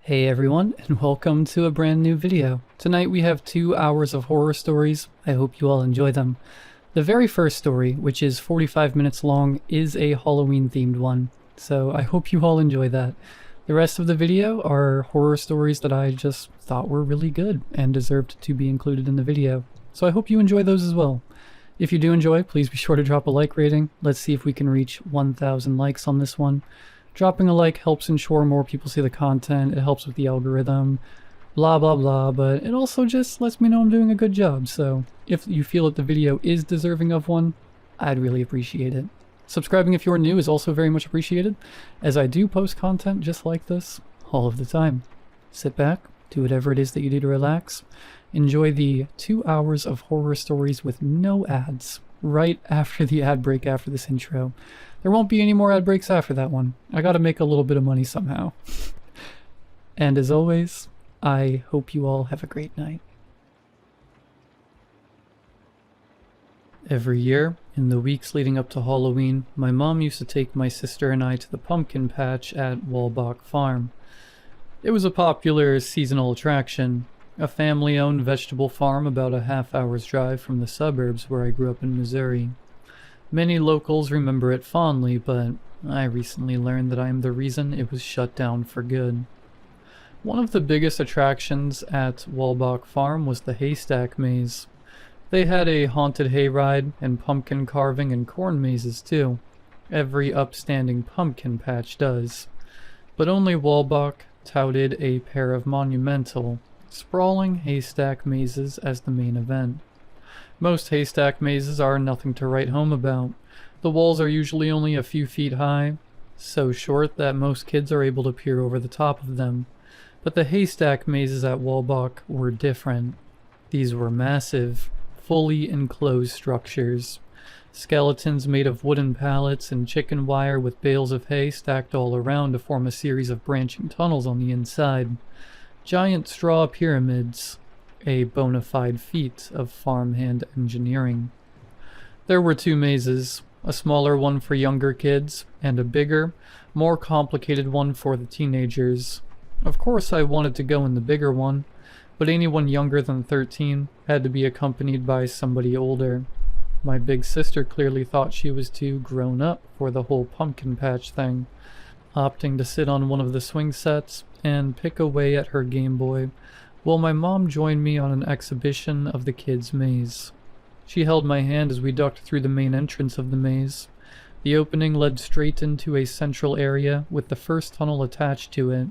Hey everyone, and welcome to a brand new video. Tonight we have 2 hours of horror stories. I hope you all enjoy them. The very first story, which is 45 minutes long, is a Halloween themed one, so I hope you all enjoy that. The rest of the video are horror stories that I just thought were really good and deserved to be included in the video, so I hope you enjoy those as well. If you do enjoy, please be sure to drop a like rating. Let's see if we can reach 1,000 likes on this one. Dropping a like helps ensure more people see the content, it helps with the algorithm, blah blah blah, but it also just lets me know I'm doing a good job, so if you feel that the video is deserving of one, I'd really appreciate it. Subscribing if you're new is also very much appreciated, as I do post content just like this all of the time. Sit back, do whatever it is that you do to relax, enjoy the 2 hours of horror stories with no ads, right after the ad break after this intro. There won't be any more ad breaks after that one. I gotta make a little bit of money somehow. And as always, I hope you all have a great night. Every year, in the weeks leading up to Halloween, my mom used to take my sister and I to the pumpkin patch at Walbach Farm. It was a popular seasonal attraction, a family-owned vegetable farm about a half-hour's drive from the suburbs where I grew up in Missouri. Many locals remember it fondly, but I recently learned that I am the reason it was shut down for good. One of the biggest attractions at Walbach Farm was the haystack maze. They had a haunted hayride and pumpkin carving and corn mazes too. Every upstanding pumpkin patch does. But only Walbach touted a pair of monumental, sprawling haystack mazes as the main event. Most haystack mazes are nothing to write home about. The walls are usually only a few feet high, so short that most kids are able to peer over the top of them. But the haystack mazes at Walbach were different. These were massive, fully enclosed structures. Skeletons made of wooden pallets and chicken wire with bales of hay stacked all around to form a series of branching tunnels on the inside. Giant straw pyramids, a bona fide feat of farmhand engineering. There were 2 mazes, a smaller one for younger kids, and a bigger, more complicated one for the teenagers. Of course I wanted to go in the bigger one, but anyone younger than 13 had to be accompanied by somebody older. My big sister clearly thought she was too grown up for the whole pumpkin patch thing, opting to sit on one of the swing sets and pick away at her Game Boy, while my mom joined me on an exhibition of the kids' maze. She held my hand as we ducked through the main entrance of the maze. The opening led straight into a central area with the first tunnel attached to it.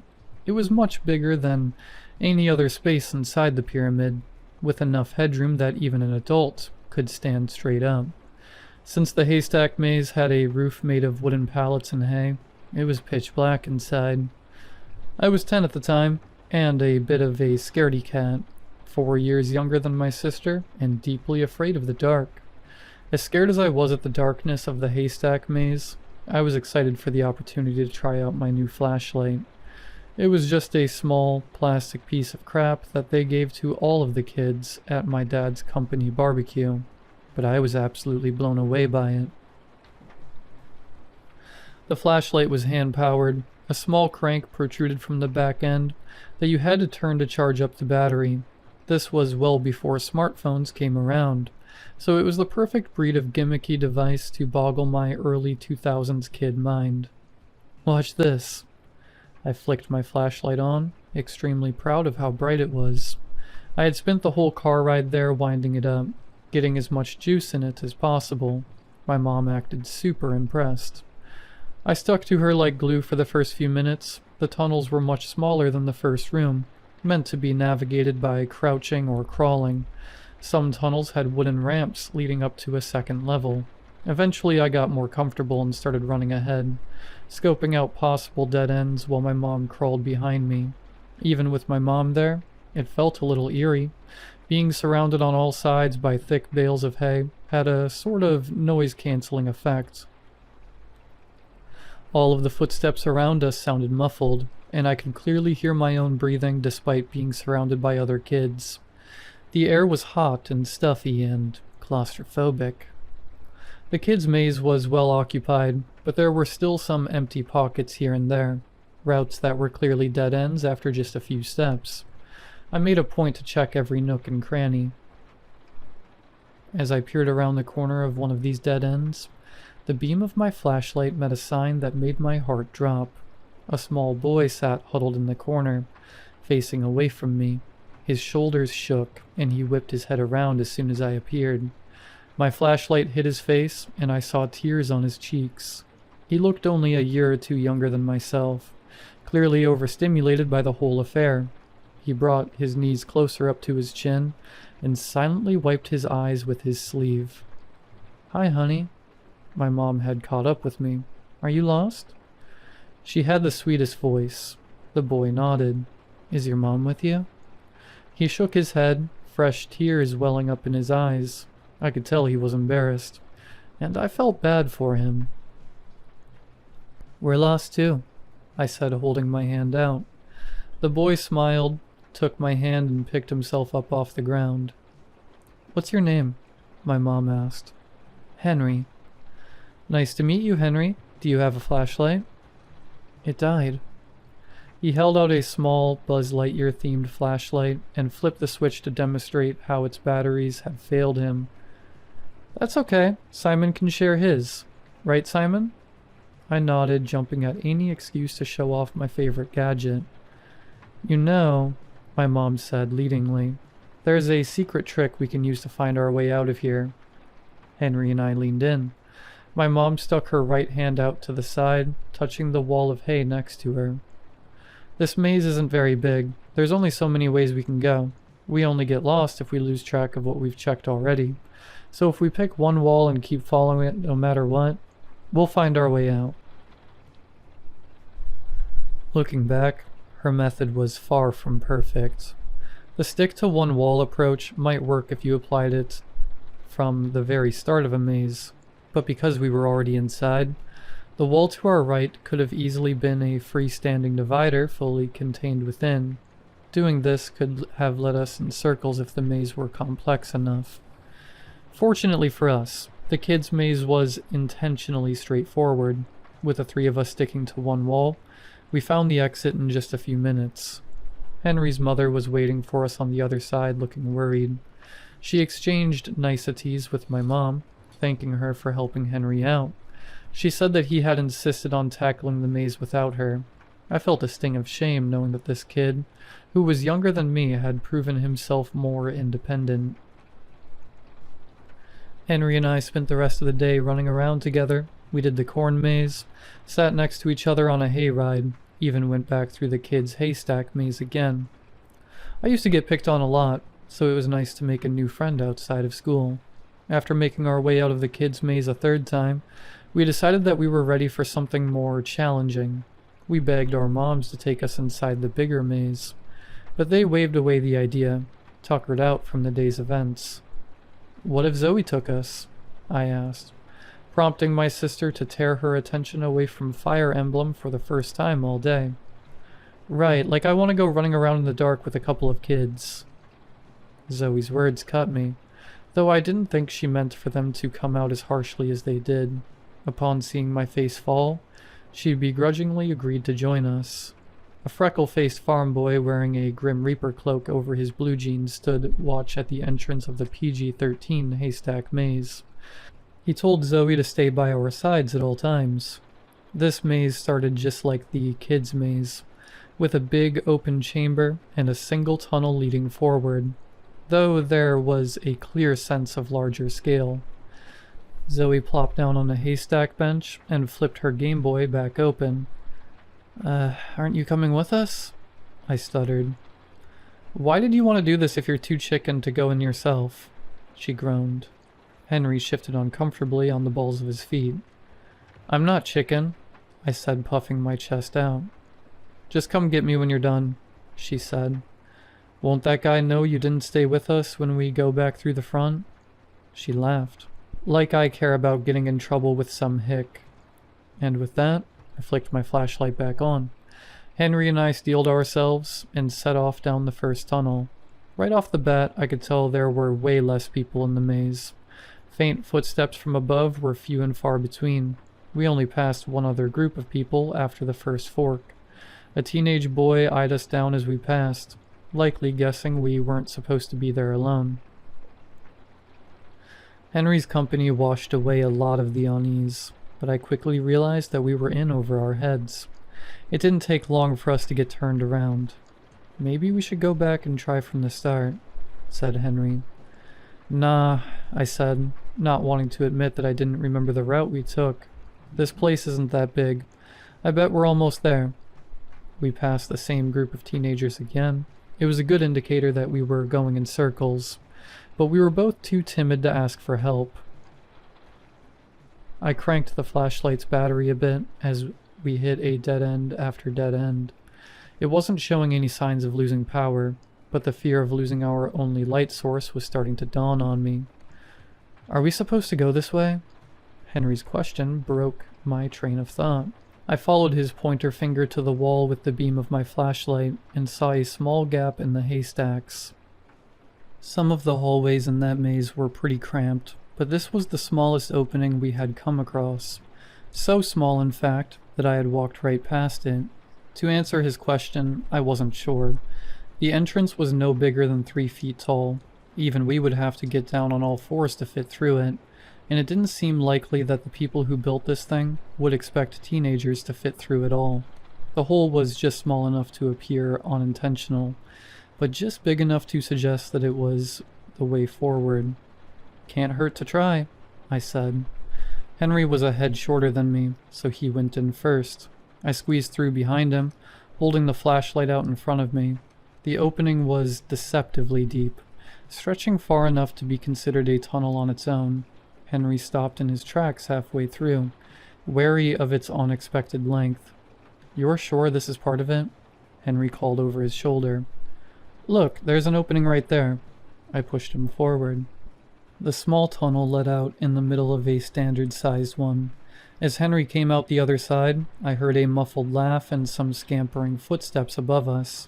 It was much bigger than any other space inside the pyramid, with enough headroom that even an adult could stand straight up. Since the haystack maze had a roof made of wooden pallets and hay, it was pitch black inside. I was 10 at the time, and a bit of a scaredy cat, 4 years younger than my sister, and deeply afraid of the dark. As scared as I was at the darkness of the haystack maze, I was excited for the opportunity to try out my new flashlight. It was just a small plastic piece of crap that they gave to all of the kids at my dad's company barbecue, but I was absolutely blown away by it. The flashlight was hand-powered. A small crank protruded from the back end that you had to turn to charge up the battery. This was well before smartphones came around, so it was the perfect breed of gimmicky device to boggle my early 2000s kid mind. Watch this. I flicked my flashlight on, extremely proud of how bright it was. I had spent the whole car ride there winding it up, getting as much juice in it as possible. My mom acted super impressed. I stuck to her like glue for the first few minutes. The tunnels were much smaller than the first room, meant to be navigated by crouching or crawling. Some tunnels had wooden ramps leading up to a second level. Eventually I got more comfortable and started running ahead, scoping out possible dead ends while my mom crawled behind me. Even with my mom there, it felt a little eerie. Being surrounded on all sides by thick bales of hay had a sort of noise-canceling effect. All of the footsteps around us sounded muffled, and I could clearly hear my own breathing despite being surrounded by other kids. The air was hot and stuffy and claustrophobic. The kids' maze was well occupied, but there were still some empty pockets here and there. routes that were clearly dead ends after just a few steps. I made a point to check every nook and cranny. As I peered around the corner of one of these dead ends, the beam of my flashlight met a sign that made my heart drop. A small boy sat huddled in the corner, facing away from me. His shoulders shook, and he whipped his head around as soon as I appeared. My flashlight hit his face, and I saw tears on his cheeks. He looked only a year or two younger than myself, clearly overstimulated by the whole affair. He brought his knees closer up to his chin, and silently wiped his eyes with his sleeve. "Hi, honey." My mom had caught up with me. "Are you lost?" She had the sweetest voice. The boy nodded. "Is your mom with you?" He shook his head, fresh tears welling up in his eyes. I could tell he was embarrassed, and I felt bad for him. "We're lost too," I said, holding my hand out. The boy smiled, took my hand, and picked himself up off the ground. "What's your name?" my mom asked. "Henry." "Nice to meet you, Henry. Do you have a flashlight?" "It died." He held out a small Buzz Lightyear themed flashlight and flipped the switch to demonstrate how its batteries had failed him. "That's okay. Simon can share his. Right, Simon?" I nodded, jumping at any excuse to show off my favorite gadget. "You know," my mom said leadingly, "there's a secret trick we can use to find our way out of here." Henry and I leaned in. My mom stuck her right hand out to the side, touching the wall of hay next to her. "This maze isn't very big. There's only so many ways we can go. We only get lost if we lose track of what we've checked already. So if we pick one wall and keep following it no matter what, we'll find our way out." Looking back, her method was far from perfect. The stick-to-one-wall approach might work if you applied it from the very start of a maze, but because we were already inside, the wall to our right could have easily been a freestanding divider fully contained within. Doing this could have led us in circles if the maze were complex enough. Fortunately for us, the kids' maze was intentionally straightforward. With the three of us sticking to one wall, we found the exit in just a few minutes. Henry's mother was waiting for us on the other side, looking worried. She exchanged niceties with my mom, thanking her for helping Henry out. She said that he had insisted on tackling the maze without her. I felt a sting of shame knowing that this kid, who was younger than me, had proven himself more independent. Henry and I spent the rest of the day running around together. We did the corn maze, sat next to each other on a hayride, even went back through the kids' haystack maze again. I used to get picked on a lot, so it was nice to make a new friend outside of school. After making our way out of the kids' maze a third time, we decided that we were ready for something more challenging. We begged our moms to take us inside the bigger maze, but they waved away the idea, tuckered out from the day's events. "What if Zoe took us?" I asked, prompting my sister to tear her attention away from Fire Emblem for the first time all day. "Right, like I want to go running around in the dark with a couple of kids." Zoe's words cut me, though I didn't think she meant for them to come out as harshly as they did. Upon seeing my face fall, she begrudgingly agreed to join us. A freckle-faced farm boy wearing a Grim Reaper cloak over his blue jeans stood watch at the entrance of the PG-13 haystack maze. He told Zoe to stay by our sides at all times. This maze started just like the kids' maze, with a big open chamber and a single tunnel leading forward, though there was a clear sense of larger scale. Zoe plopped down on a haystack bench and flipped her Game Boy back open. Aren't you coming with us?" I stuttered. "Why did you want to do this if you're too chicken to go in yourself?" She groaned. Henry shifted uncomfortably on the balls of his feet. "I'm not chicken," I said, puffing my chest out. "Just come get me when you're done," she said. "Won't that guy know you didn't stay with us when we go back through the front?" She laughed. "Like I care about getting in trouble with some hick." And with that, I flicked my flashlight back on. Henry and I steeled ourselves and set off down the first tunnel. Right off the bat, I could tell there were way less people in the maze. Faint footsteps from above were few and far between. We only passed one other group of people after the first fork. A teenage boy eyed us down as we passed, likely guessing we weren't supposed to be there alone. Henry's company washed away a lot of the unease, but I quickly realized that we were in over our heads. It didn't take long for us to get turned around. "Maybe we should go back and try from the start," said Henry. "Nah," I said, not wanting to admit that I didn't remember the route we took. "This place isn't that big. I bet we're almost there." We passed the same group of teenagers again. It was a good indicator that we were going in circles, but we were both too timid to ask for help. I cranked the flashlight's battery a bit as we hit a dead end after dead end. It wasn't showing any signs of losing power, but the fear of losing our only light source was starting to dawn on me. "Are we supposed to go this way?" Henry's question broke my train of thought. I followed his pointer finger to the wall with the beam of my flashlight and saw a small gap in the haystacks. Some of the hallways in that maze were pretty cramped, but this was the smallest opening we had come across. So small, in fact, that I had walked right past it. To answer his question, I wasn't sure. The entrance was no bigger than 3 feet tall. Even we would have to get down on all fours to fit through it, and it didn't seem likely that the people who built this thing would expect teenagers to fit through it all. The hole was just small enough to appear unintentional, but just big enough to suggest that it was the way forward. "Can't hurt to try," I said. Henry was a head shorter than me, so he went in first. I squeezed through behind him, holding the flashlight out in front of me. The opening was deceptively deep, stretching far enough to be considered a tunnel on its own. Henry stopped in his tracks halfway through, wary of its unexpected length. "You're sure this is part of it?" Henry called over his shoulder. "Look, there's an opening right there." I pushed him forward. The small tunnel led out in the middle of a standard-sized one. As Henry came out the other side, I heard a muffled laugh and some scampering footsteps above us.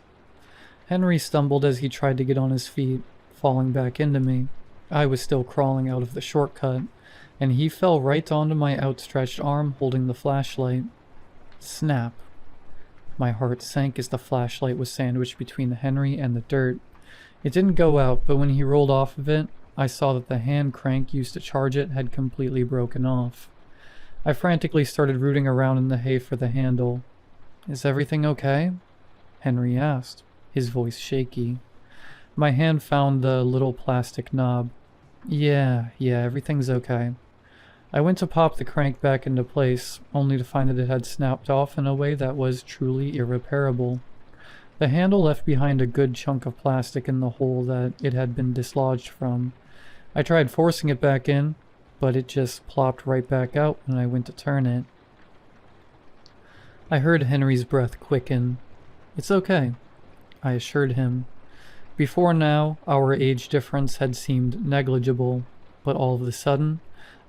Henry stumbled as he tried to get on his feet, falling back into me. I was still crawling out of the shortcut, and he fell right onto my outstretched arm holding the flashlight. Snap. My heart sank as the flashlight was sandwiched between Henry and the dirt. It didn't go out, but when he rolled off of it, I saw that the hand crank used to charge it had completely broken off. I frantically started rooting around in the hay for the handle. "Is everything okay?" Henry asked, his voice shaky. My hand found the little plastic knob. Yeah, everything's okay." I went to pop the crank back into place, only to find that it had snapped off in a way that was truly irreparable. The handle left behind a good chunk of plastic in the hole that it had been dislodged from. I tried forcing it back in, but it just plopped right back out when I went to turn it. I heard Henry's breath quicken. "It's okay," I assured him. Before now, our age difference had seemed negligible, but all of a sudden,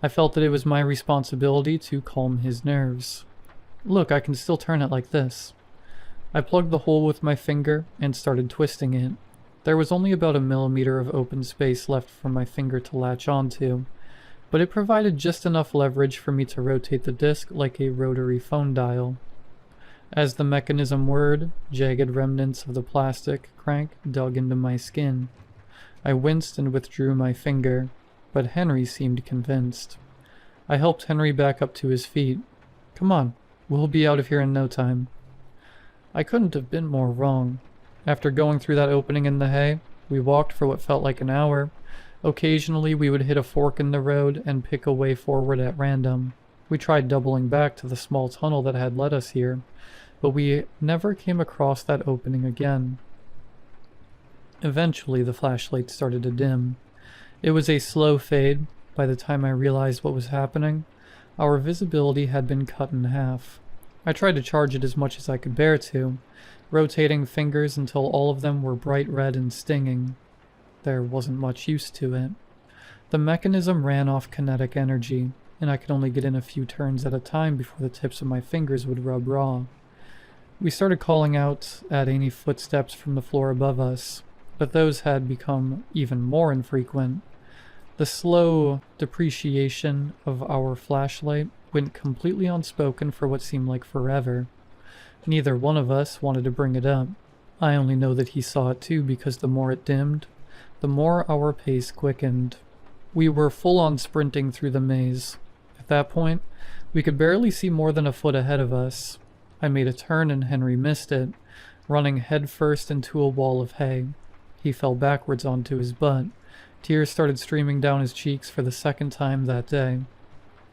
I felt that it was my responsibility to calm his nerves. "Look, I can still turn it like this." I plugged the hole with my finger and started twisting it. There was only about a millimeter of open space left for my finger to latch onto, but it provided just enough leverage for me to rotate the disc like a rotary phone dial. As the mechanism whirred, jagged remnants of the plastic crank dug into my skin. I winced and withdrew my finger, but Henry seemed convinced. I helped Henry back up to his feet. "Come on, we'll be out of here in no time." I couldn't have been more wrong. After going through that opening in the hay, we walked for what felt like an hour. Occasionally we would hit a fork in the road and pick a way forward at random. We tried doubling back to the small tunnel that had led us here, but we never came across that opening again. Eventually the flashlight started to dim. It was a slow fade. By the time I realized what was happening, our visibility had been cut in half. I tried to charge it as much as I could bear to, rotating fingers until all of them were bright red and stinging. There wasn't much use to it. The mechanism ran off kinetic energy, and I could only get in a few turns at a time before the tips of my fingers would rub raw. We started calling out at any footsteps from the floor above us, but those had become even more infrequent. The slow depreciation of our flashlight went completely unspoken for what seemed like forever. Neither one of us wanted to bring it up. I only know that he saw it too because the more it dimmed, the more our pace quickened. We were full on sprinting through the maze. At that point, we could barely see more than a foot ahead of us. I made a turn and Henry missed it, running headfirst into a wall of hay. He fell backwards onto his butt. Tears started streaming down his cheeks for the second time that day.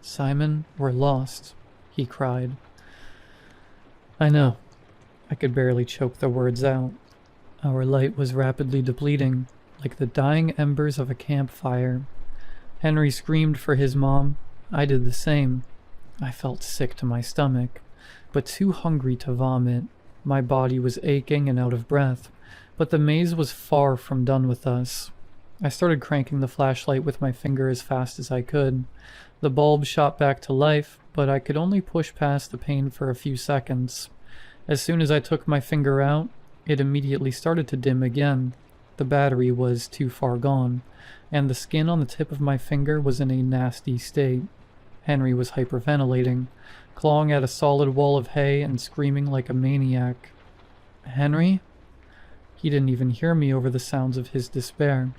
"Simon, we're lost," he cried. I know. I could barely choke the words out. Our light was rapidly depleting, like the dying embers of a campfire. Henry screamed for his mom. I did the same. I felt sick to my stomach, but too hungry to vomit. My body was aching and out of breath, but the maze was far from done with us. I started cranking the flashlight with my finger as fast as I could. The bulb shot back to life, but I could only push past the pain for a few seconds. As soon as I took my finger out, it immediately started to dim again. The battery was too far gone, and the skin on the tip of my finger was in a nasty state. Henry was hyperventilating, clawing at a solid wall of hay and screaming like a maniac. "Henry?" He didn't even hear me over the sounds of his despair.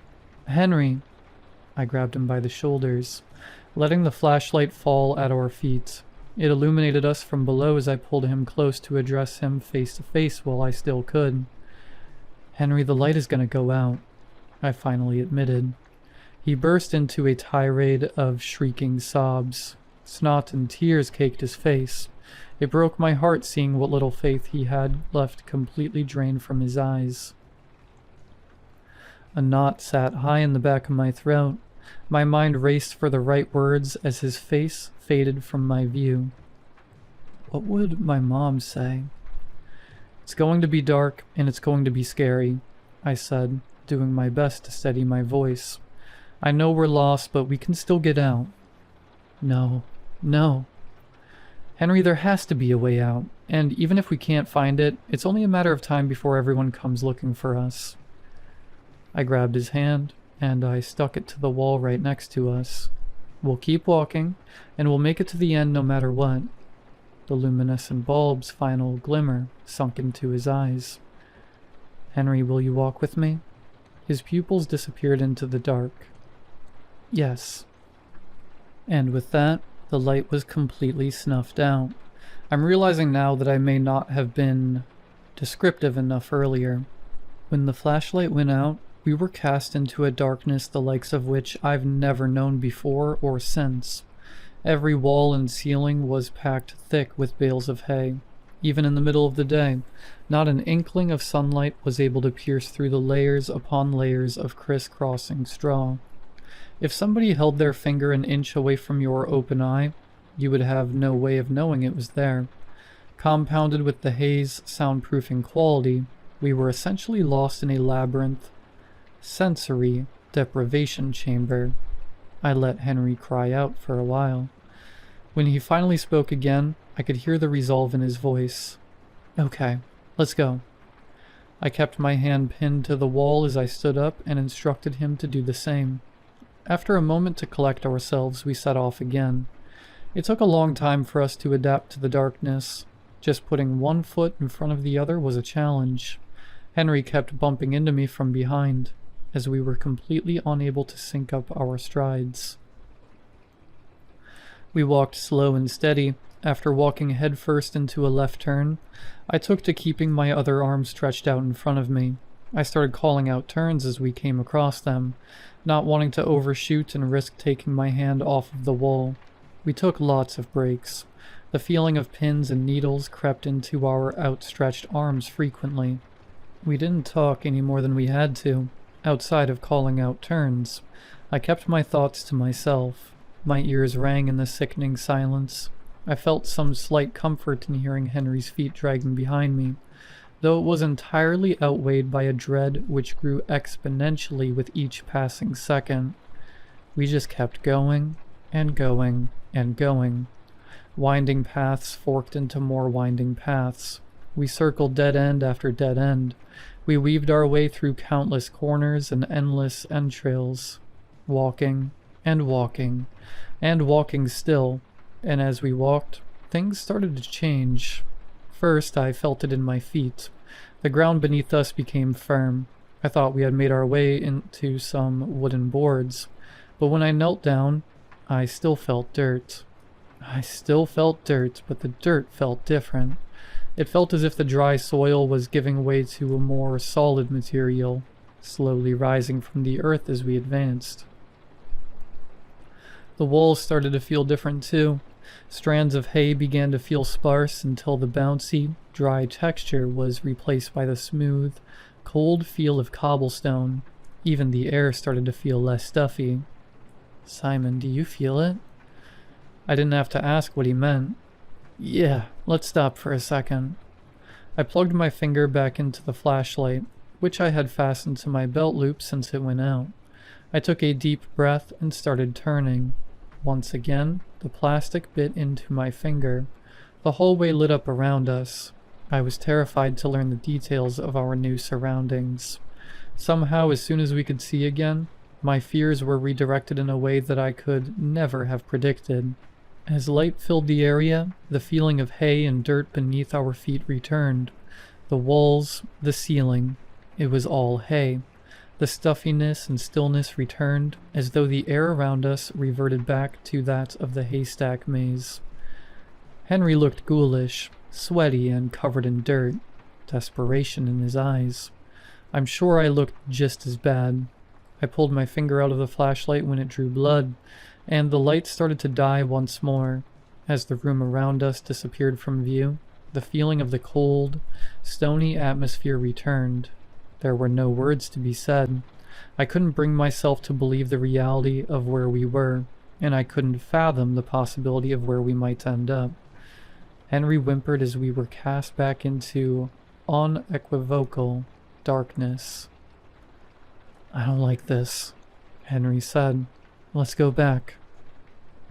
"Henry!" I grabbed him by the shoulders, letting the flashlight fall at our feet. It illuminated us from below as I pulled him close to address him face to face while I still could. "Henry, the light is gonna go out," I finally admitted. He burst into a tirade of shrieking sobs. Snot and tears caked his face. It broke my heart seeing what little faith he had left completely drained from his eyes. A knot sat high in the back of my throat. My mind raced for the right words as his face faded from my view. What would my mom say? "It's going to be dark, and it's going to be scary," I said, doing my best to steady my voice. "I know we're lost, but we can still get out." No. "Henry, there has to be a way out, and even if we can't find it, it's only a matter of time before everyone comes looking for us." I grabbed his hand, and I stuck it to the wall right next to us. "We'll keep walking, and we'll make it to the end no matter what." The luminescent bulb's final glimmer sunk into his eyes. "Henry, will you walk with me?" His pupils disappeared into the dark. "Yes." And with that, the light was completely snuffed out. I'm realizing now that I may not have been descriptive enough earlier. When the flashlight went out, we were cast into a darkness the likes of which I've never known before or since. Every wall and ceiling was packed thick with bales of hay. Even in the middle of the day, not an inkling of sunlight was able to pierce through the layers upon layers of crisscrossing straw. If somebody held their finger an inch away from your open eye, you would have no way of knowing it was there. Compounded with the hay's soundproofing quality, we were essentially lost in a labyrinth sensory deprivation chamber. I let Henry cry out for a while. When he finally spoke again, I could hear the resolve in his voice. "Okay, let's go." I kept my hand pinned to the wall as I stood up and instructed him to do the same. After a moment to collect ourselves, we set off again. It took a long time for us to adapt to the darkness. Just putting one foot in front of the other was a challenge. Henry kept bumping into me from behind, as we were completely unable to sync up our strides. We walked slow and steady. After walking headfirst into a left turn, I took to keeping my other arm stretched out in front of me. I started calling out turns as we came across them, not wanting to overshoot and risk taking my hand off of the wall. We took lots of breaks. The feeling of pins and needles crept into our outstretched arms frequently. We didn't talk any more than we had to. Outside of calling out turns, I kept my thoughts to myself. My ears rang in the sickening silence. I felt some slight comfort in hearing Henry's feet dragging behind me, though it was entirely outweighed by a dread which grew exponentially with each passing second. We just kept going, and going, and going. Winding paths forked into more winding paths. We circled dead end after dead end. We weaved our way through countless corners and endless entrails, walking and walking and walking still, and as we walked, things started to change. First, I felt it in my feet. The ground beneath us became firm. I thought we had made our way into some wooden boards, but when I knelt down, I still felt dirt. I still felt dirt, but the dirt felt different. It felt as if the dry soil was giving way to a more solid material, slowly rising from the earth as we advanced. The walls started to feel different too. Strands of hay began to feel sparse until the bouncy, dry texture was replaced by the smooth, cold feel of cobblestone. Even the air started to feel less stuffy. "Simon, do you feel it?" I didn't have to ask what he meant. "Yeah, let's stop for a second." I plugged my finger back into the flashlight, which I had fastened to my belt loop since it went out. I took a deep breath and started turning. Once again, the plastic bit into my finger. The hallway lit up around us. I was terrified to learn the details of our new surroundings. Somehow, as soon as we could see again, my fears were redirected in a way that I could never have predicted. As light filled the area, the feeling of hay and dirt beneath our feet returned. The walls, the ceiling, it was all hay. The stuffiness and stillness returned, as though the air around us reverted back to that of the haystack maze. Henry looked ghoulish, sweaty and covered in dirt, desperation in his eyes. I'm sure I looked just as bad. I pulled my finger out of the flashlight when it drew blood, and the light started to die once more. As the room around us disappeared from view, the feeling of the cold, stony atmosphere returned. There were no words to be said. I couldn't bring myself to believe the reality of where we were, and I couldn't fathom the possibility of where we might end up. Henry whimpered as we were cast back into unequivocal darkness. "I don't like this," Henry said. "Let's go back."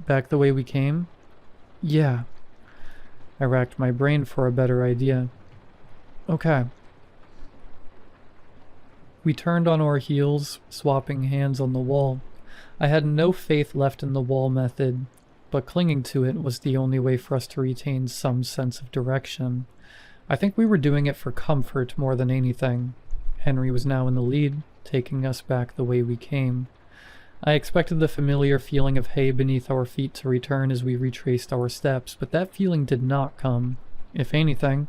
"Back the way we came?" "Yeah." I racked my brain for a better idea. "Okay." We turned on our heels, swapping hands on the wall. I had no faith left in the wall method, but clinging to it was the only way for us to retain some sense of direction. I think we were doing it for comfort more than anything. Henry was now in the lead, taking us back the way we came. I expected the familiar feeling of hay beneath our feet to return as we retraced our steps, but that feeling did not come. If anything,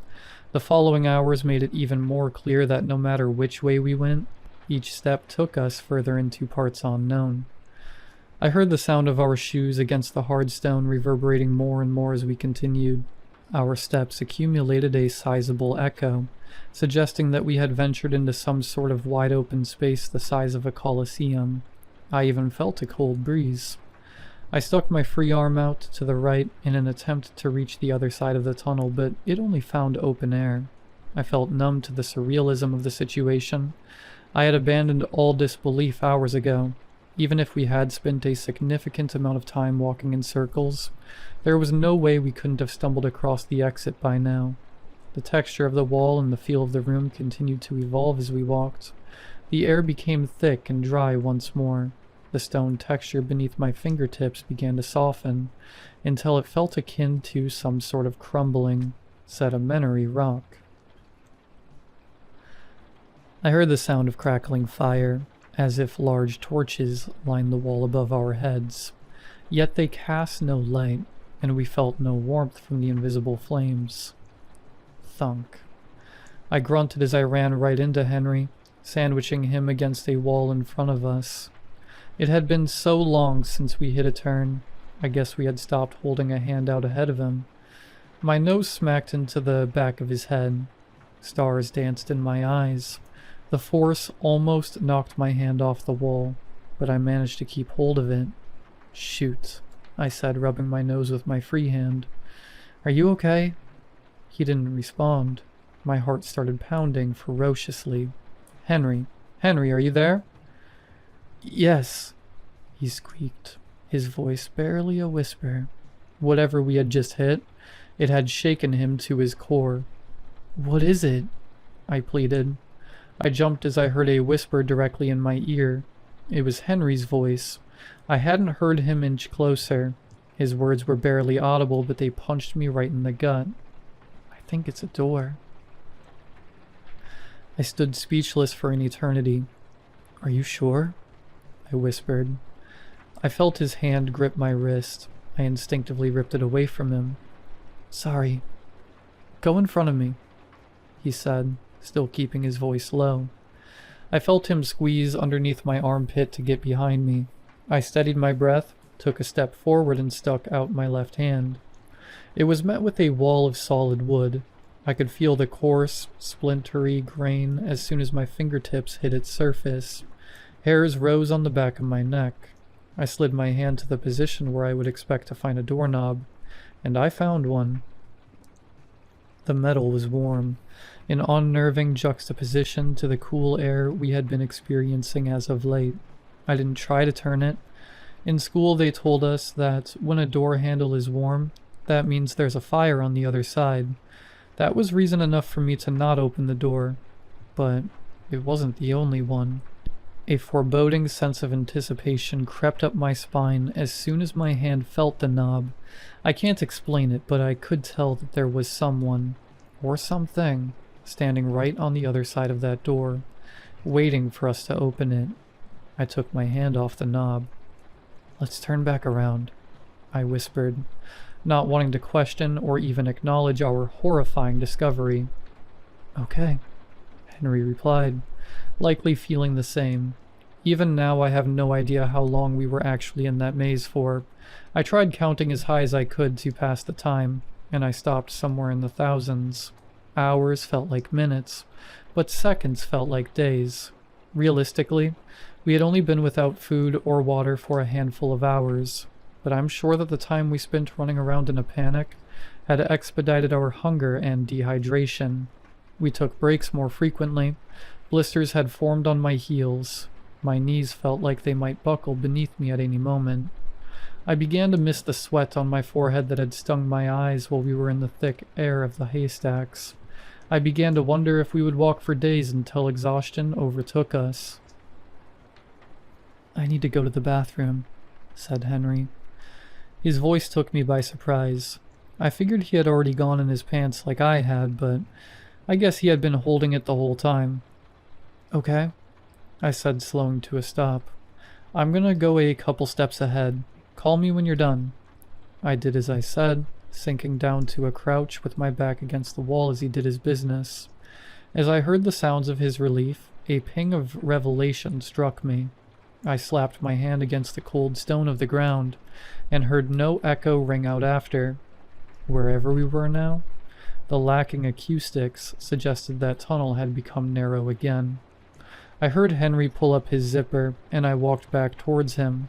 the following hours made it even more clear that no matter which way we went, each step took us further into parts unknown. I heard the sound of our shoes against the hard stone reverberating more and more as we continued. Our steps accumulated a sizable echo, suggesting that we had ventured into some sort of wide-open space the size of a coliseum. I even felt a cold breeze. I stuck my free arm out to the right in an attempt to reach the other side of the tunnel, but it only found open air. I felt numb to the surrealism of the situation. I had abandoned all disbelief hours ago. Even if we had spent a significant amount of time walking in circles, there was no way we couldn't have stumbled across the exit by now. The texture of the wall and the feel of the room continued to evolve as we walked. The air became thick and dry once more. The stone texture beneath my fingertips began to soften, until it felt akin to some sort of crumbling, sedimentary rock. I heard the sound of crackling fire, as if large torches lined the wall above our heads. Yet they cast no light, and we felt no warmth from the invisible flames. Thunk. I grunted as I ran right into Henry, sandwiching him against a wall in front of us. It had been so long since we hit a turn. I guess we had stopped holding a hand out ahead of him. My nose smacked into the back of his head. Stars danced in my eyes. The force almost knocked my hand off the wall, but I managed to keep hold of it. "Shoot," I said, rubbing my nose with my free hand. "Are you okay?" He didn't respond. My heart started pounding ferociously. Henry, are you there?" "Yes," he squeaked, his voice barely a whisper. Whatever we had just hit, it had shaken him to his core. "What is it?" I pleaded. I jumped as I heard a whisper directly in my ear. It was Henry's voice. I hadn't heard him inch closer. His words were barely audible, but they punched me right in the gut. "I think it's a door. I stood speechless for an eternity. Are you sure? I whispered. I felt his hand grip my wrist. I instinctively ripped it away from him. Sorry. Go in front of me, he said, still keeping his voice low. I felt him squeeze underneath my armpit to get behind me. I steadied my breath, took a step forward, and stuck out my left hand. It was met with a wall of solid wood. I could feel the coarse, splintery grain as soon as my fingertips hit its surface. Hairs rose on the back of my neck. I slid my hand to the position where I would expect to find a doorknob, and I found one. The metal was warm, an unnerving juxtaposition to the cool air we had been experiencing as of late. I didn't try to turn it. In school they told us that when a door handle is warm, that means there's a fire on the other side. That was reason enough for me to not open the door, but it wasn't the only one. A foreboding sense of anticipation crept up my spine as soon as my hand felt the knob. I can't explain it, but I could tell that there was someone, or something, standing right on the other side of that door, waiting for us to open it. I took my hand off the knob. Let's turn back around, I whispered, not wanting to question or even acknowledge our horrifying discovery. Okay, Henry replied, likely feeling the same. Even now I have no idea how long we were actually in that maze for. I tried counting as high as I could to pass the time, and I stopped somewhere in the thousands. Hours felt like minutes, but seconds felt like days. Realistically, we had only been without food or water for a handful of hours, but I'm sure that the time we spent running around in a panic had expedited our hunger and dehydration. We took breaks more frequently. Blisters had formed on my heels. My knees felt like they might buckle beneath me at any moment. I began to miss the sweat on my forehead that had stung my eyes while we were in the thick air of the haystacks. I began to wonder if we would walk for days until exhaustion overtook us. I need to go to the bathroom, said Henry. His voice took me by surprise. I figured he had already gone in his pants like I had, but I guess he had been holding it the whole time. Okay, I said, slowing to a stop. I'm gonna go a couple steps ahead. Call me when you're done. I did as I said, sinking down to a crouch with my back against the wall as he did his business. As I heard the sounds of his relief, a ping of revelation struck me. I slapped my hand against the cold stone of the ground, and heard no echo ring out after. Wherever we were now, the lacking acoustics suggested that tunnel had become narrow again. I heard Henry pull up his zipper, and I walked back towards him.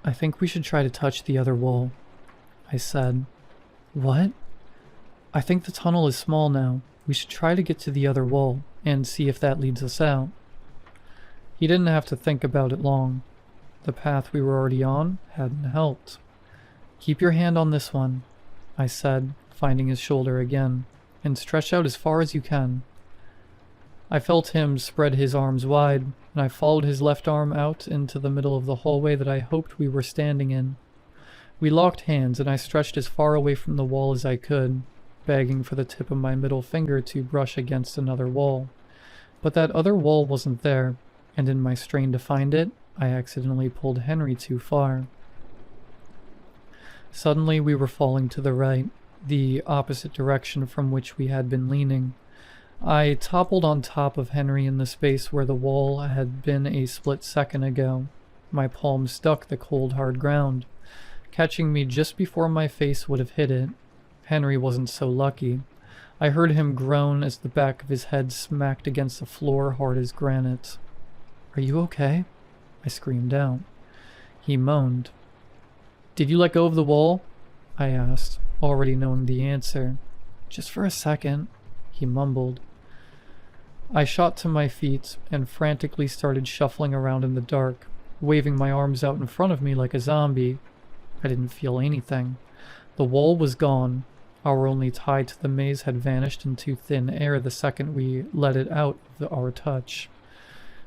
I think we should try to touch the other wall, I said. What? I think the tunnel is small now. We should try to get to the other wall, and see if that leads us out. He didn't have to think about it long. The path we were already on hadn't helped. Keep your hand on this one, I said, finding his shoulder again, and stretch out as far as you can. I felt him spread his arms wide, and I followed his left arm out into the middle of the hallway that I hoped we were standing in. We locked hands, and I stretched as far away from the wall as I could, begging for the tip of my middle finger to brush against another wall. But that other wall wasn't there, and in my strain to find it, I accidentally pulled Henry too far. Suddenly we were falling to the right, the opposite direction from which we had been leaning. I toppled on top of Henry in the space where the wall had been a split second ago. My palm struck the cold, hard ground, catching me just before my face would have hit it. Henry wasn't so lucky. I heard him groan as the back of his head smacked against the floor hard as granite. Are you okay? I screamed out. He moaned. Did you let go of the wall? I asked, already knowing the answer. Just for a second, he mumbled. I shot to my feet and frantically started shuffling around in the dark, waving my arms out in front of me like a zombie. I didn't feel anything. The wall was gone. Our only tie to the maze had vanished into thin air the second we let it out of our touch.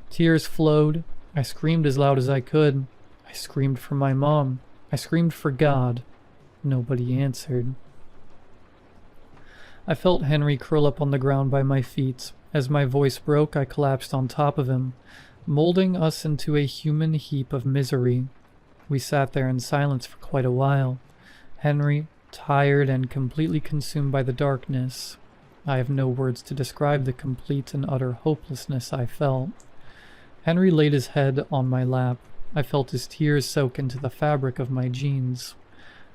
Tears flowed. I screamed as loud as I could. I screamed for my mom. I screamed for God. Nobody answered. I felt Henry curl up on the ground by my feet. As my voice broke, I collapsed on top of him, molding us into a human heap of misery. We sat there in silence for quite a while. Henry, tired and completely consumed by the darkness. I have no words to describe the complete and utter hopelessness I felt. Henry laid his head on my lap. I felt his tears soak into the fabric of my jeans.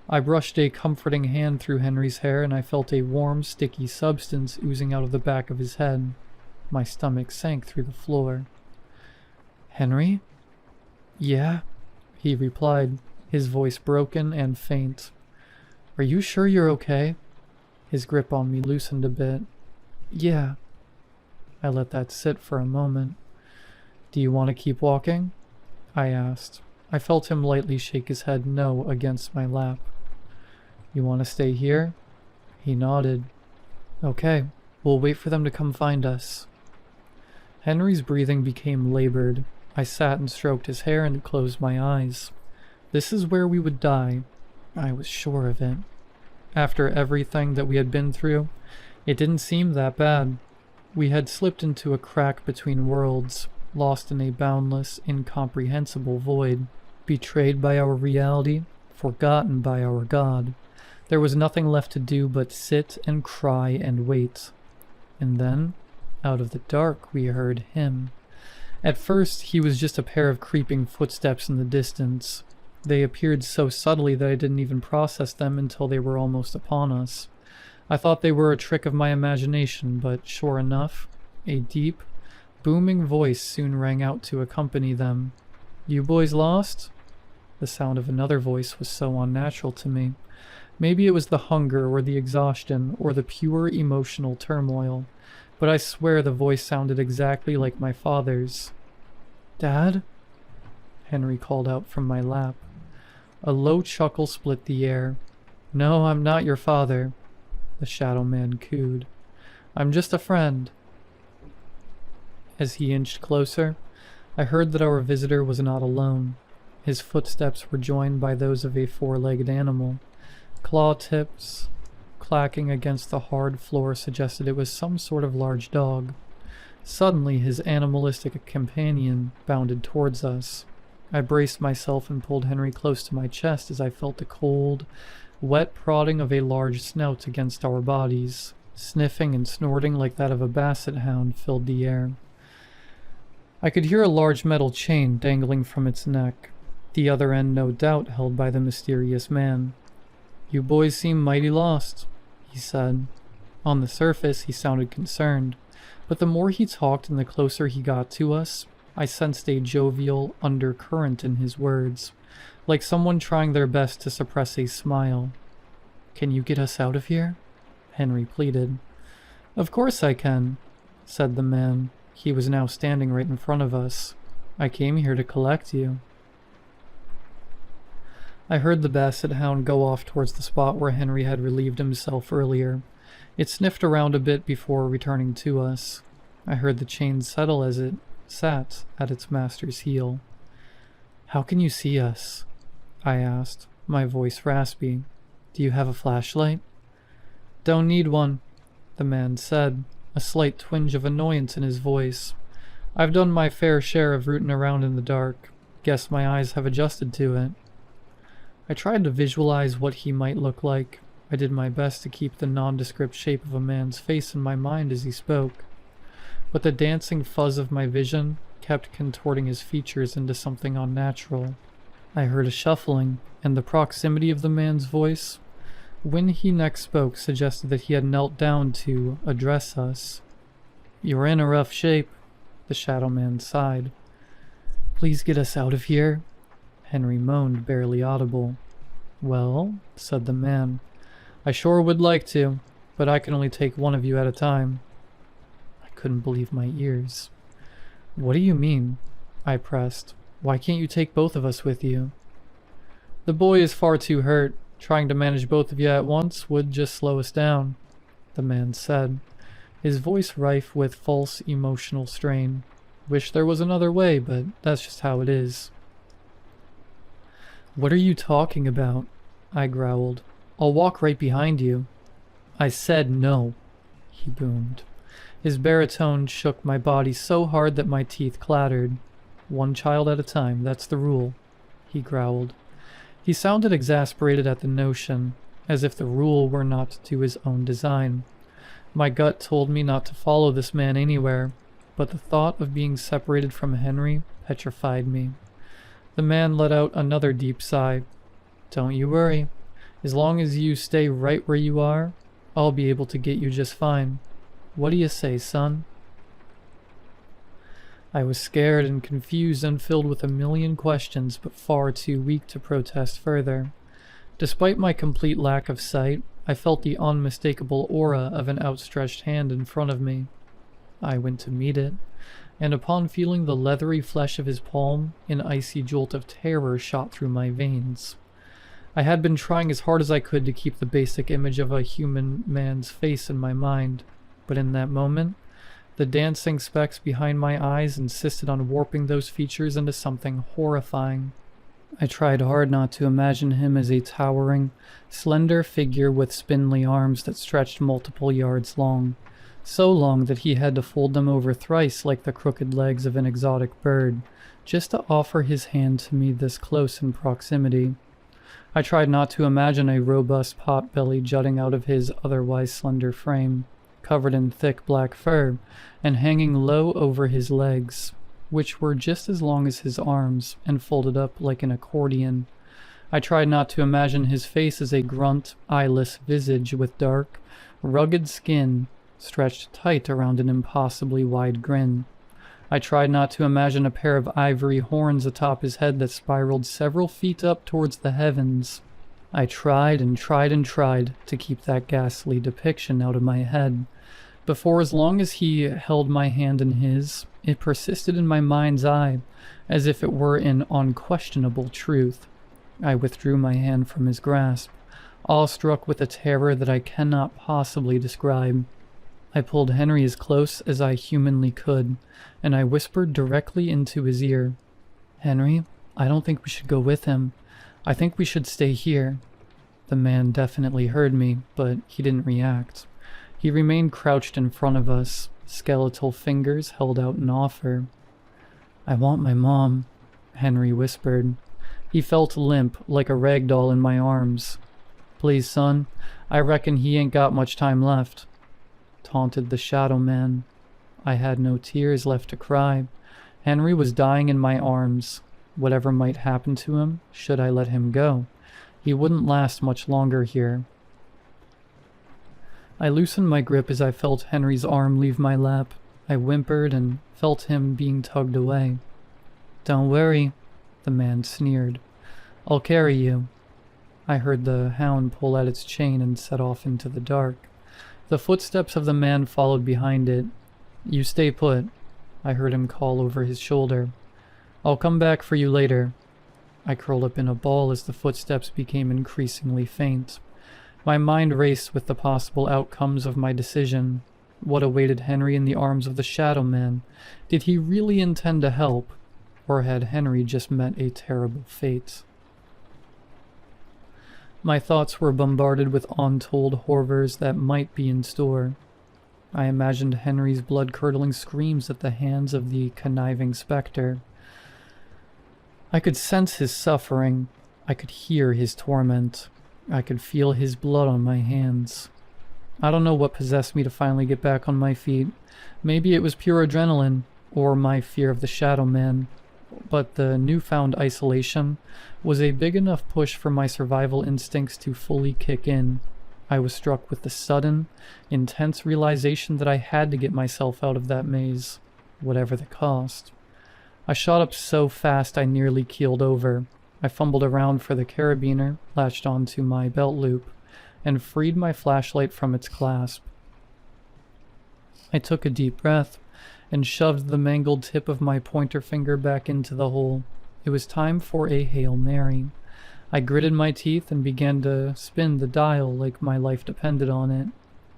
I brushed a comforting hand through Henry's hair, and I felt a warm, sticky substance oozing out of the back of his head. My stomach sank through the floor. "Henry?" "Yeah," he replied, his voice broken and faint. "Are you sure you're okay?" His grip on me loosened a bit. "Yeah." I let that sit for a moment. "Do you want to keep walking?" I asked. I felt him lightly shake his head no against my lap. "You want to stay here?" He nodded. "Okay, we'll wait for them to come find us." Henry's breathing became labored. I sat and stroked his hair and closed my eyes. This is where we would die. I was sure of it. After everything that we had been through, it didn't seem that bad. We had slipped into a crack between worlds, lost in a boundless, incomprehensible void, betrayed by our reality, forgotten by our God. There was nothing left to do but sit and cry and wait. And then, out of the dark, we heard him. At first, he was just a pair of creeping footsteps in the distance. They appeared so subtly that I didn't even process them until they were almost upon us. I thought they were a trick of my imagination, but sure enough, a deep, booming voice soon rang out to accompany them. "You boys lost?" The sound of another voice was so unnatural to me. Maybe it was the hunger or the exhaustion or the pure emotional turmoil, but I swear the voice sounded exactly like my father's. "Dad?" Henry called out from my lap. A low chuckle split the air. "No, I'm not your father," the shadow man cooed. "I'm just a friend." As he inched closer, I heard that our visitor was not alone. His footsteps were joined by those of a four-legged animal. Claw tips clacking against the hard floor suggested it was some sort of large dog. Suddenly, his animalistic companion bounded towards us. I braced myself and pulled Henry close to my chest as I felt the cold, wet prodding of a large snout against our bodies. Sniffing and snorting like that of a basset hound filled the air. I could hear a large metal chain dangling from its neck, the other end no doubt held by the mysterious man. "You boys seem mighty lost," he said. On the surface, he sounded concerned, but the more he talked and the closer he got to us, I sensed a jovial undercurrent in his words, like someone trying their best to suppress a smile. "Can you get us out of here?" Henry pleaded. "Of course I can," said the man. He was now standing right in front of us. "I came here to collect you." I heard the basset hound go off towards the spot where Henry had relieved himself earlier. It sniffed around a bit before returning to us. I heard the chain settle as it sat at its master's heel. "How can you see us?" I asked, my voice raspy. "Do you have a flashlight?" "Don't need one," the man said, a slight twinge of annoyance in his voice. "I've done my fair share of rooting around in the dark. Guess my eyes have adjusted to it." I tried to visualize what he might look like. I did my best to keep the nondescript shape of a man's face in my mind as he spoke, but the dancing fuzz of my vision kept contorting his features into something unnatural. I heard a shuffling, and the proximity of the man's voice, when he next spoke, suggested that he had knelt down to address us. "You're in a rough shape," the shadow man sighed. "Please get us out of here," Henry moaned, barely audible. "Well," said the man, "I sure would like to, but I can only take one of you at a time." I couldn't believe my ears. "What do you mean?" I pressed. "Why can't you take both of us with you?" "The boy is far too hurt. Trying to manage both of you at once would just slow us down," the man said, his voice rife with false emotional strain. "Wish there was another way, but that's just how it is." "What are you talking about?" I growled. "I'll walk right behind you." I said no, he boomed. His baritone shook my body so hard that my teeth clattered. One child at a time, that's the rule, he growled. He sounded exasperated at the notion, as if the rule were not to his own design. My gut told me not to follow this man anywhere, but the thought of being separated from Henry petrified me. The man let out another deep sigh. Don't you worry. As long as you stay right where you are, I'll be able to get you just fine. What do you say, son? I was scared and confused and filled with a million questions, but far too weak to protest further. Despite my complete lack of sight, I felt the unmistakable aura of an outstretched hand in front of me. I went to meet it, and upon feeling the leathery flesh of his palm, an icy jolt of terror shot through my veins. I had been trying as hard as I could to keep the basic image of a human man's face in my mind, but in that moment, the dancing specks behind my eyes insisted on warping those features into something horrifying. I tried hard not to imagine him as a towering, slender figure with spindly arms that stretched multiple yards long, so long that he had to fold them over thrice like the crooked legs of an exotic bird, just to offer his hand to me this close in proximity. I tried not to imagine a robust pot-belly jutting out of his otherwise slender frame, covered in thick black fur, and hanging low over his legs, which were just as long as his arms, and folded up like an accordion. I tried not to imagine his face as a grunt, eyeless visage with dark, rugged skin stretched tight around an impossibly wide grin. I tried not to imagine a pair of ivory horns atop his head that spiraled several feet up towards the heavens. I tried and tried and tried to keep that ghastly depiction out of my head, but for as long as he held my hand in his, it persisted in my mind's eye, as if it were an unquestionable truth. I withdrew my hand from his grasp, awestruck with a terror that I cannot possibly describe. I pulled Henry as close as I humanly could, and I whispered directly into his ear, "Henry, I don't think we should go with him. I think we should stay here." The man definitely heard me, but he didn't react. He remained crouched in front of us, skeletal fingers held out in offer. "I want my mom," Henry whispered. He felt limp, like a rag doll in my arms. "Please, son, I reckon he ain't got much time left," taunted the shadow man. I had no tears left to cry. Henry was dying in my arms. Whatever might happen to him, should I let him go, he wouldn't last much longer here. I loosened my grip as I felt Henry's arm leave my lap. I whimpered and felt him being tugged away. "Don't worry," the man sneered. "I'll carry you." I heard the hound pull at its chain and set off into the dark. The footsteps of the man followed behind it. "You stay put," I heard him call over his shoulder. "I'll come back for you later." I curled up in a ball as the footsteps became increasingly faint. My mind raced with the possible outcomes of my decision. What awaited Henry in the arms of the Shadow Man? Did he really intend to help? Or had Henry just met a terrible fate? My thoughts were bombarded with untold horrors that might be in store. I imagined Henry's blood-curdling screams at the hands of the conniving specter. I could sense his suffering. I could hear his torment. I could feel his blood on my hands. I don't know what possessed me to finally get back on my feet. Maybe it was pure adrenaline, or my fear of the Shadow Man. But the newfound isolation was a big enough push for my survival instincts to fully kick in. I was struck with the sudden, intense realization that I had to get myself out of that maze, whatever the cost. I shot up so fast I nearly keeled over. I fumbled around for the carabiner, latched onto my belt loop, and freed my flashlight from its clasp. I took a deep breath and shoved the mangled tip of my pointer finger back into the hole. It was time for a Hail Mary. I gritted my teeth and began to spin the dial like my life depended on it.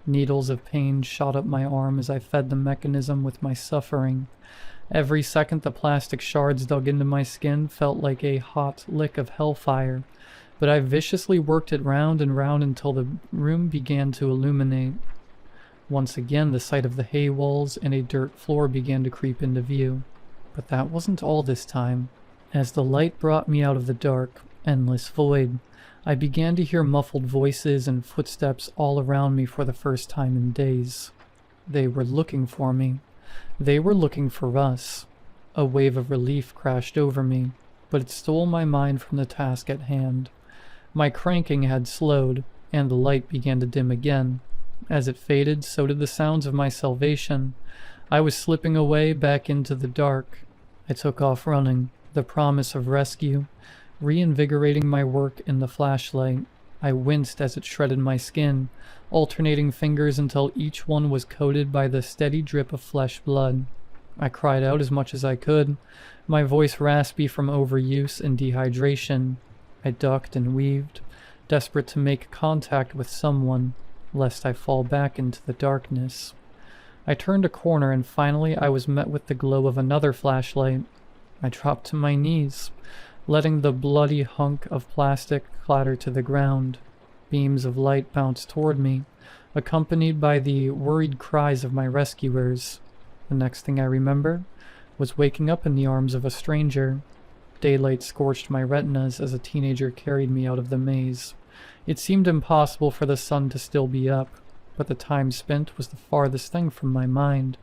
Needles of pain shot up my arm as I fed the mechanism with my suffering. Every second the plastic shards dug into my skin felt like a hot lick of hellfire. but I viciously worked it round and round until the room began to illuminate. Once again, the sight of the hay walls and a dirt floor began to creep into view. But that wasn't all this time. As the light brought me out of the dark, endless void, I began to hear muffled voices and footsteps all around me for the first time in days. They were looking for me. They were looking for us. A wave of relief crashed over me, but it stole my mind from the task at hand. My cranking had slowed, and the light began to dim again. As it faded, so did the sounds of my salvation. I was slipping away back into the dark. I took off running, the promise of rescue, reinvigorating my work in the flashlight. I winced as it shredded my skin, alternating fingers until each one was coated by the steady drip of flesh blood. I cried out as much as I could, my voice raspy from overuse and dehydration. I ducked and weaved, desperate to make contact with someone, lest I fall back into the darkness. I turned a corner and finally I was met with the glow of another flashlight. I dropped to my knees, letting the bloody hunk of plastic clatter to the ground. Beams of light bounced toward me, accompanied by the worried cries of my rescuers. The next thing I remember was waking up in the arms of a stranger. Daylight scorched my retinas as a teenager carried me out of the maze. It seemed impossible for the sun to still be up, but the time spent was the farthest thing from my mind.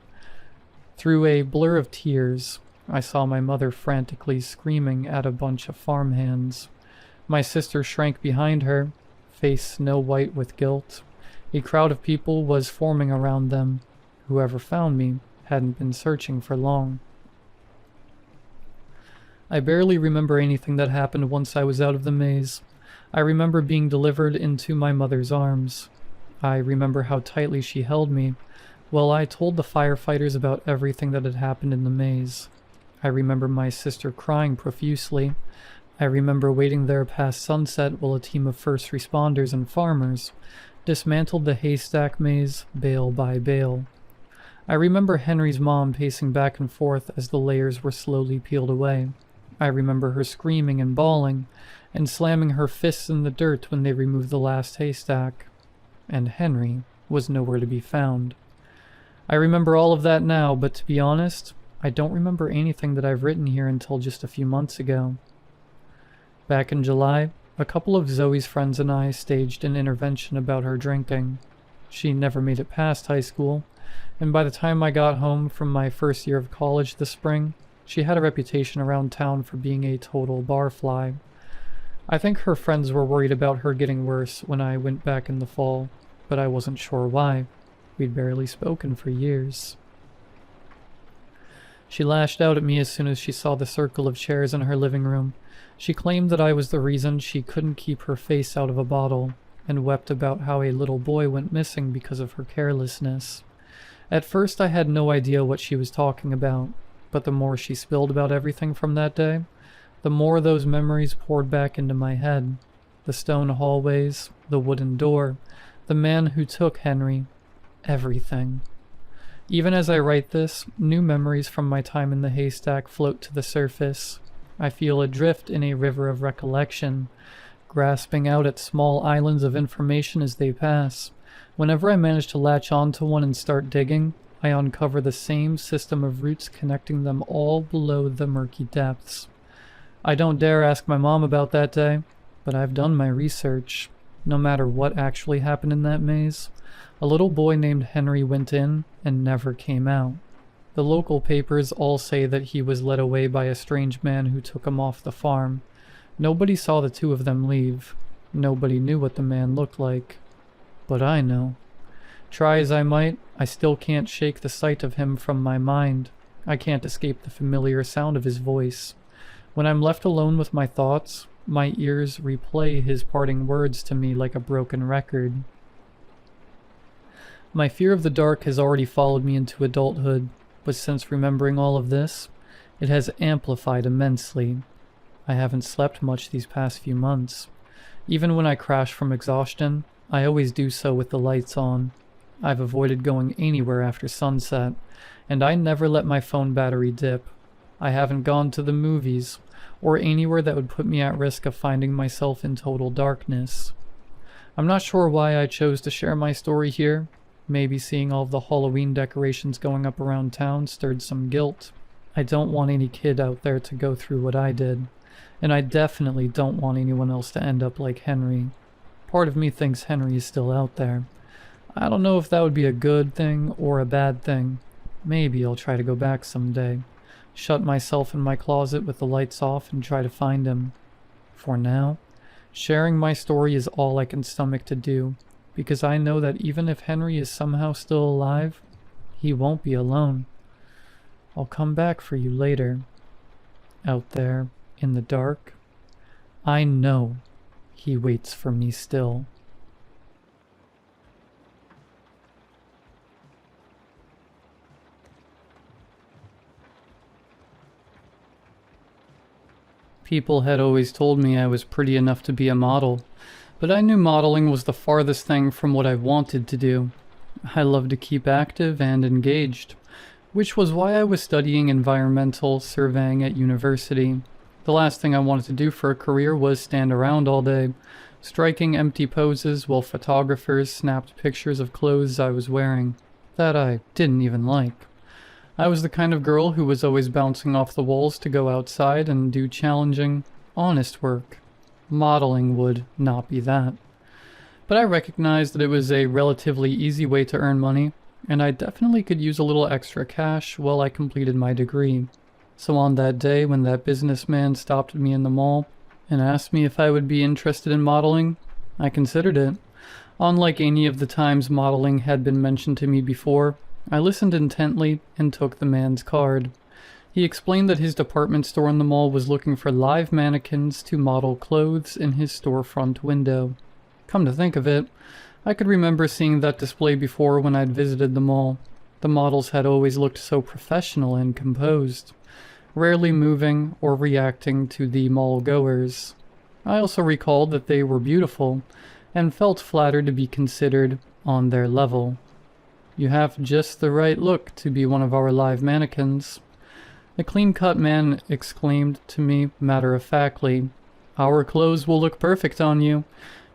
Through a blur of tears, I saw my mother frantically screaming at a bunch of farmhands. My sister shrank behind her, face snow-white with guilt. A crowd of people was forming around them. Whoever found me hadn't been searching for long. I barely remember anything that happened once I was out of the maze. I remember being delivered into my mother's arms. I remember how tightly she held me, while I told the firefighters about everything that had happened in the maze. I remember my sister crying profusely. I remember waiting there past sunset while a team of first responders and farmers dismantled the haystack maze bale by bale. I remember Henry's mom pacing back and forth as the layers were slowly peeled away. I remember her screaming and bawling, and slamming her fists in the dirt when they removed the last haystack. And Henry was nowhere to be found. I remember all of that now, but to be honest, I don't remember anything that I've written here until just a few months ago. Back in July, a couple of Zoe's friends and I staged an intervention about her drinking. She never made it past high school, and by the time I got home from my first year of college this spring, she had a reputation around town for being a total barfly. I think her friends were worried about her getting worse when I went back in the fall, but I wasn't sure why. We'd barely spoken for years. She lashed out at me as soon as she saw the circle of chairs in her living room. She claimed that I was the reason she couldn't keep her face out of a bottle, and wept about how a little boy went missing because of her carelessness. At first I had no idea what she was talking about, but the more she spilled about everything from that day, the more those memories poured back into my head. The stone hallways, the wooden door, the man who took Henry, everything. Even as I write this, new memories from my time in the haystack float to the surface. I feel adrift in a river of recollection, grasping out at small islands of information as they pass. Whenever I manage to latch onto one and start digging, I uncover the same system of roots connecting them all below the murky depths. I don't dare ask my mom about that day, but I've done my research. No matter what actually happened in that maze, a little boy named Henry went in and never came out. The local papers all say that he was led away by a strange man who took him off the farm. Nobody saw the two of them leave. Nobody knew what the man looked like. But I know. Try as I might, I still can't shake the sight of him from my mind. I can't escape the familiar sound of his voice. When I'm left alone with my thoughts, my ears replay his parting words to me like a broken record. My fear of the dark has already followed me into adulthood, but since remembering all of this, it has amplified immensely. I haven't slept much these past few months. Even when I crash from exhaustion, I always do so with the lights on. I've avoided going anywhere after sunset, and I never let my phone battery dip. I haven't gone to the movies, or anywhere that would put me at risk of finding myself in total darkness. I'm not sure why I chose to share my story here. Maybe seeing all of the Halloween decorations going up around town stirred some guilt. I don't want any kid out there to go through what I did, and I definitely don't want anyone else to end up like Henry. Part of me thinks Henry is still out there. I don't know if that would be a good thing or a bad thing. Maybe I'll try to go back someday. Shut myself in my closet with the lights off and try to find him. For now, sharing my story is all I can stomach to do, because I know that even if Henry is somehow still alive, he won't be alone. I'll come back for you later. Out there, in the dark, I know he waits for me still. People had always told me I was pretty enough to be a model, but I knew modeling was the farthest thing from what I wanted to do. I loved to keep active and engaged, which was why I was studying environmental surveying at university. The last thing I wanted to do for a career was stand around all day, striking empty poses while photographers snapped pictures of clothes I was wearing that I didn't even like. I was the kind of girl who was always bouncing off the walls to go outside and do challenging, honest work. Modeling would not be that. But I recognized that it was a relatively easy way to earn money, and I definitely could use a little extra cash while I completed my degree. So on that day when that businessman stopped me in the mall and asked me if I would be interested in modeling, I considered it. Unlike any of the times modeling had been mentioned to me before, I listened intently and took the man's card. He explained that his department store in the mall was looking for live mannequins to model clothes in his storefront window. Come to think of it, I could remember seeing that display before when I'd visited the mall. The models had always looked so professional and composed, rarely moving or reacting to the mall goers. I also recalled that they were beautiful, and felt flattered to be considered on their level. "You have just the right look to be one of our live mannequins," the clean-cut man exclaimed to me matter-of-factly. "Our clothes will look perfect on you.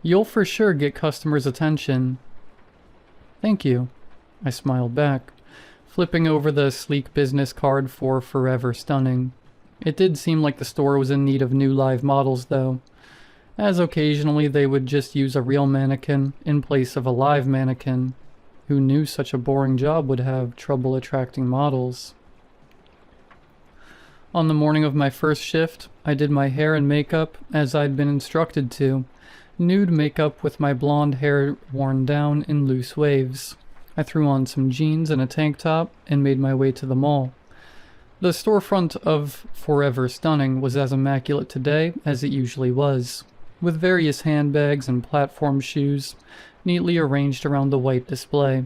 You'll for sure get customers' attention." "Thank you," I smiled back, flipping over the sleek business card for Forever Stunning. It did seem like the store was in need of new live models, though, as occasionally they would just use a real mannequin in place of a live mannequin. Who knew such a boring job would have trouble attracting models? On the morning of my first shift, I did my hair and makeup as I'd been instructed to, nude makeup with my blonde hair worn down in loose waves. I threw on some jeans and a tank top and made my way to the mall. The storefront of Forever Stunning was as immaculate today as it usually was, with various handbags and platform shoes neatly arranged around the white display.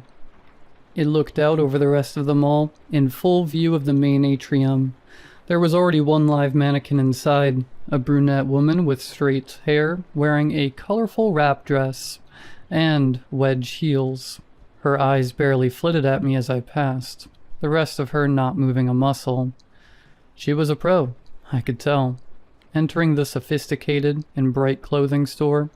It looked out over the rest of the mall, in full view of the main atrium. There was already one live mannequin inside, a brunette woman with straight hair, wearing a colorful wrap dress and wedge heels. Her eyes barely flitted at me as I passed, the rest of her not moving a muscle. She was a pro, I could tell. Entering the sophisticated and bright clothing store,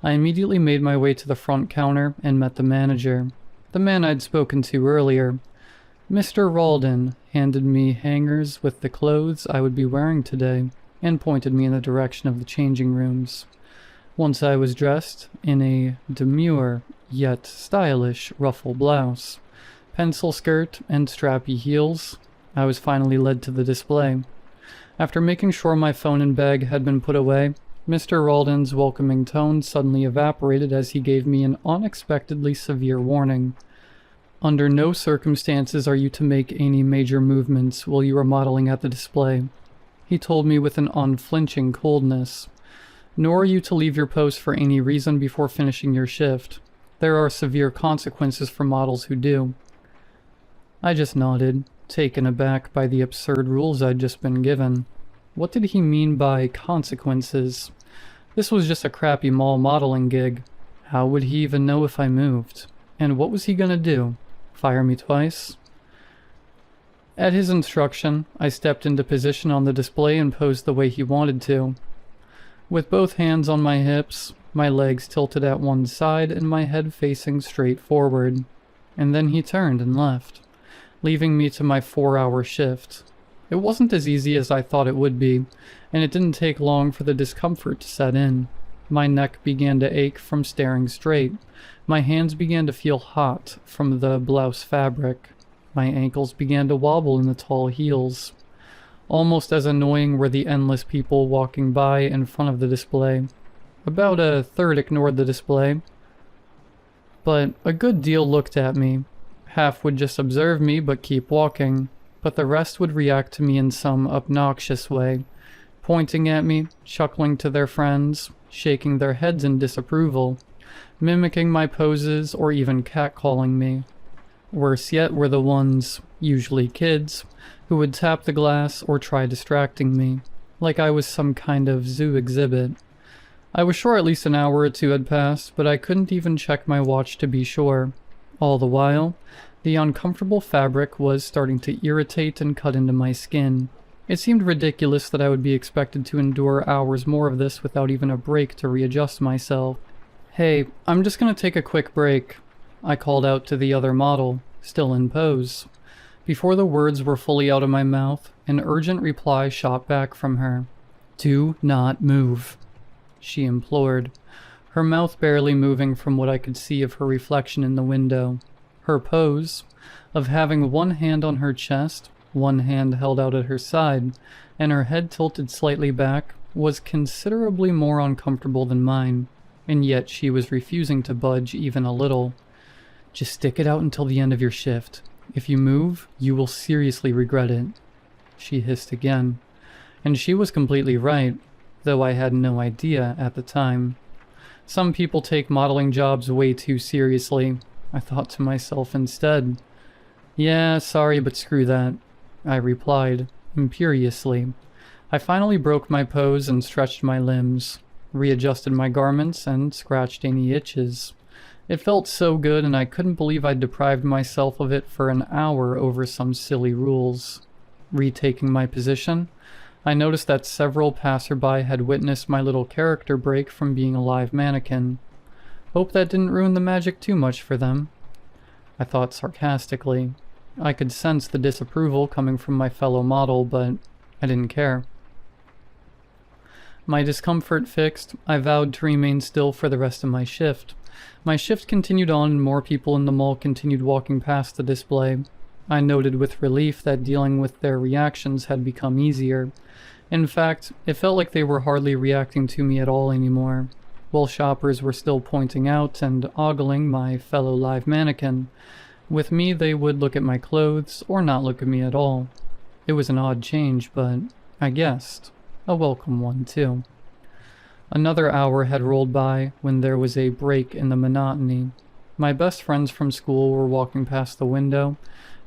I immediately made my way to the front counter and met the manager, the man I'd spoken to earlier. Mr. Ralden handed me hangers with the clothes I would be wearing today and pointed me in the direction of the changing rooms. Once I was dressed in a demure yet stylish ruffle blouse, pencil skirt, and strappy heels, I was finally led to the display. After making sure my phone and bag had been put away, Mr. Ralden's welcoming tone suddenly evaporated as he gave me an unexpectedly severe warning. "Under no circumstances are you to make any major movements while you are modeling at the display," he told me with an unflinching coldness. "Nor are you to leave your post for any reason before finishing your shift. There are severe consequences for models who do." I just nodded, taken aback by the absurd rules I'd just been given. What did he mean by consequences? This was just a crappy mall modeling gig. How would he even know if I moved? And what was he gonna do? Fire me twice? At his instruction, I stepped into position on the display and posed the way he wanted to. With both hands on my hips, my legs tilted at one side and my head facing straight forward. And then he turned and left, leaving me to my 4-hour shift. It wasn't as easy as I thought it would be, and it didn't take long for the discomfort to set in. My neck began to ache from staring straight. My hands began to feel hot from the blouse fabric. My ankles began to wobble in the tall heels. Almost as annoying were the endless people walking by in front of the display. About a third ignored the display, but a good deal looked at me. Half would just observe me but keep walking, but the rest would react to me in some obnoxious way, pointing at me, chuckling to their friends, shaking their heads in disapproval, mimicking my poses, or even catcalling me. Worse yet were the ones, usually kids, who would tap the glass or try distracting me, like I was some kind of zoo exhibit. I was sure at least an hour or two had passed, but I couldn't even check my watch to be sure. All the while, the uncomfortable fabric was starting to irritate and cut into my skin. It seemed ridiculous that I would be expected to endure hours more of this without even a break to readjust myself. "Hey, I'm just gonna take a quick break," I called out to the other model, still in pose. Before the words were fully out of my mouth, an urgent reply shot back from her. "Do not move," she implored, her mouth barely moving from what I could see of her reflection in the window. Her pose, of having one hand on her chest, one hand held out at her side, and her head tilted slightly back, was considerably more uncomfortable than mine, and yet she was refusing to budge even a little. "Just stick it out until the end of your shift. If you move, you will seriously regret it," she hissed again. And she was completely right, though I had no idea at the time. Some people take modeling jobs way too seriously, I thought to myself instead. "Yeah, sorry, but screw that," I replied, imperiously. I finally broke my pose and stretched my limbs, readjusted my garments, and scratched any itches. It felt so good, and I couldn't believe I'd deprived myself of it for an hour over some silly rules. Retaking my position, I noticed that several passerby had witnessed my little character break from being a live mannequin. Hope that didn't ruin the magic too much for them, I thought sarcastically. I could sense the disapproval coming from my fellow model, but I didn't care. My discomfort fixed, I vowed to remain still for the rest of my shift. My shift continued on and more people in the mall continued walking past the display. I noted with relief that dealing with their reactions had become easier. In fact, it felt like they were hardly reacting to me at all anymore. While shoppers were still pointing out and ogling my fellow live mannequin, with me they would look at my clothes or not look at me at all. It was an odd change, but I guessed a welcome one too. Another hour had rolled by when there was a break in the monotony. My best friends from school were walking past the window,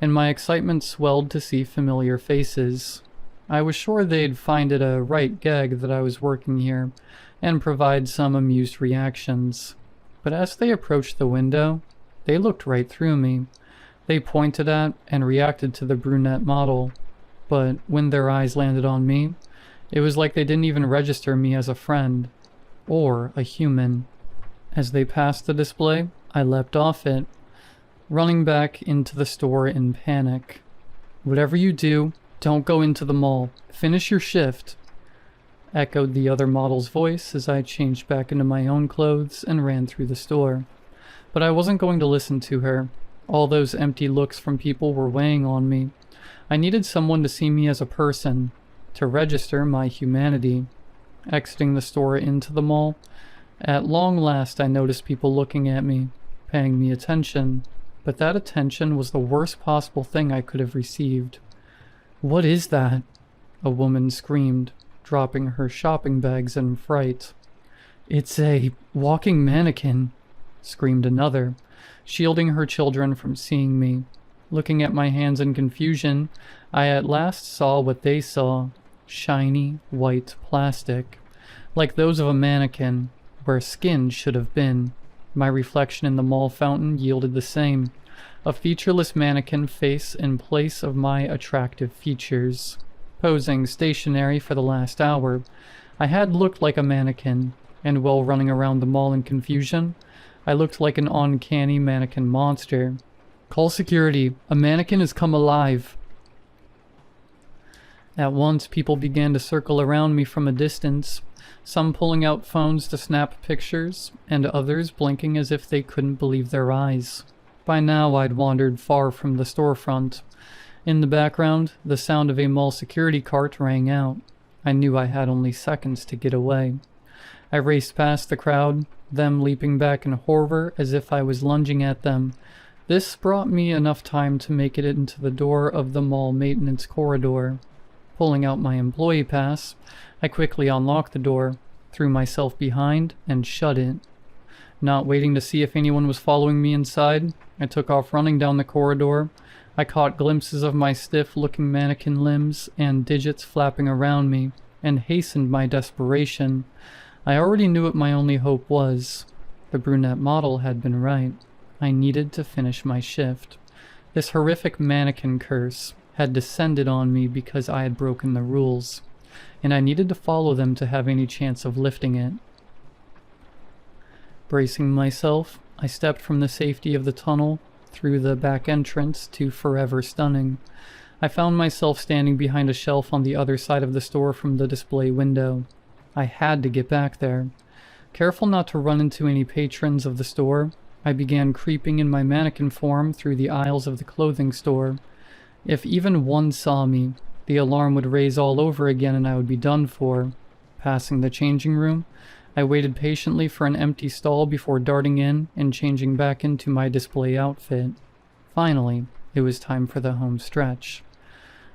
and my excitement swelled to see familiar faces. I was sure they'd find it a right gag that I was working here, and provide some amused reactions. But as they approached the window, they looked right through me. They pointed at and reacted to the brunette model, but when their eyes landed on me, it was like they didn't even register me as a friend, or a human. As they passed the display, I leapt off it, running back into the store in panic. "Whatever you do, don't go into the mall. Finish your shift," echoed the other model's voice as I changed back into my own clothes and ran through the store. But I wasn't going to listen to her. All those empty looks from people were weighing on me. I needed someone to see me as a person, to register my humanity. Exiting the store into the mall, at long last I noticed people looking at me, paying me attention, but that attention was the worst possible thing I could have received. "What is that?" a woman screamed, dropping her shopping bags in fright. "It's a walking mannequin," screamed another, shielding her children from seeing me. Looking at my hands in confusion, I at last saw what they saw. Shiny, white plastic, like those of a mannequin, where skin should have been. My reflection in the mall fountain yielded the same. A featureless mannequin face in place of my attractive features. Posing stationary for the last hour, I had looked like a mannequin, and while running around the mall in confusion, I looked like an uncanny mannequin monster. Call security, a mannequin has come alive. At once, people began to circle around me from a distance, some pulling out phones to snap pictures, and others blinking as if they couldn't believe their eyes. By now, I'd wandered far from the storefront. In the background, the sound of a mall security cart rang out. I knew I had only seconds to get away. I raced past the crowd, them leaping back in horror as if I was lunging at them. This brought me enough time to make it into the door of the mall maintenance corridor. Pulling out my employee pass, I quickly unlocked the door, threw myself behind, and shut it. Not waiting to see if anyone was following me inside, I took off running down the corridor. I caught glimpses of my stiff-looking mannequin limbs and digits flapping around me, and hastened my desperation. I already knew what my only hope was. The brunette model had been right. I needed to finish my shift. This horrific mannequin curse had descended on me because I had broken the rules, and I needed to follow them to have any chance of lifting it. Bracing myself, I stepped from the safety of the tunnel through the back entrance to Forever Stunning. I found myself standing behind a shelf on the other side of the store from the display window. I had to get back there. Careful not to run into any patrons of the store, I began creeping in my mannequin form through the aisles of the clothing store. If even one saw me, the alarm would raise all over again and I would be done for. Passing the changing room, I waited patiently for an empty stall before darting in and changing back into my display outfit. Finally, it was time for the home stretch.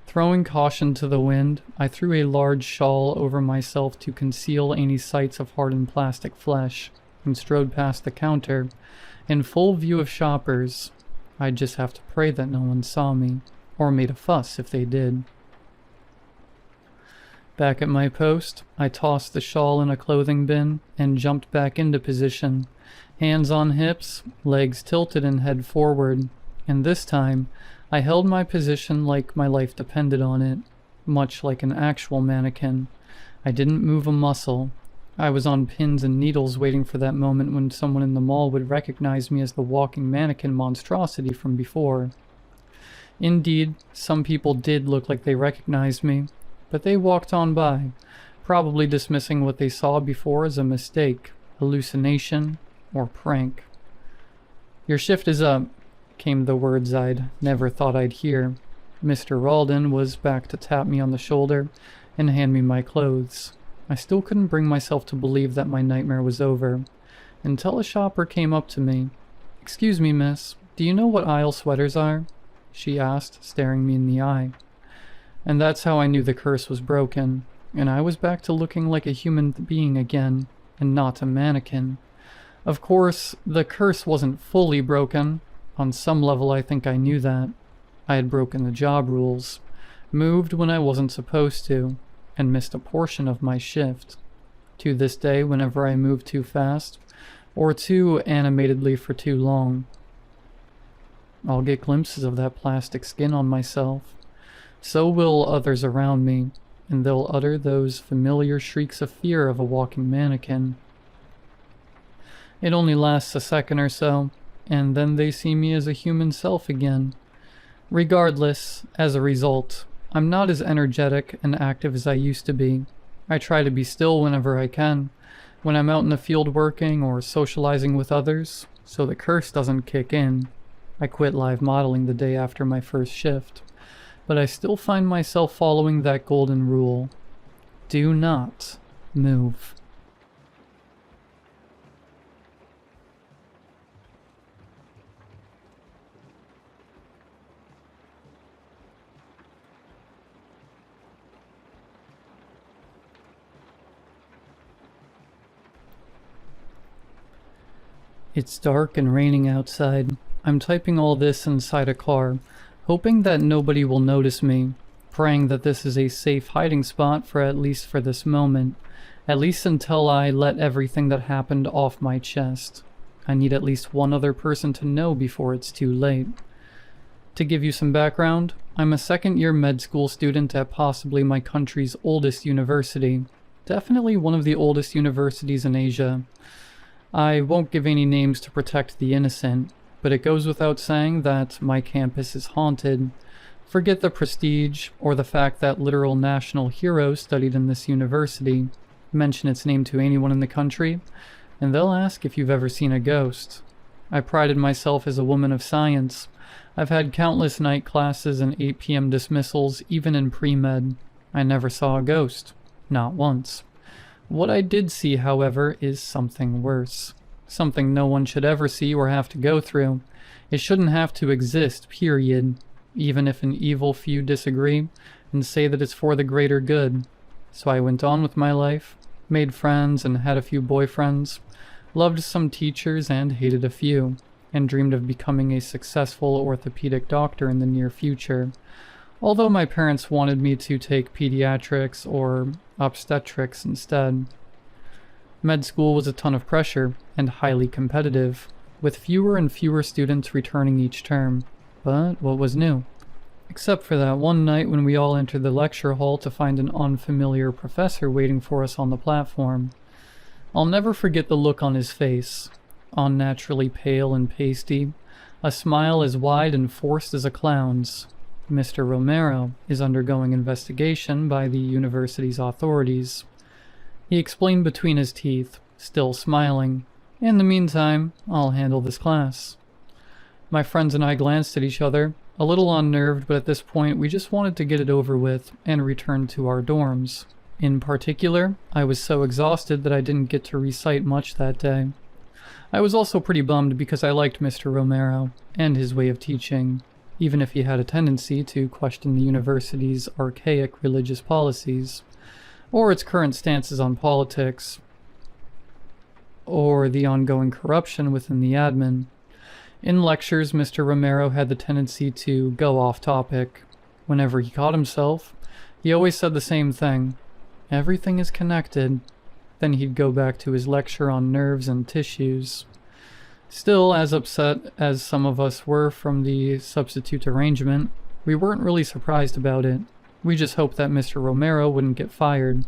Throwing caution to the wind, I threw a large shawl over myself to conceal any sights of hardened plastic flesh, and strode past the counter, in full view of shoppers. I'd just have to pray that no one saw me, or made a fuss if they did. Back at my post, I tossed the shawl in a clothing bin and jumped back into position, hands on hips, legs tilted and head forward, and this time, I held my position like my life depended on it, much like an actual mannequin. I didn't move a muscle. I was on pins and needles waiting for that moment when someone in the mall would recognize me as the walking mannequin monstrosity from before. Indeed, some people did look like they recognized me, but they walked on by, probably dismissing what they saw before as a mistake, hallucination, or prank. "Your shift is up," came the words I'd never thought I'd hear. Mr. Ralden was back to tap me on the shoulder and hand me my clothes. I still couldn't bring myself to believe that my nightmare was over, until a shopper came up to me. "Excuse me, miss, do you know what aisle sweaters are?" she asked, staring me in the eye. And that's how I knew the curse was broken, and I was back to looking like a human being again, and not a mannequin. Of course, the curse wasn't fully broken. On some level, I think I knew that. I had broken the job rules, moved when I wasn't supposed to, and missed a portion of my shift. To this day, whenever I move too fast, or too animatedly for too long, I'll get glimpses of that plastic skin on myself. So will others around me, and they'll utter those familiar shrieks of fear of a walking mannequin. It only lasts a second or so, and then they see me as a human self again. Regardless, as a result, I'm not as energetic and active as I used to be. I try to be still whenever I can, when I'm out in the field working or socializing with others, so the curse doesn't kick in. I quit live modeling the day after my first shift, but I still find myself following that golden rule. Do not move. It's dark and raining outside. I'm typing all this inside a car, hoping that nobody will notice me, praying that this is a safe hiding spot for at least for this moment, at least until I let everything that happened off my chest. I need at least one other person to know before it's too late. To give you some background, I'm a second-year med school student at possibly my country's oldest university. Definitely one of the oldest universities in Asia. I won't give any names to protect the innocent, but it goes without saying that my campus is haunted. Forget the prestige or the fact that literal national heroes studied in this university. Mention its name to anyone in the country, and they'll ask if you've ever seen a ghost. I prided myself as a woman of science. I've had countless night classes and 8 p.m. dismissals, even in pre-med. I never saw a ghost. Not once. What I did see, however, is something worse. Something no one should ever see or have to go through. It shouldn't have to exist, period. Even if an evil few disagree and say that it's for the greater good. So I went on with my life, made friends and had a few boyfriends, loved some teachers and hated a few, and dreamed of becoming a successful orthopedic doctor in the near future. Although my parents wanted me to take pediatrics or obstetrics instead. Med school was a ton of pressure and highly competitive, with fewer and fewer students returning each term. But what was new? Except for that one night when we all entered the lecture hall to find an unfamiliar professor waiting for us on the platform. I'll never forget the look on his face. Unnaturally pale and pasty, a smile as wide and forced as a clown's. Mr. Romero is undergoing investigation by the university's authorities. He explained between his teeth, still smiling. In the meantime, I'll handle this class. My friends and I glanced at each other, a little unnerved, but at this point we just wanted to get it over with and return to our dorms. In particular, I was so exhausted that I didn't get to recite much that day. I was also pretty bummed because I liked Mr. Romero and his way of teaching, even if he had a tendency to question the university's archaic religious policies, or its current stances on politics, or the ongoing corruption within the admin. In lectures, Mr. Romero had the tendency to go off topic. Whenever he caught himself, he always said the same thing. Everything is connected. Then he'd go back to his lecture on nerves and tissues. Still, as upset as some of us were from the substitute arrangement, we weren't really surprised about it. We just hoped that Mr. Romero wouldn't get fired.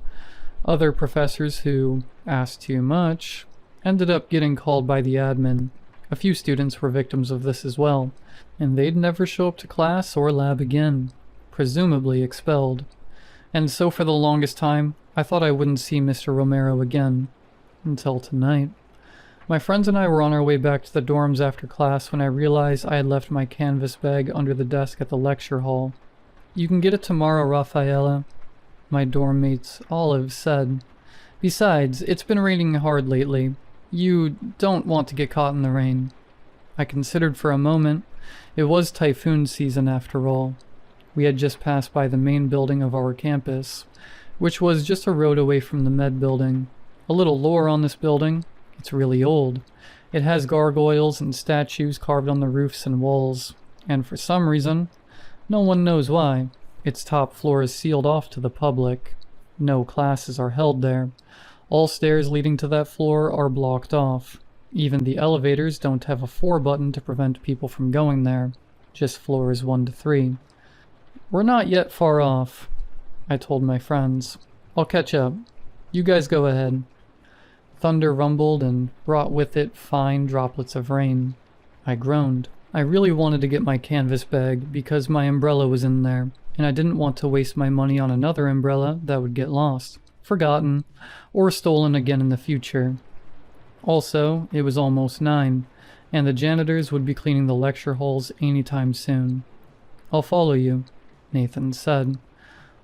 Other professors who asked too much ended up getting called by the admin. A few students were victims of this as well, and they'd never show up to class or lab again, presumably expelled. And so for the longest time, I thought I wouldn't see Mr. Romero again. Until tonight. My friends and I were on our way back to the dorms after class when I realized I had left my canvas bag under the desk at the lecture hall. "You can get it tomorrow, Rafaela," my dorm mate's Olive said. "Besides, it's been raining hard lately. You don't want to get caught in the rain." I considered for a moment. It was typhoon season after all. We had just passed by the main building of our campus, which was just a road away from the med building. A little lore on this building. It's really old. It has gargoyles and statues carved on the roofs and walls, and for some reason, no one knows why, its top floor is sealed off to the public. No classes are held there. All stairs leading to that floor are blocked off. Even the elevators don't have a 4 button to prevent people from going there. Just floors 1 to 3. "We're not yet far off," I told my friends. "I'll catch up. You guys go ahead." Thunder rumbled and brought with it fine droplets of rain. I groaned. I really wanted to get my canvas bag because my umbrella was in there, and I didn't want to waste my money on another umbrella that would get lost, forgotten, or stolen again in the future. Also, it was almost 9, and the janitors would be cleaning the lecture halls anytime soon. "I'll follow you," Nathan said.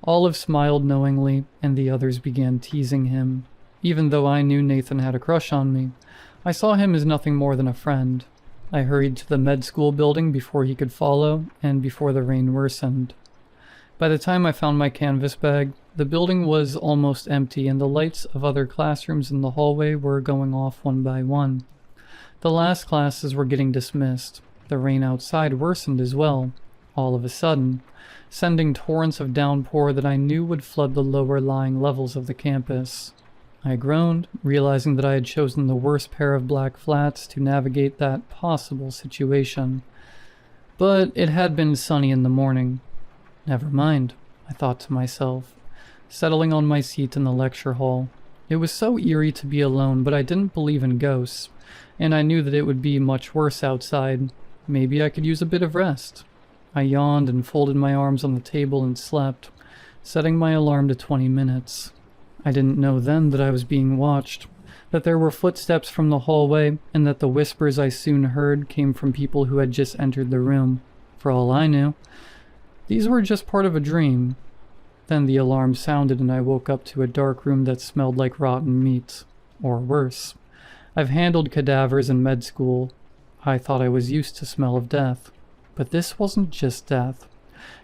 Olive smiled knowingly, and the others began teasing him. Even though I knew Nathan had a crush on me, I saw him as nothing more than a friend. I hurried to the med school building before he could follow, and before the rain worsened. By the time I found my canvas bag, the building was almost empty and the lights of other classrooms in the hallway were going off one by one. The last classes were getting dismissed. The rain outside worsened as well, all of a sudden, sending torrents of downpour that I knew would flood the lower-lying levels of the campus. I groaned, realizing that I had chosen the worst pair of black flats to navigate that possible situation. But it had been sunny in the morning. Never mind, I thought to myself, settling on my seat in the lecture hall. It was so eerie to be alone, but I didn't believe in ghosts, and I knew that it would be much worse outside. Maybe I could use a bit of rest. I yawned and folded my arms on the table and slept, setting my alarm to 20 minutes. I didn't know then that I was being watched, that there were footsteps from the hallway, and that the whispers I soon heard came from people who had just entered the room. For all I knew, these were just part of a dream. Then the alarm sounded and I woke up to a dark room that smelled like rotten meat. Or worse. I've handled cadavers in med school. I thought I was used to smell of death. But this wasn't just death.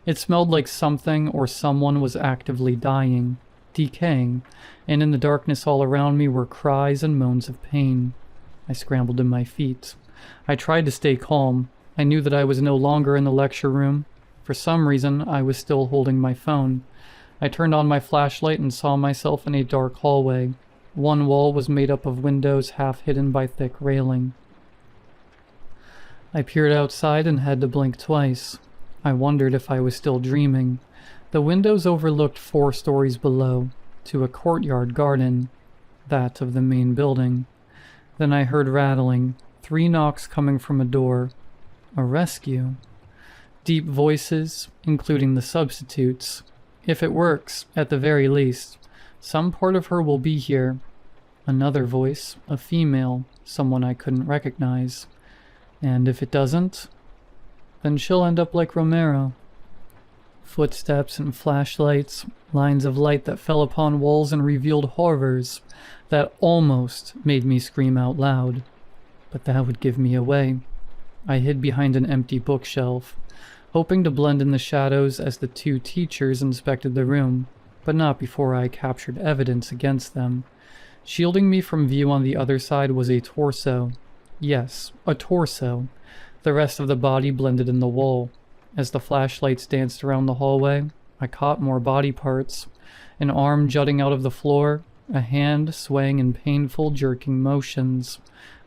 It smelled like something or someone was actively dying, decaying, and in the darkness all around me were cries and moans of pain. I scrambled to my feet. I tried to stay calm. I knew that I was no longer in the lecture room. For some reason, I was still holding my phone. I turned on my flashlight and saw myself in a dark hallway. One wall was made up of windows half hidden by thick railing. I peered outside and had to blink twice. I wondered if I was still dreaming. The windows overlooked 4 stories below, to a courtyard garden, that of the main building. Then I heard rattling, 3 knocks coming from a door. A rescue. Deep voices, including the substitutes. If it works, at the very least, some part of her will be here. Another voice, a female, someone I couldn't recognize. And if it doesn't, then she'll end up like Romero. Footsteps and flashlights, lines of light that fell upon walls and revealed horrors that almost made me scream out loud. But that would give me away. I hid behind an empty bookshelf, hoping to blend in the shadows as the 2 teachers inspected the room, but not before I captured evidence against them. Shielding me from view on the other side was a torso. Yes, a torso. The rest of the body blended in the wall. As the flashlights danced around the hallway, I caught more body parts. An arm jutting out of the floor, a hand swaying in painful, jerking motions,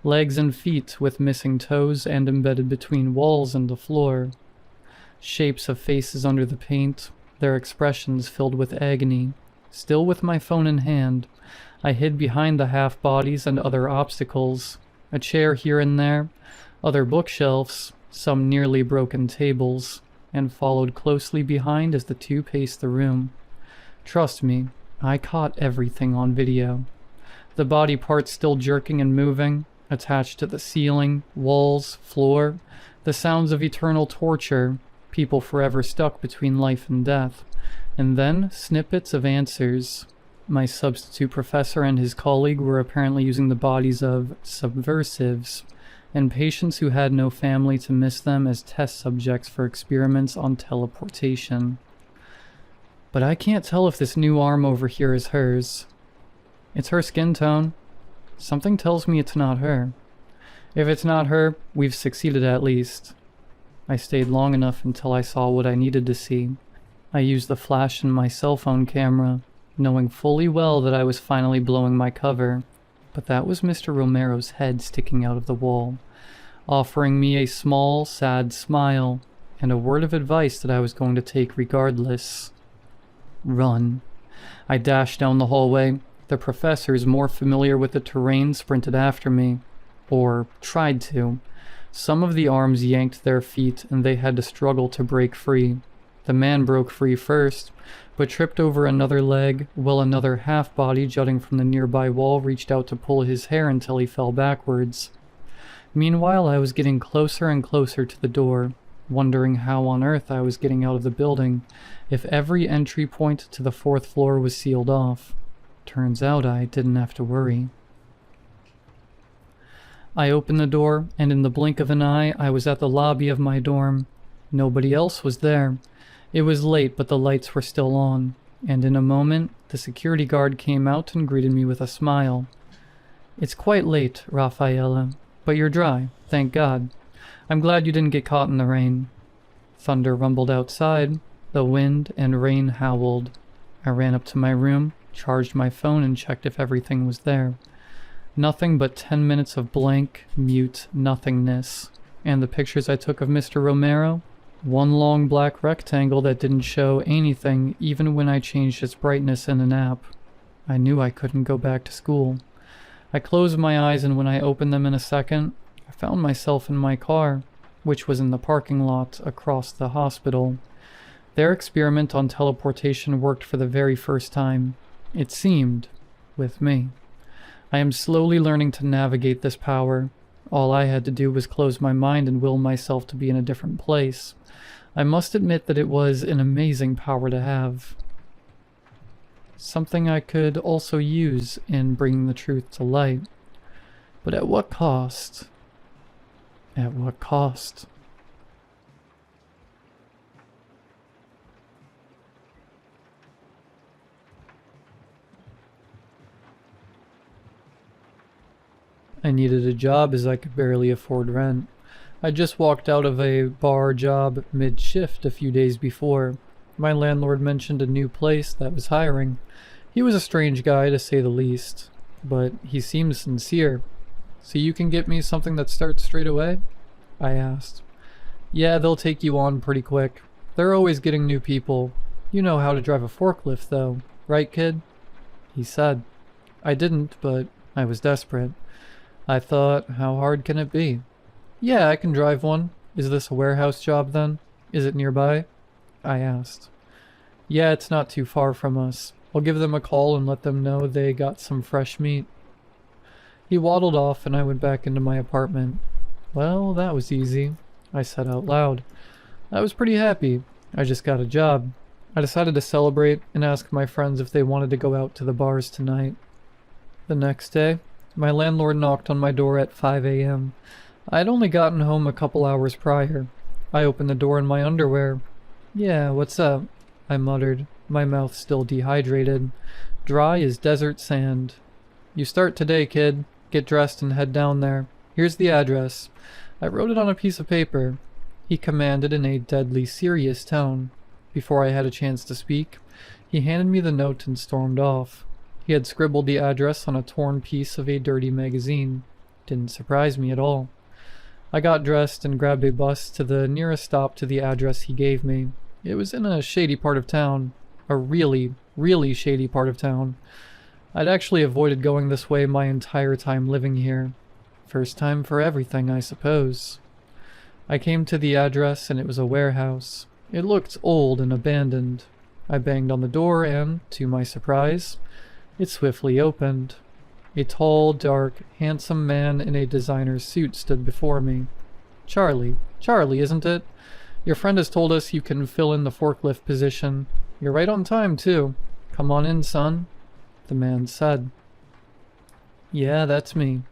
legs and feet with missing toes and embedded between walls and the floor. Shapes of faces under the paint, their expressions filled with agony. Still with my phone in hand, I hid behind the half-bodies and other obstacles. A chair here and there, other bookshelves, some nearly broken tables, and followed closely behind as the 2 paced the room. Trust me, I caught everything on video. The body parts still jerking and moving, attached to the ceiling, walls, floor, the sounds of eternal torture, people forever stuck between life and death, and then snippets of answers. My substitute professor and his colleague were apparently using the bodies of subversives and patients who had no family to miss them as test subjects for experiments on teleportation. But I can't tell if this new arm over here is hers. It's her skin tone. Something tells me it's not her. If it's not her, we've succeeded at least. I stayed long enough until I saw what I needed to see. I used the flash in my cell phone camera, knowing fully well that I was finally blowing my cover. But that was Mr. Romero's head sticking out of the wall, offering me a small, sad smile, and a word of advice that I was going to take regardless. Run. I dashed down the hallway. The professors, more familiar with the terrain, sprinted after me. Or tried to. Some of the arms yanked their feet, and they had to struggle to break free. The man broke free first, but tripped over another leg, while another half-body jutting from the nearby wall reached out to pull his hair until he fell backwards. Meanwhile, I was getting closer and closer to the door, wondering how on earth I was getting out of the building, if every entry point to the 4th floor was sealed off. Turns out I didn't have to worry. I opened the door, and in the blink of an eye, I was at the lobby of my dorm. Nobody else was there. It was late, but the lights were still on, and in a moment, the security guard came out and greeted me with a smile. "It's quite late, Rafaela, but you're dry, thank God. I'm glad you didn't get caught in the rain." Thunder rumbled outside, the wind and rain howled. I ran up to my room, charged my phone, and checked if everything was there. Nothing but 10 minutes of blank, mute nothingness. And the pictures I took of Mr. Romero? One long black rectangle that didn't show anything even when I changed its brightness in an app. I knew I couldn't go back to school. I closed my eyes, and when I opened them in a second, I found myself in my car, which was in the parking lot across the hospital. Their experiment on teleportation worked for the very first time. It seemed, with me. I am slowly learning to navigate this power. All I had to do was close my mind and will myself to be in a different place. I must admit that it was an amazing power to have. Something I could also use in bringing the truth to light. But at what cost? At what cost? I needed a job as I could barely afford rent. I just walked out of a bar job mid-shift a few days before. My landlord mentioned a new place that was hiring. He was a strange guy, to say the least, but he seemed sincere. "So you can get me something that starts straight away?" I asked. "Yeah, they'll take you on pretty quick. They're always getting new people. You know how to drive a forklift, though, right, kid?" he said. I didn't, but I was desperate. I thought, how hard can it be? "Yeah, I can drive one. Is this a warehouse job then? Is it nearby?" I asked. "Yeah, it's not too far from us. I'll give them a call and let them know they got some fresh meat." He waddled off, and I went back into my apartment. Well, that was easy, I said out loud. I was pretty happy. I just got a job. I decided to celebrate and ask my friends if they wanted to go out to the bars tonight. The next day, my landlord knocked on my door at 5 a.m. I had only gotten home a couple hours prior. I opened the door in my underwear. "Yeah, what's up?" I muttered, my mouth still dehydrated. Dry as desert sand. "You start today, kid. Get dressed and head down there. Here's the address." I wrote it on a piece of paper. He commanded in a deadly serious tone. Before I had a chance to speak, he handed me the note and stormed off. He had scribbled the address on a torn piece of a dirty magazine. Didn't surprise me at all. I got dressed and grabbed a bus to the nearest stop to the address he gave me. It was in a shady part of town. A really, really shady part of town. I'd actually avoided going this way my entire time living here. First time for everything, I suppose. I came to the address, and it was a warehouse. It looked old and abandoned. I banged on the door and, to my surprise, it swiftly opened. A tall, dark, handsome man in a designer's suit stood before me. Charlie, isn't it? Your friend has told us you can fill in the forklift position. You're right on time, too. Come on in, son," the man said. Yeah, that's me.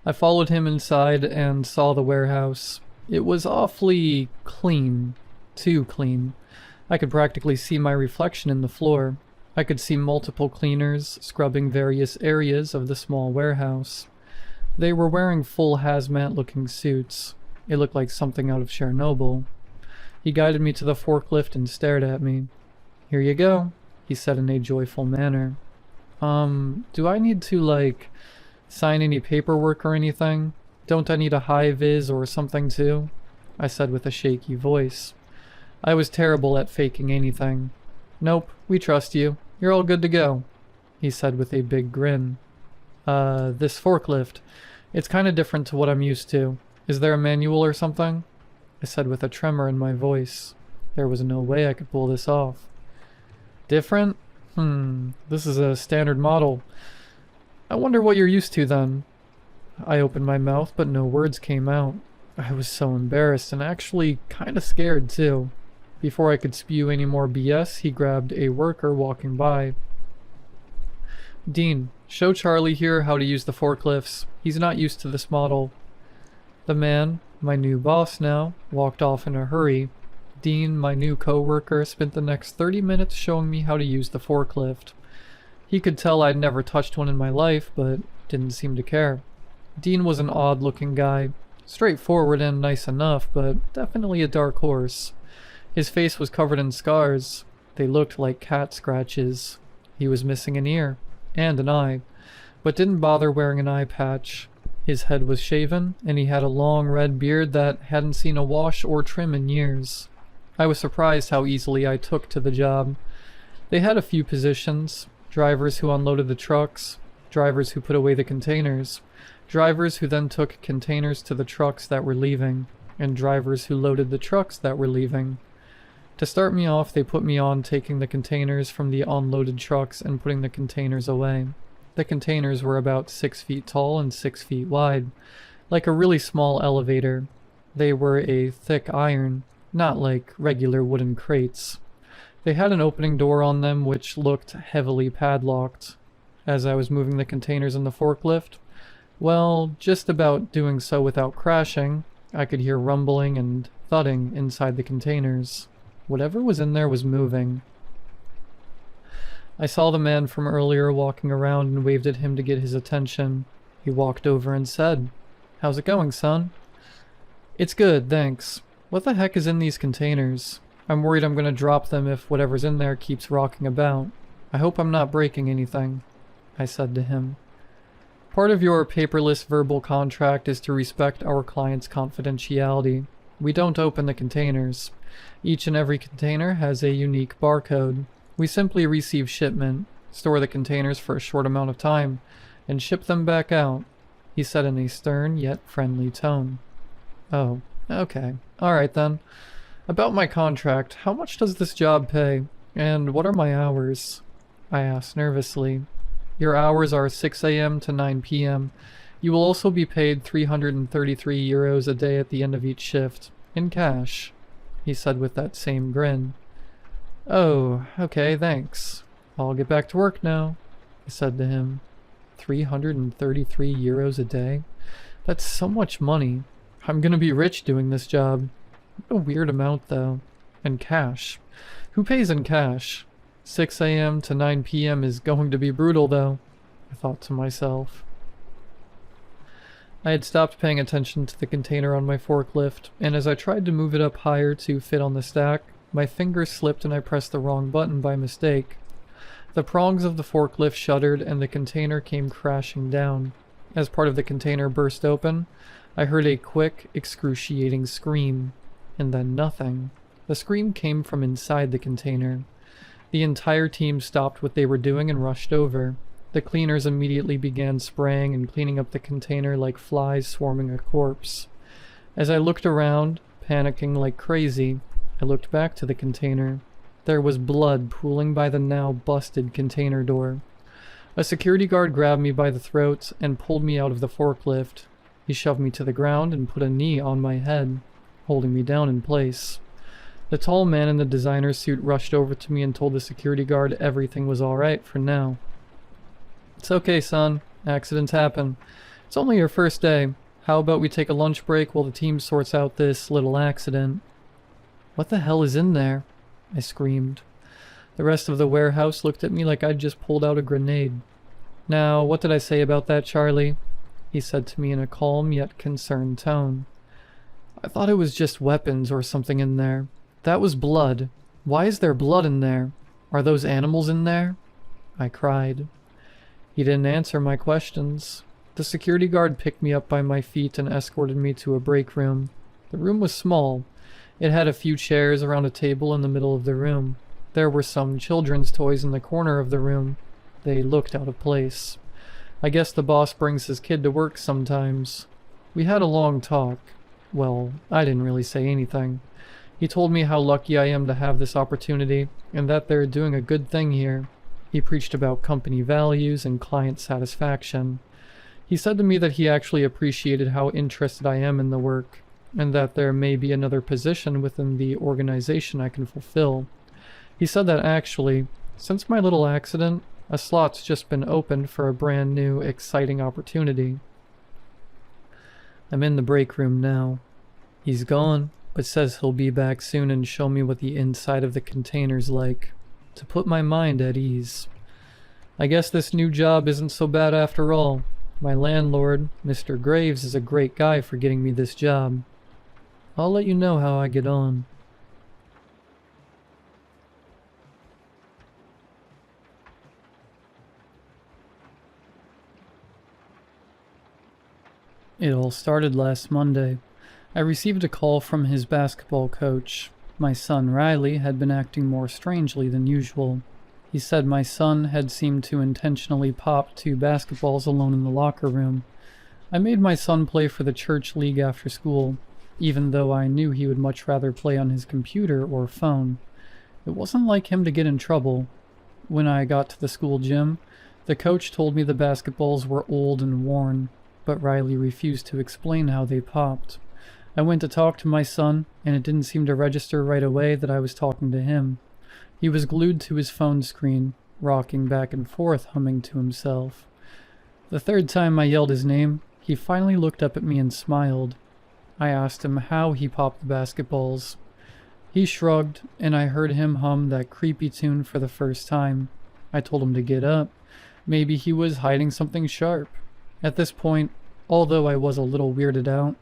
I followed him inside and saw the warehouse. It was awfully clean. Too clean. I could practically see my reflection in the floor. I could see multiple cleaners scrubbing various areas of the small warehouse. They were wearing full hazmat-looking suits. It looked like something out of Chernobyl. He guided me to the forklift and stared at me. "Here you go," he said in a joyful manner. Do I need to, sign any paperwork or anything? Don't I need a high-vis or something too?" I said with a shaky voice. I was terrible at faking anything. "Nope, we trust you. You're all good to go," he said with a big grin. This forklift. It's kinda different to what I'm used to. Is there a manual or something?" I said with a tremor in my voice. There was no way I could pull this off. "Different? This is a standard model. I wonder what you're used to then." I opened my mouth, but no words came out. I was so embarrassed and actually kinda scared too. Before I could spew any more BS, he grabbed a worker walking by. "Dean, show Charlie here how to use the forklifts. He's not used to this model." The man, my new boss now, walked off in a hurry. Dean, my new co-worker, spent the next 30 minutes showing me how to use the forklift. He could tell I'd never touched one in my life, but didn't seem to care. Dean was an odd-looking guy. Straightforward and nice enough, but definitely a dark horse. His face was covered in scars. They looked like cat scratches. He was missing an ear, and an eye, but didn't bother wearing an eye patch. His head was shaven, and he had a long red beard that hadn't seen a wash or trim in years. I was surprised how easily I took to the job. They had a few positions: drivers who unloaded the trucks, drivers who put away the containers, drivers who then took containers to the trucks that were leaving, and drivers who loaded the trucks that were leaving. To start me off, they put me on taking the containers from the unloaded trucks and putting the containers away. The containers were about 6 feet tall and 6 feet wide, like a really small elevator. They were a thick iron, not like regular wooden crates. They had an opening door on them which looked heavily padlocked. As I was moving the containers in the forklift, well, just about doing so without crashing, I could hear rumbling and thudding inside the containers. Whatever was in there was moving. I saw the man from earlier walking around and waved at him to get his attention. He walked over and said, "How's it going, son?" "It's good, thanks. What the heck is in these containers? I'm worried I'm gonna drop them if whatever's in there keeps rocking about. I hope I'm not breaking anything," I said to him. "Part of your paperless verbal contract is to respect our client's confidentiality. We don't open the containers. Each and every container has a unique barcode. We simply receive shipment, store the containers for a short amount of time, and ship them back out," he said in a stern yet friendly tone. "Oh, okay. Alright then. About my contract, how much does this job pay? And what are my hours?" I asked nervously. "Your hours are 6 a.m. to 9 p.m. You will also be paid 333 euros a day at the end of each shift, in cash," he said with that same grin. "Oh, okay, thanks. I'll get back to work now," I said to him. 333 euros a day? That's so much money. I'm gonna be rich doing this job. What a weird amount, though. And cash. Who pays in cash? 6 a.m. to 9 p.m. is going to be brutal, though, I thought to myself. I had stopped paying attention to the container on my forklift, and as I tried to move it up higher to fit on the stack, my finger slipped and I pressed the wrong button by mistake. The prongs of the forklift shuddered and the container came crashing down. As part of the container burst open, I heard a quick, excruciating scream. And then nothing. The scream came from inside the container. The entire team stopped what they were doing and rushed over. The cleaners immediately began spraying and cleaning up the container like flies swarming a corpse. As I looked around, panicking like crazy, I looked back to the container. There was blood pooling by the now busted container door. A security guard grabbed me by the throat and pulled me out of the forklift. He shoved me to the ground and put a knee on my head, holding me down in place. The tall man in the designer suit rushed over to me and told the security guard everything was alright for now. "It's okay, son. Accidents happen. It's only your first day. How about we take a lunch break while the team sorts out this little accident?" "What the hell is in there?" I screamed. The rest of the warehouse looked at me like I'd just pulled out a grenade. "Now, what did I say about that, Charlie?" he said to me in a calm yet concerned tone. "I thought it was just weapons or something in there. That was blood. Why is there blood in there? Are those animals in there?" I cried. He didn't answer my questions. The security guard picked me up by my feet and escorted me to a break room. The room was small. It had a few chairs around a table in the middle of the room. There were some children's toys in the corner of the room. They looked out of place. I guess the boss brings his kid to work sometimes. We had a long talk. Well, I didn't really say anything. He told me how lucky I am to have this opportunity, and that they're doing a good thing here. He preached about company values and client satisfaction. He said to me that he actually appreciated how interested I am in the work, and that there may be another position within the organization I can fulfill. He said that actually, since my little accident, a slot's just been opened for a brand new, exciting opportunity. I'm in the break room now. He's gone, but says he'll be back soon and show me what the inside of the container's like, to put my mind at ease. I guess this new job isn't so bad after all. My landlord, Mr. Graves, is a great guy for getting me this job. I'll let you know how I get on. It all started last Monday. I received a call from his basketball coach. My son Riley had been acting more strangely than usual. He said my son had seemed to intentionally pop 2 basketballs alone in the locker room. I made my son play for the church league after school, even though I knew he would much rather play on his computer or phone. It wasn't like him to get in trouble. When I got to the school gym, the coach told me the basketballs were old and worn, but Riley refused to explain how they popped. I went to talk to my son, and it didn't seem to register right away that I was talking to him. He was glued to his phone screen, rocking back and forth, humming to himself. The 3rd time I yelled his name, he finally looked up at me and smiled. I asked him how he popped the basketballs. He shrugged, and I heard him hum that creepy tune for the first time. I told him to get up. Maybe he was hiding something sharp. At this point, although I was a little weirded out,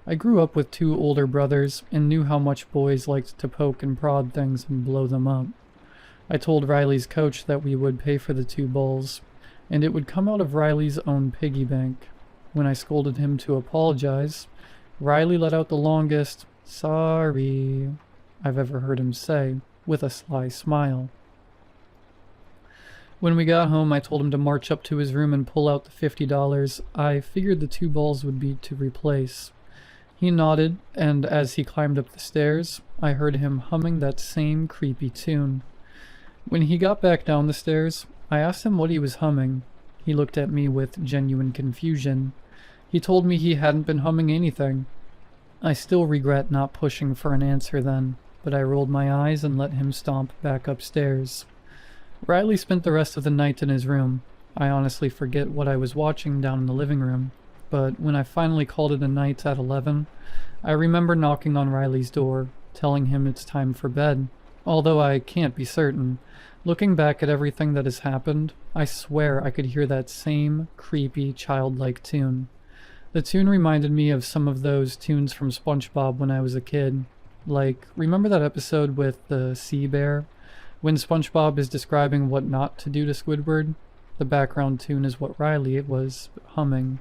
I grew up with 2 older brothers and knew how much boys liked to poke and prod things and blow them up. I told Riley's coach that we would pay for the 2 balls, and it would come out of Riley's own piggy bank. When I scolded him to apologize, Riley let out the longest "sorry" I've ever heard him say, with a sly smile. When we got home, I told him to march up to his room and pull out the $50 I figured the 2 balls would be to replace. He nodded, and as he climbed up the stairs, I heard him humming that same creepy tune. When he got back down the stairs, I asked him what he was humming. He looked at me with genuine confusion. He told me he hadn't been humming anything. I still regret not pushing for an answer then, but I rolled my eyes and let him stomp back upstairs. Riley spent the rest of the night in his room. I honestly forget what I was watching down in the living room, but when I finally called it a night at 11, I remember knocking on Riley's door, telling him it's time for bed. Although I can't be certain, looking back at everything that has happened, I swear I could hear that same creepy, childlike tune. The tune reminded me of some of those tunes from SpongeBob when I was a kid. Like, remember that episode with the sea bear? When SpongeBob is describing what not to do to Squidward, the background tune is what Riley was humming.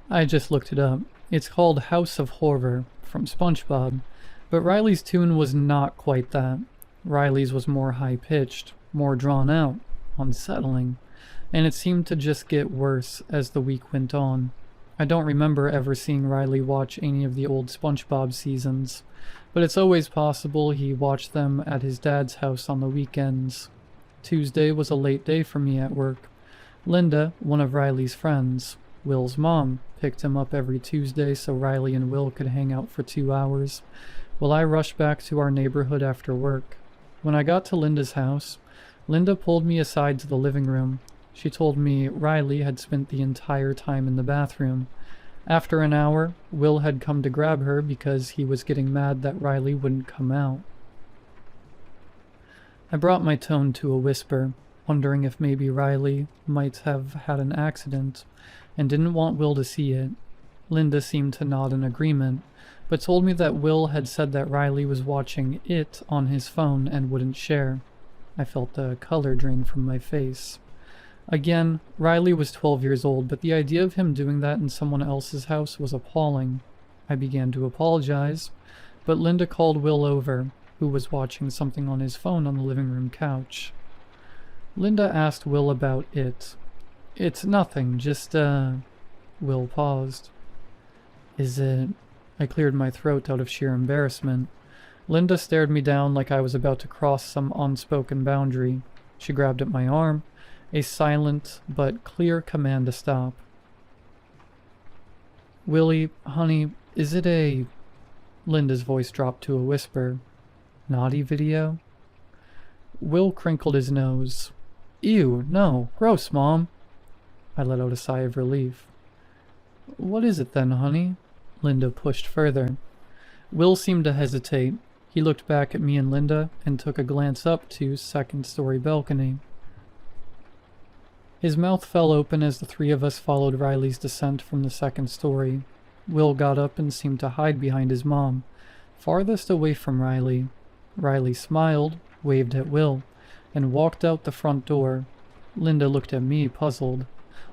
I just looked it up. It's called House of Horror from SpongeBob, but Riley's tune was not quite that. Riley's was more high-pitched, more drawn out, unsettling, and it seemed to just get worse as the week went on. I don't remember ever seeing Riley watch any of the old SpongeBob seasons, but it's always possible he watched them at his dad's house on the weekends. Tuesday was a late day for me at work. Linda, one of Riley's friends, Will's mom, picked him up every Tuesday so Riley and Will could hang out for 2 hours, while I rushed back to our neighborhood after work. When I got to Linda's house, Linda pulled me aside to the living room. She told me Riley had spent the entire time in the bathroom. After an hour, Will had come to grab her because he was getting mad that Riley wouldn't come out. I brought my tone to a whisper, wondering if maybe Riley might have had an accident and didn't want Will to see it. Linda seemed to nod in agreement, but told me that Will had said that Riley was watching it on his phone and wouldn't share. I felt the color drain from my face. Again, Riley was 12 years old, but the idea of him doing that in someone else's house was appalling. I began to apologize, but Linda called Will over, who was watching something on his phone on the living room couch. Linda asked Will about it. "It's nothing, just, Will paused. "Is it—" I cleared my throat out of sheer embarrassment. Linda stared me down like I was about to cross some unspoken boundary. She grabbed at my arm, a silent but clear command to stop. "Willie, honey, is it a—" Linda's voice dropped to a whisper. "Naughty video?" Will crinkled his nose. "Ew, no, gross, Mom." I let out a sigh of relief. "What is it then, honey?" Linda pushed further. Will seemed to hesitate. He looked back at me and Linda and took a glance up to second-story balcony. His mouth fell open as the 3 of us followed Riley's descent from the 2nd story. Will got up and seemed to hide behind his mom, farthest away from Riley. Riley smiled, waved at Will, and walked out the front door. Linda looked at me, puzzled.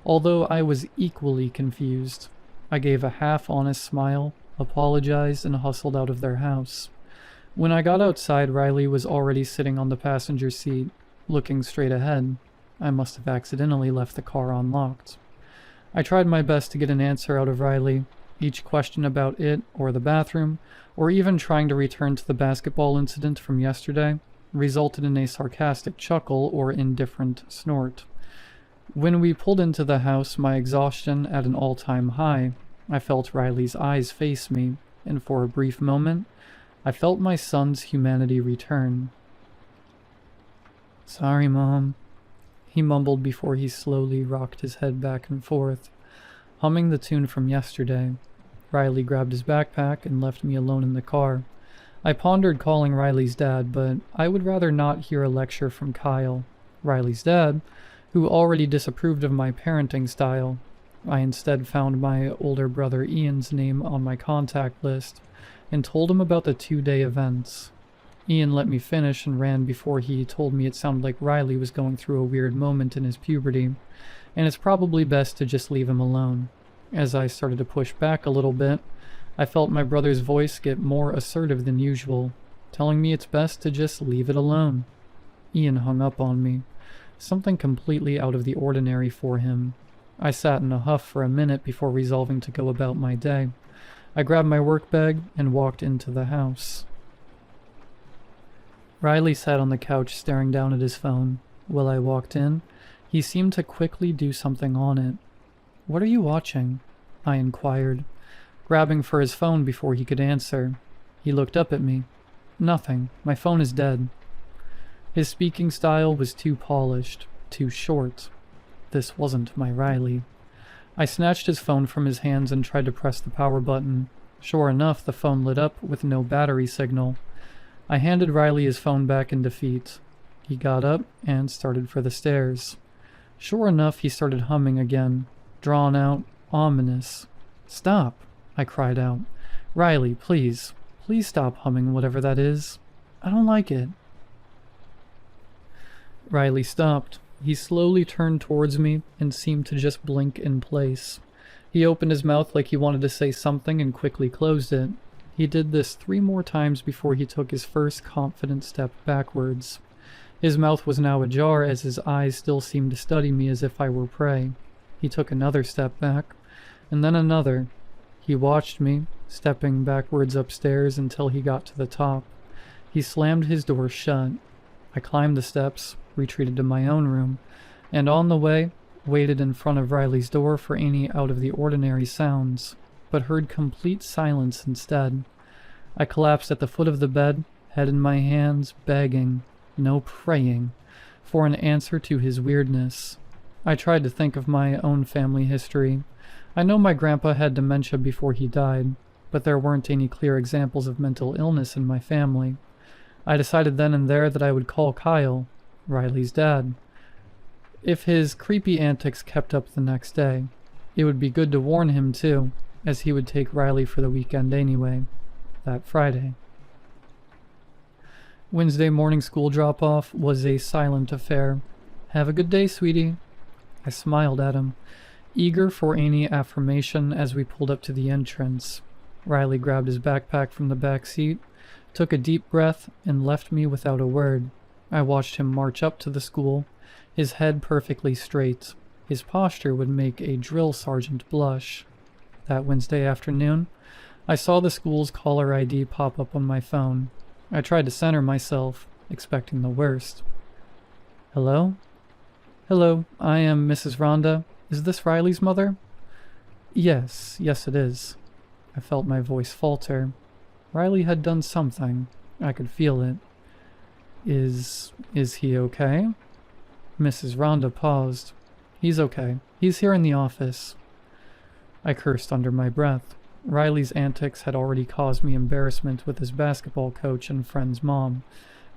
although I was equally confused. I gave a half-honest smile, apologized, and hustled out of their house. When I got outside, Riley was already sitting on the passenger seat, looking straight ahead. I must have accidentally left the car unlocked. I tried my best to get an answer out of Riley. Each question about it, or the bathroom, or even trying to return to the basketball incident from yesterday, resulted in a sarcastic chuckle or indifferent snort. When we pulled into the house, my exhaustion at an all-time high, I felt Riley's eyes face me, and for a brief moment, I felt my son's humanity return. "Sorry, Mom," he mumbled before he slowly rocked his head back and forth, humming the tune from yesterday. Riley grabbed his backpack and left me alone in the car. I pondered calling Riley's dad, but I would rather not hear a lecture from Kyle, Riley's dad, who already disapproved of my parenting style. I instead found my older brother Ian's name on my contact list and told him about the 2-day events. Ian let me finish and ran before he told me it sounded like Riley was going through a weird moment in his puberty, and it's probably best to just leave him alone. As I started to push back a little bit, I felt my brother's voice get more assertive than usual, telling me it's best to just leave it alone. Ian hung up on me, something completely out of the ordinary for him. I sat in a huff for a minute before resolving to go about my day. I grabbed my work bag and walked into the house. Riley sat on the couch staring down at his phone. While I walked in, he seemed to quickly do something on it. "What are you watching?" I inquired, grabbing for his phone before he could answer. He looked up at me. "Nothing. My phone is dead." His speaking style was too polished, too short. This wasn't my Riley. I snatched his phone from his hands and tried to press the power button. Sure enough, the phone lit up with no battery signal. I handed Riley his phone back in defeat. He got up and started for the stairs. Sure enough, he started humming again, drawn out, ominous. "Stop!" I cried out. "Riley, please stop humming whatever that is. I don't like it." Riley stopped. He slowly turned towards me and seemed to just blink in place. He opened his mouth like he wanted to say something and quickly closed it. He did this 3 more times before he took his first confident step backwards. His mouth was now ajar as his eyes still seemed to study me as if I were prey. He took another step back, and then another. He watched me, stepping backwards upstairs until he got to the top. He slammed his door shut. I climbed the steps, retreated to my own room, and on the way, waited in front of Riley's door for any out-of-the-ordinary sounds, but heard complete silence instead. I collapsed at the foot of the bed, head in my hands, begging, no praying, for an answer to his weirdness. I tried to think of my own family history. I know my grandpa had dementia before he died, but there weren't any clear examples of mental illness in my family. I decided then and there that I would call Kyle, Riley's dad. If his creepy antics kept up the next day, it would be good to warn him too, as he would take Riley for the weekend anyway, that Friday. Wednesday morning school drop-off was a silent affair. "Have a good day, sweetie." I smiled at him, eager for any affirmation as we pulled up to the entrance. Riley grabbed his backpack from the back seat, took a deep breath, and left me without a word. I watched him march up to the school, his head perfectly straight. His posture would make a drill sergeant blush. That Wednesday afternoon, I saw the school's caller ID pop up on my phone. I tried to center myself, expecting the worst. "Hello? Hello, I am Mrs. Rhonda. Is this Riley's mother?" Yes, it is." I felt my voice falter. Riley had done something. I could feel it. Is he okay?" Mrs. Rhonda paused. "He's okay. He's here in the office." I cursed under my breath. Riley's antics had already caused me embarrassment with his basketball coach and friend's mom.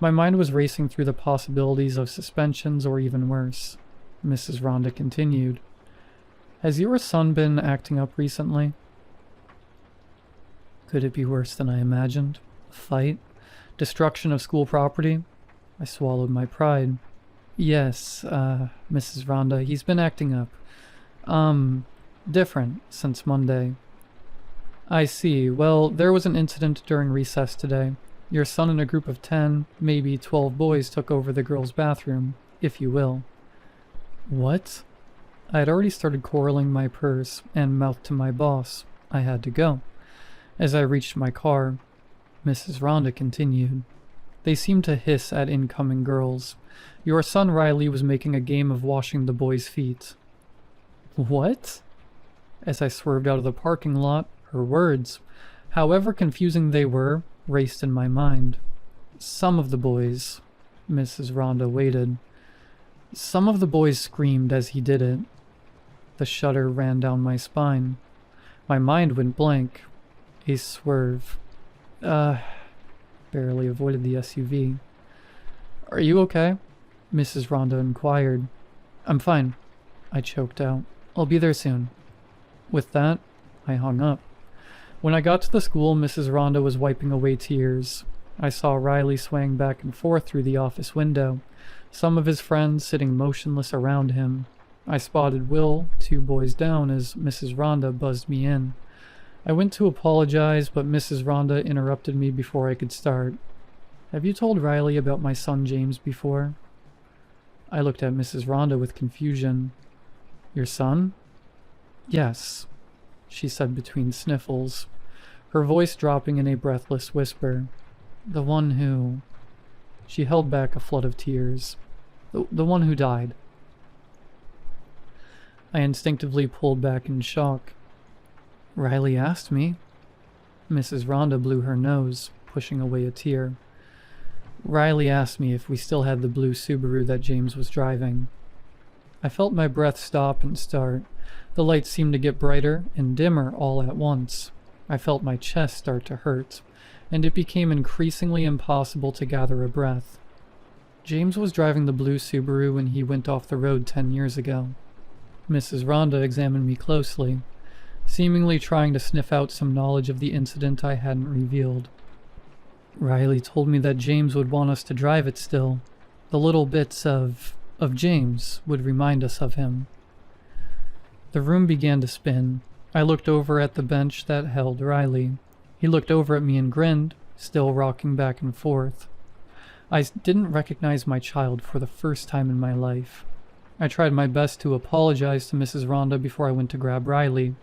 My mind was racing through the possibilities of suspensions or even worse. Mrs. Rhonda continued. "Has your son been acting up recently?" Could it be worse than I imagined? A fight? Destruction of school property? I swallowed my pride. "Yes, Mrs. Rhonda, he's been acting up. Different since Monday. I see. Well, there was an incident during recess today. Your son and a group of 10, maybe 12 boys took over the girls' bathroom, if you will. What? I had already started quarreling my purse and mouthed to my boss. I had to go. As I reached my car, Mrs. Rhonda continued. They seemed to hiss at incoming girls. Your son Riley was making a game of washing the boys' feet. What? As I swerved out of the parking lot, her words, however confusing they were, raced in my mind. Some of the boys, Mrs. Rhonda waited. Some of the boys screamed as he did it. The shudder ran down my spine. My mind went blank. A swerve. Barely avoided the SUV. Are you okay? Mrs. Rhonda inquired. I'm fine, I choked out. I'll be there soon. With that, I hung up. When I got to the school, Mrs. Rhonda was wiping away tears. I saw Riley swaying back and forth through the office window, some of his friends sitting motionless around him. I spotted Will, 2 boys down, as Mrs. Rhonda buzzed me in. I went to apologize, but Mrs. Rhonda interrupted me before I could start. Have you told Riley about my son James before? I looked at Mrs. Rhonda with confusion. Your son? Yes, she said between sniffles, her voice dropping in a breathless whisper. The one who... She held back a flood of tears. The one who died. I instinctively pulled back in shock. Riley asked me. Mrs. Rhonda blew her nose, pushing away a tear. Riley asked me if we still had the blue Subaru that James was driving. I felt my breath stop and start. The lights seemed to get brighter and dimmer all at once. I felt my chest start to hurt, and it became increasingly impossible to gather a breath. James was driving the blue Subaru when he went off the road 10 years ago. Mrs. Rhonda examined me closely, seemingly trying to sniff out some knowledge of the incident I hadn't revealed. Riley told me that James would want us to drive it still. The little bits of James would remind us of him. The room began to spin. I looked over at the bench that held Riley. He looked over at me and grinned, still rocking back and forth. I didn't recognize my child for the first time in my life. I tried my best to apologize to Mrs. Rhonda before I went to grab Riley.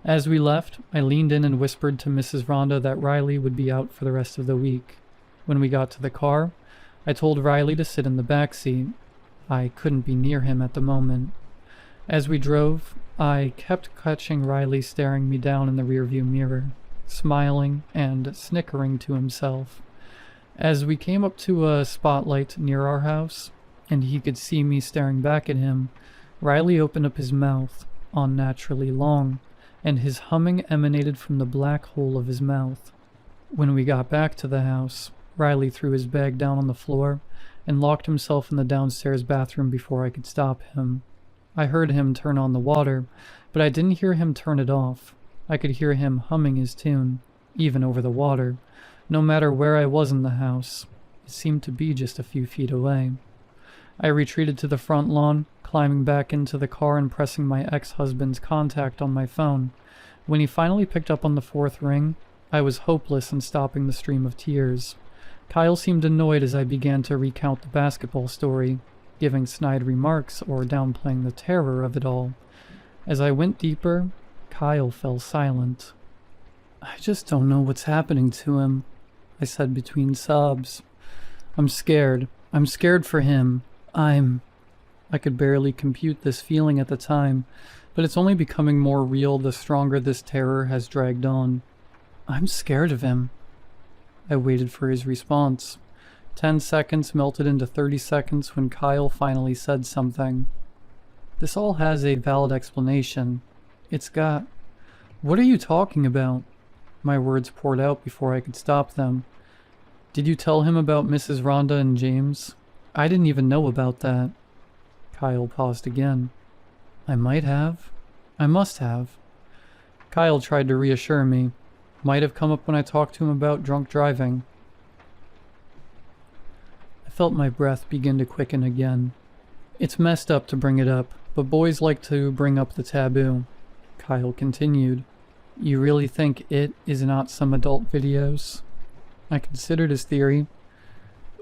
As we left, I leaned in and whispered to Mrs. Rhonda that Riley would be out for the rest of the week. When we got to the car, I told Riley to sit in the back seat. I couldn't be near him at the moment. As we drove, I kept catching Riley staring me down in the rearview mirror, smiling and snickering to himself. As we came up to a spotlight near our house, and he could see me staring back at him, Riley opened up his mouth, unnaturally long, and his humming emanated from the black hole of his mouth. When we got back to the house, Riley threw his bag down on the floor and locked himself in the downstairs bathroom before I could stop him. I heard him turn on the water, but I didn't hear him turn it off. I could hear him humming his tune, even over the water, no matter where I was in the house. It seemed to be just a few feet away. I retreated to the front lawn, climbing back into the car and pressing my ex-husband's contact on my phone. When he finally picked up on the 4th ring, I was hopeless in stopping the stream of tears. Kyle seemed annoyed as I began to recount the basketball story, giving snide remarks or downplaying the terror of it all. As I went deeper, Kyle fell silent. I just don't know what's happening to him, I said between sobs. I'm scared. I'm scared for him. I could barely compute this feeling at the time, but it's only becoming more real the stronger this terror has dragged on. I'm scared of him. I waited for his response. 10 seconds melted into 30 seconds when Kyle finally said something. This all has a valid explanation. It's got... What are you talking about? My words poured out before I could stop them. Did you tell him about Mrs. Rhonda and James? I didn't even know about that. Kyle paused again. I might have. I must have. Kyle tried to reassure me. Might have come up when I talked to him about drunk driving. I felt my breath begin to quicken again. It's messed up to bring it up, but boys like to bring up the taboo. Kyle continued. You really think it is not some adult videos? I considered his theory.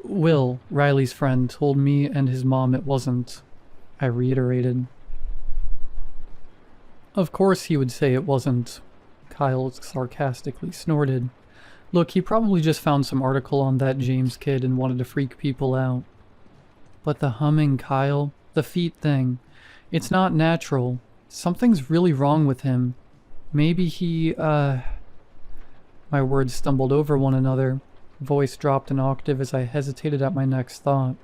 Will, Riley's friend, told me and his mom it wasn't. I reiterated. Of course he would say it wasn't. Kyle sarcastically snorted. Look, he probably just found some article on that James kid and wanted to freak people out. But the humming, Kyle, the feet thing, it's not natural. Something's really wrong with him. Maybe he, My words stumbled over one another. Voice dropped an octave as I hesitated at my next thought.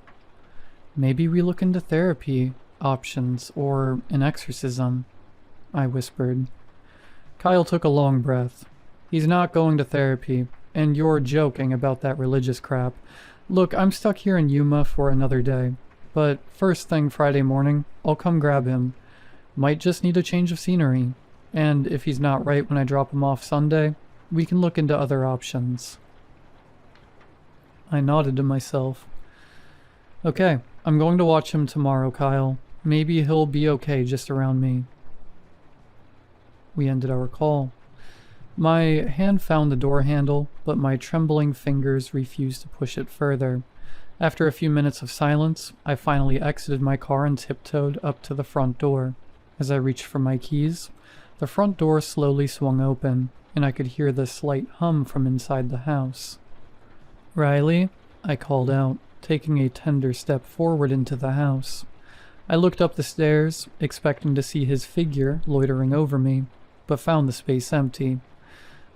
Maybe we look into therapy options or an exorcism, I whispered. Kyle took a long breath. He's not going to therapy, and you're joking about that religious crap. Look, I'm stuck here in Yuma for another day, but first thing Friday morning, I'll come grab him. Might just need a change of scenery, and if he's not right when I drop him off Sunday, we can look into other options. I nodded to myself. Okay, I'm going to watch him tomorrow, Kyle. Maybe he'll be okay just around me. We ended our call. My hand found the door handle, but my trembling fingers refused to push it further. After a few minutes of silence, I finally exited my car and tiptoed up to the front door. As I reached for my keys, the front door slowly swung open, and I could hear the slight hum from inside the house. Riley, I called out, taking a tender step forward into the house. I looked up the stairs, expecting to see his figure loitering over me, but found the space empty.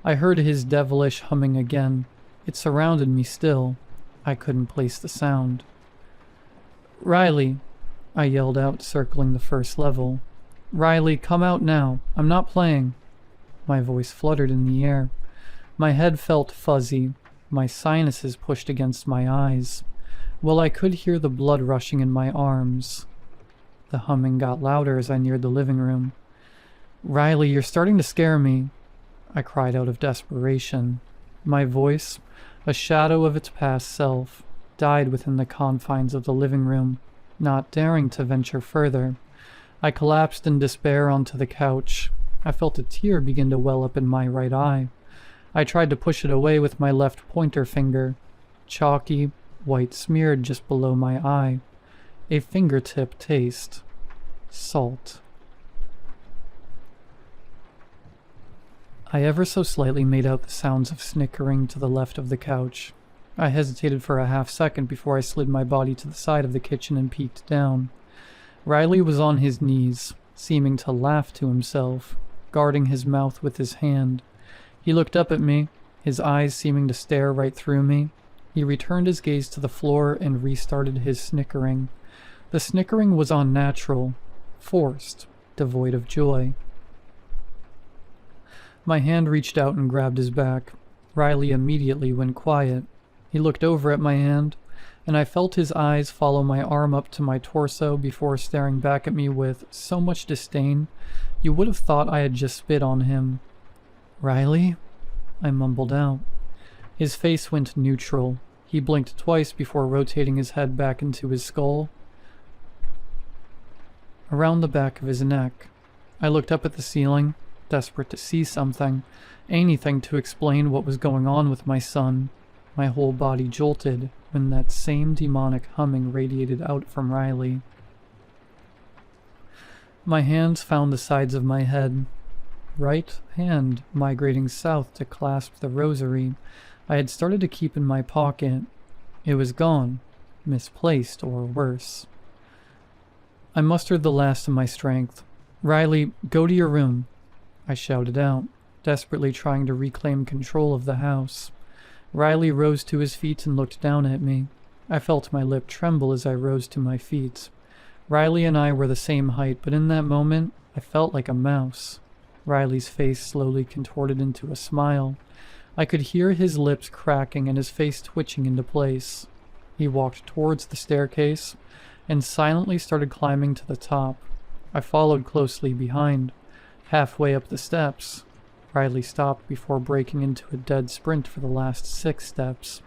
I heard his devilish humming again. It surrounded me still. I couldn't place the sound. Riley, I yelled out, circling the first level. Riley, come out now. I'm not playing. My voice fluttered in the air. My head felt fuzzy. My sinuses pushed against my eyes. Well, I could hear the blood rushing in my arms. The humming got louder as I neared the living room. Riley, you're starting to scare me, I cried out of desperation. My voice, a shadow of its past self, died within the confines of the living room, not daring to venture further. I collapsed in despair onto the couch. I felt a tear begin to well up in my right eye. I tried to push it away with my left pointer finger. Chalky, white smeared just below my eye. A fingertip taste. Salt. I ever so slightly made out the sounds of snickering to the left of the couch. I hesitated for a half second before I slid my body to the side of the kitchen and peeked down. Riley was on his knees, seeming to laugh to himself, guarding his mouth with his hand. He looked up at me, his eyes seeming to stare right through me. He returned his gaze to the floor and restarted his snickering. The snickering was unnatural, forced, devoid of joy. My hand reached out and grabbed his back. Riley immediately went quiet. He looked over at my hand, and I felt his eyes follow my arm up to my torso before staring back at me with so much disdain, you would have thought I had just spit on him. Riley? I mumbled out. His face went neutral. He blinked twice before rotating his head back into his skull. Around the back of his neck. I looked up at the ceiling, desperate to see something, anything to explain what was going on with my son. My whole body jolted when that same demonic humming radiated out from Riley. My hands found the sides of my head. Right hand migrating south to clasp the rosary I had started to keep in my pocket. It was gone, misplaced or worse. I mustered the last of my strength. Riley, go to your room, I shouted out, desperately trying to reclaim control of the house. Riley rose to his feet and looked down at me. I felt my lip tremble as I rose to my feet. Riley and I were the same height, but in that moment, I felt like a mouse. Riley's face slowly contorted into a smile. I could hear his lips cracking and his face twitching into place. He walked towards the staircase and silently started climbing to the top. I followed closely behind. Halfway up the steps, Riley stopped before breaking into a dead sprint for the last 6 steps.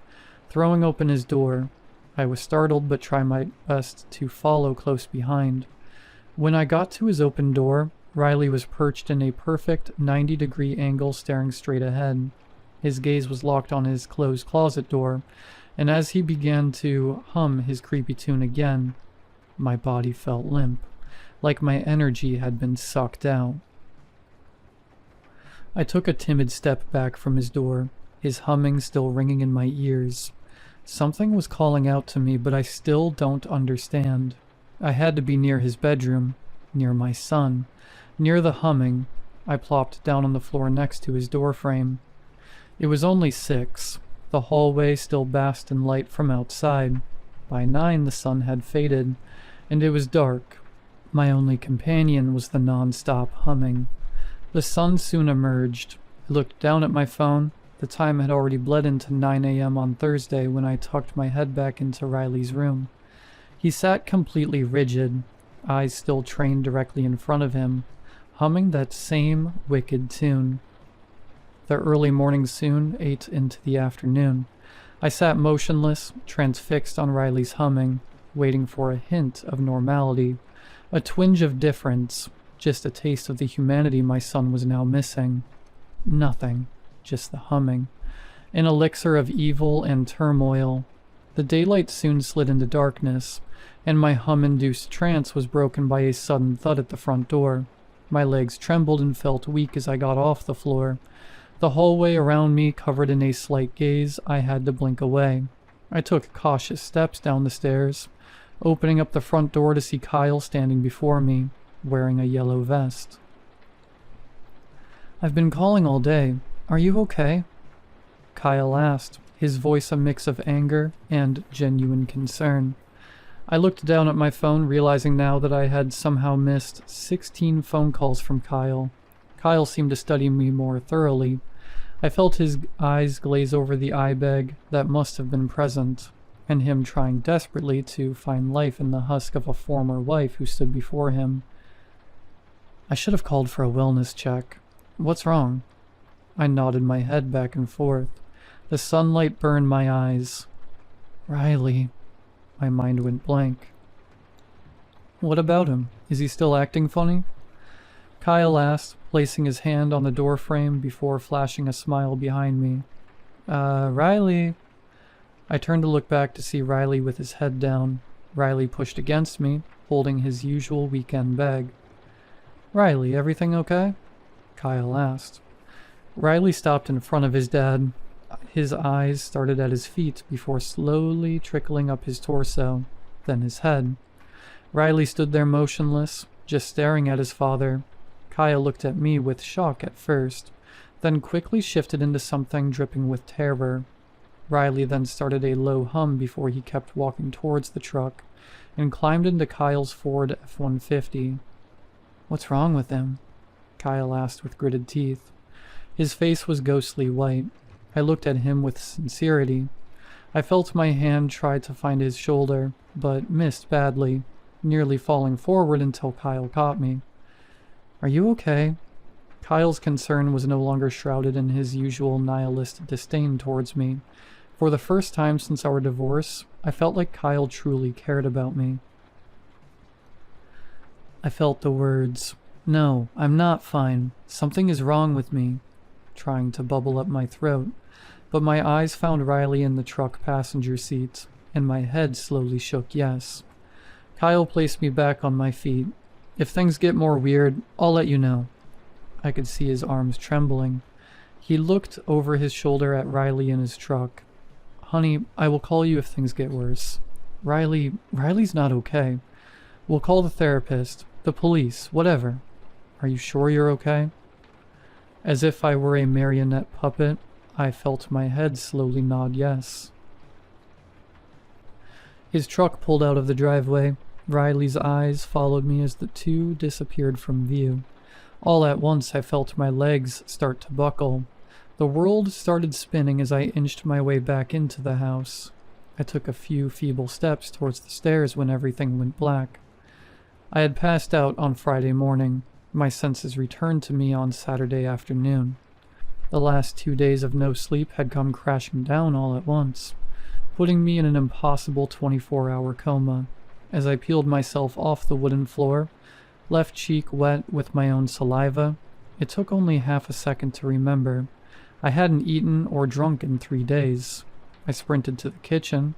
Throwing open his door, I was startled but tried my best to follow close behind. When I got to his open door, Riley was perched in a perfect 90-degree angle staring straight ahead. His gaze was locked on his closed closet door, and as he began to hum his creepy tune again, my body felt limp, like my energy had been sucked out. I took a timid step back from his door, his humming still ringing in my ears. Something was calling out to me, but I still don't understand. I had to be near his bedroom, near my son, near the humming. I plopped down on the floor next to his doorframe. It was only 6. The hallway still basked in light from outside. By 9 the sun had faded, and it was dark. My only companion was the non-stop humming. The sun soon emerged. I looked down at my phone. The time had already bled into 9 a.m. on Thursday when I tucked my head back into Riley's room. He sat completely rigid, eyes still trained directly in front of him, humming that same wicked tune. The early morning soon ate into the afternoon. I sat motionless, transfixed on Riley's humming, waiting for a hint of normality, a twinge of difference, just a taste of the humanity my son was now missing. Nothing, just the humming. An elixir of evil and turmoil. The daylight soon slid into darkness, and my hum-induced trance was broken by a sudden thud at the front door. My legs trembled and felt weak as I got off the floor. The hallway around me covered in a slight gaze. I had to blink away. I took cautious steps down the stairs, opening up the front door to see Kyle standing before me, wearing a yellow vest. "I've been calling all day. Are you okay?" Kyle asked, his voice a mix of anger and genuine concern. I looked down at my phone, realizing now that I had somehow missed 16 phone calls from Kyle. Kyle seemed to study me more thoroughly. I felt his eyes glaze over the eye bag that must have been present, and him trying desperately to find life in the husk of a former wife who stood before him. "I should have called for a wellness check. What's wrong?" I nodded my head back and forth. The sunlight burned my eyes. "Riley." My mind went blank. "What about him? Is he still acting funny?" Kyle asked, placing his hand on the doorframe before flashing a smile behind me. Riley." I turned to look back to see Riley with his head down. Riley pushed against me, holding his usual weekend bag. "Riley, everything okay?" Kyle asked. Riley stopped in front of his dad. His eyes started at his feet before slowly trickling up his torso, then his head. Riley stood there motionless, just staring at his father. Kyle looked at me with shock at first, then quickly shifted into something dripping with terror. Riley then started a low hum before he kept walking towards the truck and climbed into Kyle's Ford F-150. "What's wrong with him?" Kyle asked with gritted teeth. His face was ghostly white. I looked at him with sincerity. I felt my hand try to find his shoulder, but missed badly, nearly falling forward until Kyle caught me. "Are you okay?" Kyle's concern was no longer shrouded in his usual nihilist disdain towards me. For the first time since our divorce, I felt like Kyle truly cared about me. I felt the words, "No, I'm not fine. Something is wrong with me," trying to bubble up my throat, but my eyes found Riley in the truck passenger seat, and my head slowly shook yes. Kyle placed me back on my feet. "If things get more weird, I'll let you know." I could see his arms trembling. He looked over his shoulder at Riley in his truck. "Honey, I will call you if things get worse." Riley's not okay. We'll call the therapist, the police, whatever. Are you sure you're okay?" As if I were a marionette puppet, I felt my head slowly nod yes. His truck pulled out of the driveway. Riley's eyes followed me as the two disappeared from view. All at once I felt my legs start to buckle. The world started spinning as I inched my way back into the house. I took a few feeble steps towards the stairs when everything went black. I had passed out on Friday morning. My senses returned to me on Saturday afternoon. The last 2 days of no sleep had come crashing down all at once, putting me in an impossible 24-hour coma. As I peeled myself off the wooden floor, left cheek wet with my own saliva. It took only half a second to remember. I hadn't eaten or drunk in 3 days. I sprinted to the kitchen,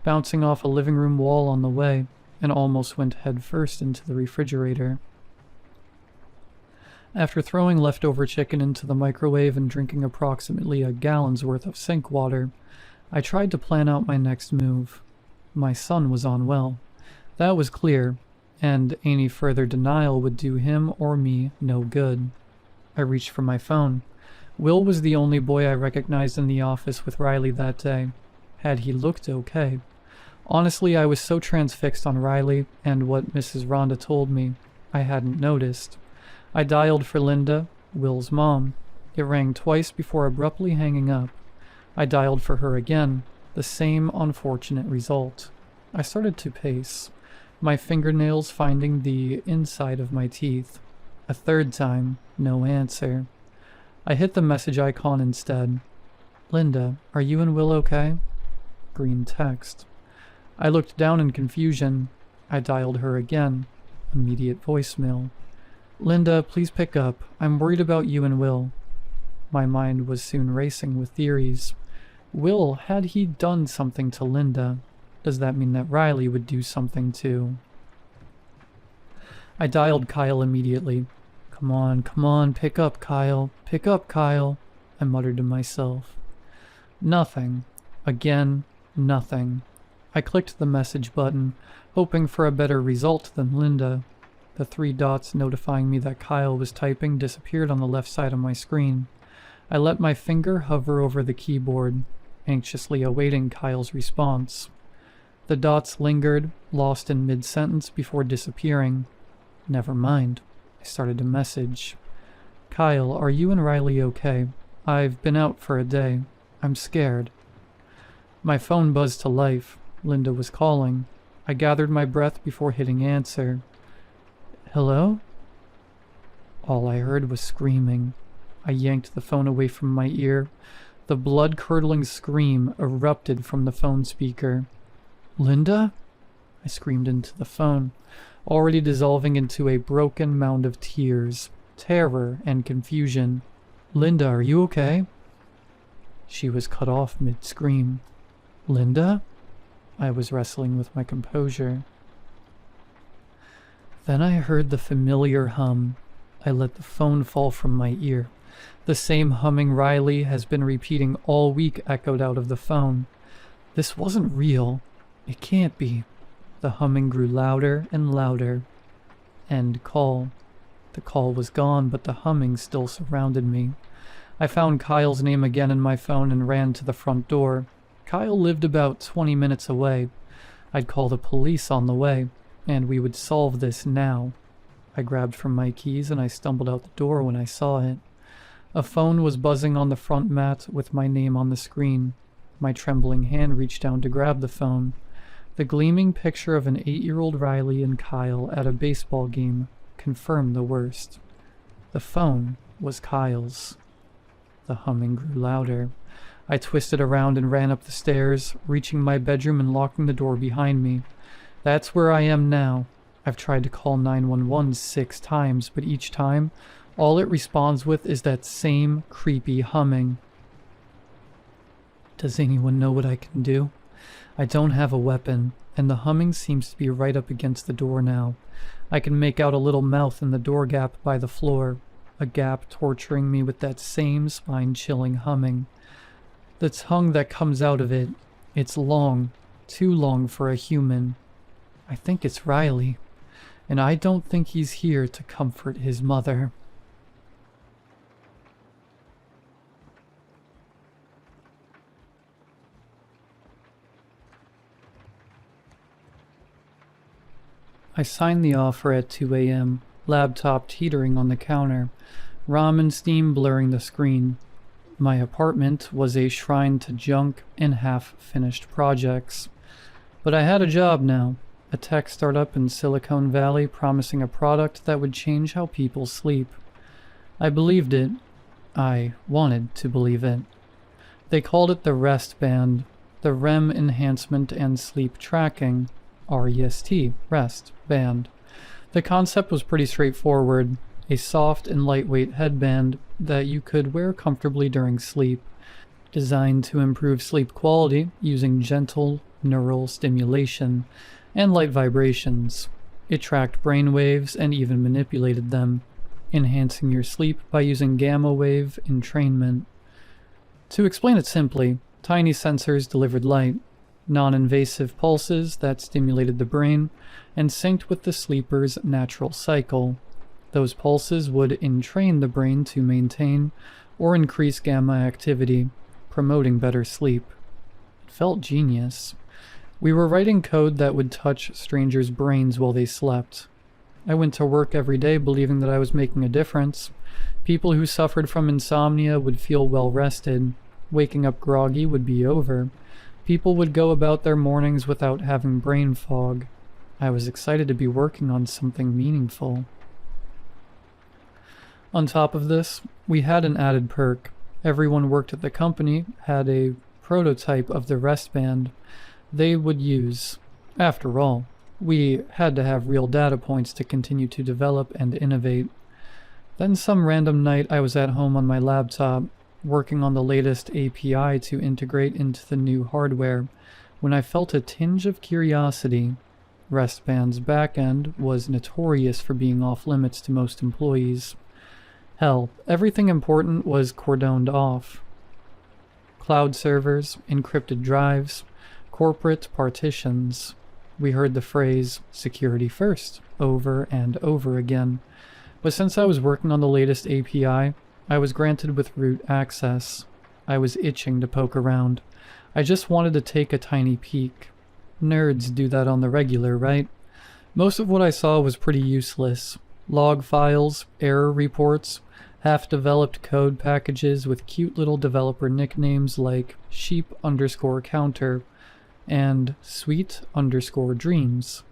bouncing off a living room wall on the way, and almost went headfirst into the refrigerator. After throwing leftover chicken into the microwave and drinking approximately a gallon's worth of sink water, I tried to plan out my next move. My son was unwell. That was clear, and any further denial would do him or me no good. I reached for my phone. Will was the only boy I recognized in the office with Riley that day. Had he looked okay? Honestly, I was so transfixed on Riley and what Mrs. Rhonda told me, I hadn't noticed. I dialed for Linda, Will's mom. It rang twice before abruptly hanging up. I dialed for her again, the same unfortunate result. I started to pace, my fingernails finding the inside of my teeth. A third time, no answer. I hit the message icon instead. Linda, are you and Will okay? Green text. I looked down in confusion. I dialed her again. Immediate voicemail. Linda, please pick up. I'm worried about you and Will. My mind was soon racing with theories. Will, had he done something to Linda? Does that mean that Riley would do something too? I dialed Kyle immediately. Come on, pick up, Kyle. Pick up, Kyle, I muttered to myself. Nothing. Again, nothing. I clicked the message button, hoping for a better result than Linda. The 3 dots notifying me that Kyle was typing disappeared on the left side of my screen. I let my finger hover over the keyboard, anxiously awaiting Kyle's response. The dots lingered, lost in mid-sentence before disappearing. Never mind. I started to message. Kyle, are you and Riley okay? I've been out for a day. I'm scared. My phone buzzed to life. Linda was calling. I gathered my breath before hitting answer. Hello? All I heard was screaming. I yanked the phone away from my ear. The blood-curdling scream erupted from the phone speaker. Linda? I screamed into the phone, already dissolving into a broken mound of tears, terror, and confusion. Linda, are you okay? She was cut off mid-scream. Linda? I was wrestling with my composure. Then I heard the familiar hum. I let the phone fall from my ear. The same humming Riley has been repeating all week echoed out of the phone. This wasn't real. It can't be. The humming grew louder and louder. End call. The call was gone, but the humming still surrounded me. I found Kyle's name again in my phone and ran to the front door. Kyle lived about 20 minutes away. I'd call the police on the way, and we would solve this now. I grabbed from my keys and I stumbled out the door when I saw it. A phone was buzzing on the front mat with my name on the screen. My trembling hand reached down to grab the phone. The gleaming picture of an 8-year-old Riley and Kyle at a baseball game confirmed the worst. The phone was Kyle's. The humming grew louder. I twisted around and ran up the stairs, reaching my bedroom and locking the door behind me. That's where I am now. I've tried to call 911 6 times, but each time, all it responds with is that same creepy humming. Does anyone know what I can do? I don't have a weapon, and the humming seems to be right up against the door now. I can make out a little mouth in the door gap by the floor, a gap torturing me with that same spine-chilling humming. The tongue that comes out of it, it's long, too long for a human. I think it's Riley, and I don't think he's here to comfort his mother. I signed the offer at 2 a.m., laptop teetering on the counter, ramen steam blurring the screen. My apartment was a shrine to junk and half-finished projects. But I had a job now, a tech startup in Silicon Valley promising a product that would change how people sleep. I believed it. I wanted to believe it. They called it the Rest Band, the REM Enhancement and Sleep Tracking, REST, Rest Band. The concept was pretty straightforward, a soft and lightweight headband that you could wear comfortably during sleep, designed to improve sleep quality using gentle neural stimulation and light vibrations. It tracked brain waves and even manipulated them, enhancing your sleep by using gamma wave entrainment. To explain it simply, tiny sensors delivered light, non-invasive pulses that stimulated the brain and synced with the sleeper's natural cycle. Those pulses would entrain the brain to maintain or increase gamma activity, promoting better sleep. It felt genius. We were writing code that would touch strangers' brains while they slept. I went to work every day believing that I was making a difference. People who suffered from insomnia would feel well rested. Waking up groggy would be over. People would go about their mornings without having brain fog. I was excited to be working on something meaningful. On top of this, we had an added perk. Everyone worked at the company had a prototype of the rest band they would use. After all, we had to have real data points to continue to develop and innovate. Then some random night I was at home on my laptop, working on the latest API to integrate into the new hardware, when I felt a tinge of curiosity. Restband's backend was notorious for being off limits to most employees. Hell, everything important was cordoned off. Cloud servers, encrypted drives, corporate partitions. We heard the phrase, security first, over and over again. But since I was working on the latest API, I was granted with root access. I was itching to poke around. I just wanted to take a tiny peek. Nerds do that on the regular, right? Most of what I saw was pretty useless. Log files, error reports, half-developed code packages with cute little developer nicknames like sheep_counter and sweet_dreams.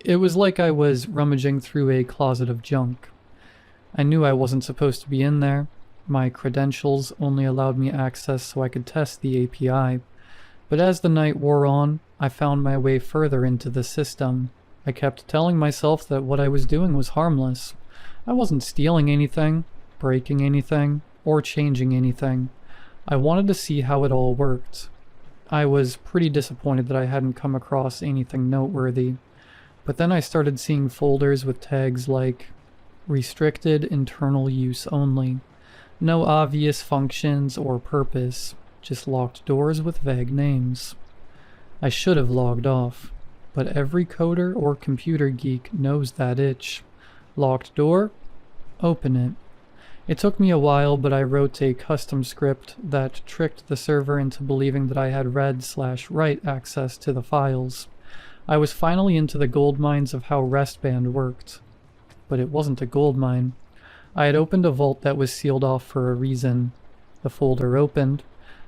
It was like I was rummaging through a closet of junk. I knew I wasn't supposed to be in there. My credentials only allowed me access so I could test the API. But as the night wore on, I found my way further into the system. I kept telling myself that what I was doing was harmless. I wasn't stealing anything, breaking anything, or changing anything. I wanted to see how it all worked. I was pretty disappointed that I hadn't come across anything noteworthy. But then I started seeing folders with tags like restricted internal use only. No obvious functions or purpose, just locked doors with vague names. I should have logged off, but every coder or computer geek knows that itch. Locked door? Open it. It took me a while, but I wrote a custom script that tricked the server into believing that I had read/write access to the files. I was finally into the gold mines of how Restband worked. But it wasn't a gold mine. I had opened a vault that was sealed off for a reason. The folder opened.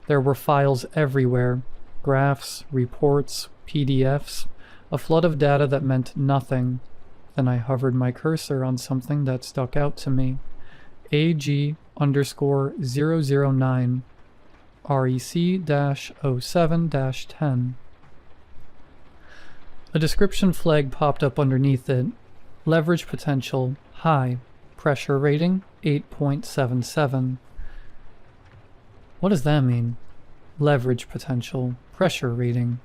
There were files everywhere. Graphs, reports, PDFs, a flood of data that meant nothing. Then I hovered my cursor on something that stuck out to me. AG_009 REC-07-10. A description flag popped up underneath it. Leverage potential, high. Pressure rating, 8.77. What does that mean? Leverage potential, pressure rating.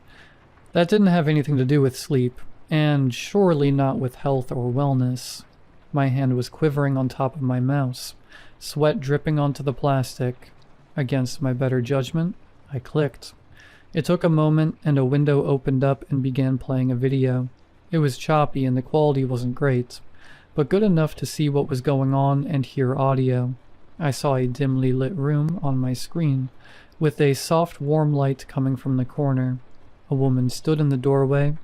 That didn't have anything to do with sleep, and surely not with health or wellness. My hand was quivering on top of my mouse, sweat dripping onto the plastic. Against my better judgment, I clicked. It took a moment, and a window opened up and began playing a video. It was choppy and the quality wasn't great, but good enough to see what was going on and hear audio. I saw a dimly lit room on my screen, with a soft warm light coming from the corner. A woman stood in the doorway,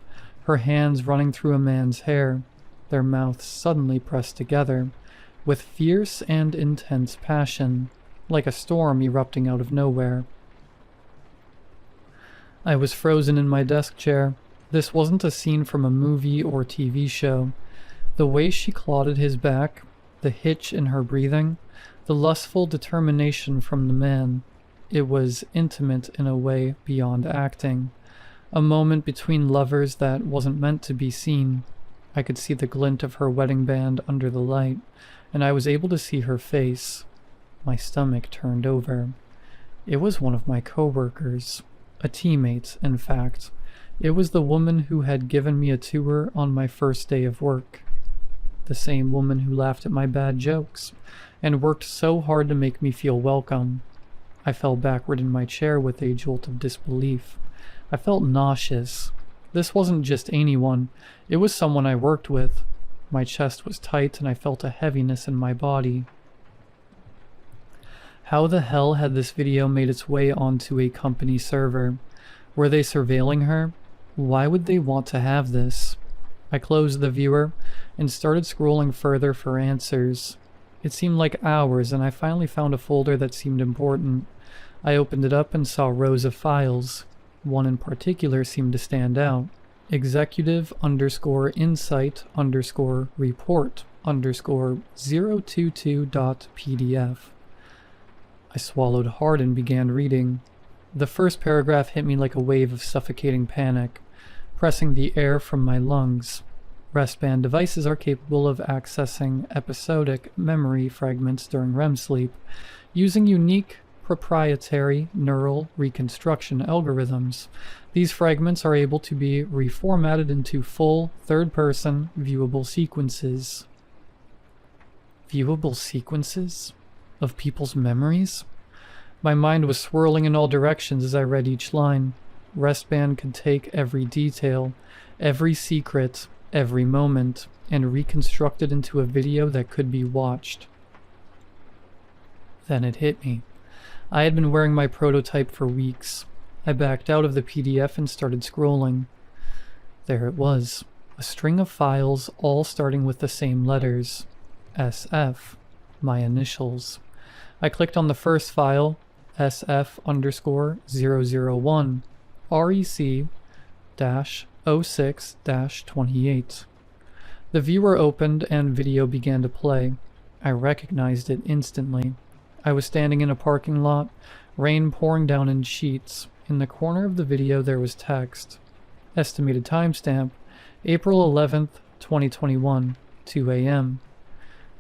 her hands running through a man's hair, their mouths suddenly pressed together, with fierce and intense passion, like a storm erupting out of nowhere. I was frozen in my desk chair. This wasn't a scene from a movie or TV show. The way she clotted his back, the hitch in her breathing, the lustful determination from the man. It was intimate in a way beyond acting. A moment between lovers that wasn't meant to be seen. I could see the glint of her wedding band under the light, and I was able to see her face. My stomach turned over. It was one of my coworkers. A teammate, in fact. It was the woman who had given me a tour on my first day of work. The same woman who laughed at my bad jokes, and worked so hard to make me feel welcome. I fell backward in my chair with a jolt of disbelief. I felt nauseous. This wasn't just anyone, it was someone I worked with. My chest was tight and I felt a heaviness in my body. How the hell had this video made its way onto a company server? Were they surveilling her? Why would they want to have this? I closed the viewer and started scrolling further for answers. It seemed like hours, and I finally found a folder that seemed important. I opened it up and saw rows of files. One in particular seemed to stand out. executive_insight_report_022.pdf. I swallowed hard and began reading. The first paragraph hit me like a wave of suffocating panic, pressing the air from my lungs. Rest-band devices are capable of accessing episodic memory fragments during REM sleep, using unique proprietary neural reconstruction algorithms. These fragments are able to be reformatted into full, third-person, viewable sequences. Viewable sequences? Of people's memories? My mind was swirling in all directions as I read each line. Restband could take every detail, every secret, every moment, and reconstruct it into a video that could be watched. Then it hit me. I had been wearing my prototype for weeks. I backed out of the PDF and started scrolling. There it was, a string of files all starting with the same letters. SF, my initials. I clicked on the first file, SF_001, REC-06-28. The viewer opened and video began to play. I recognized it instantly. I was standing in a parking lot, rain pouring down in sheets. In the corner of the video there was text. Estimated timestamp, April 11th, 2021, 2 a.m.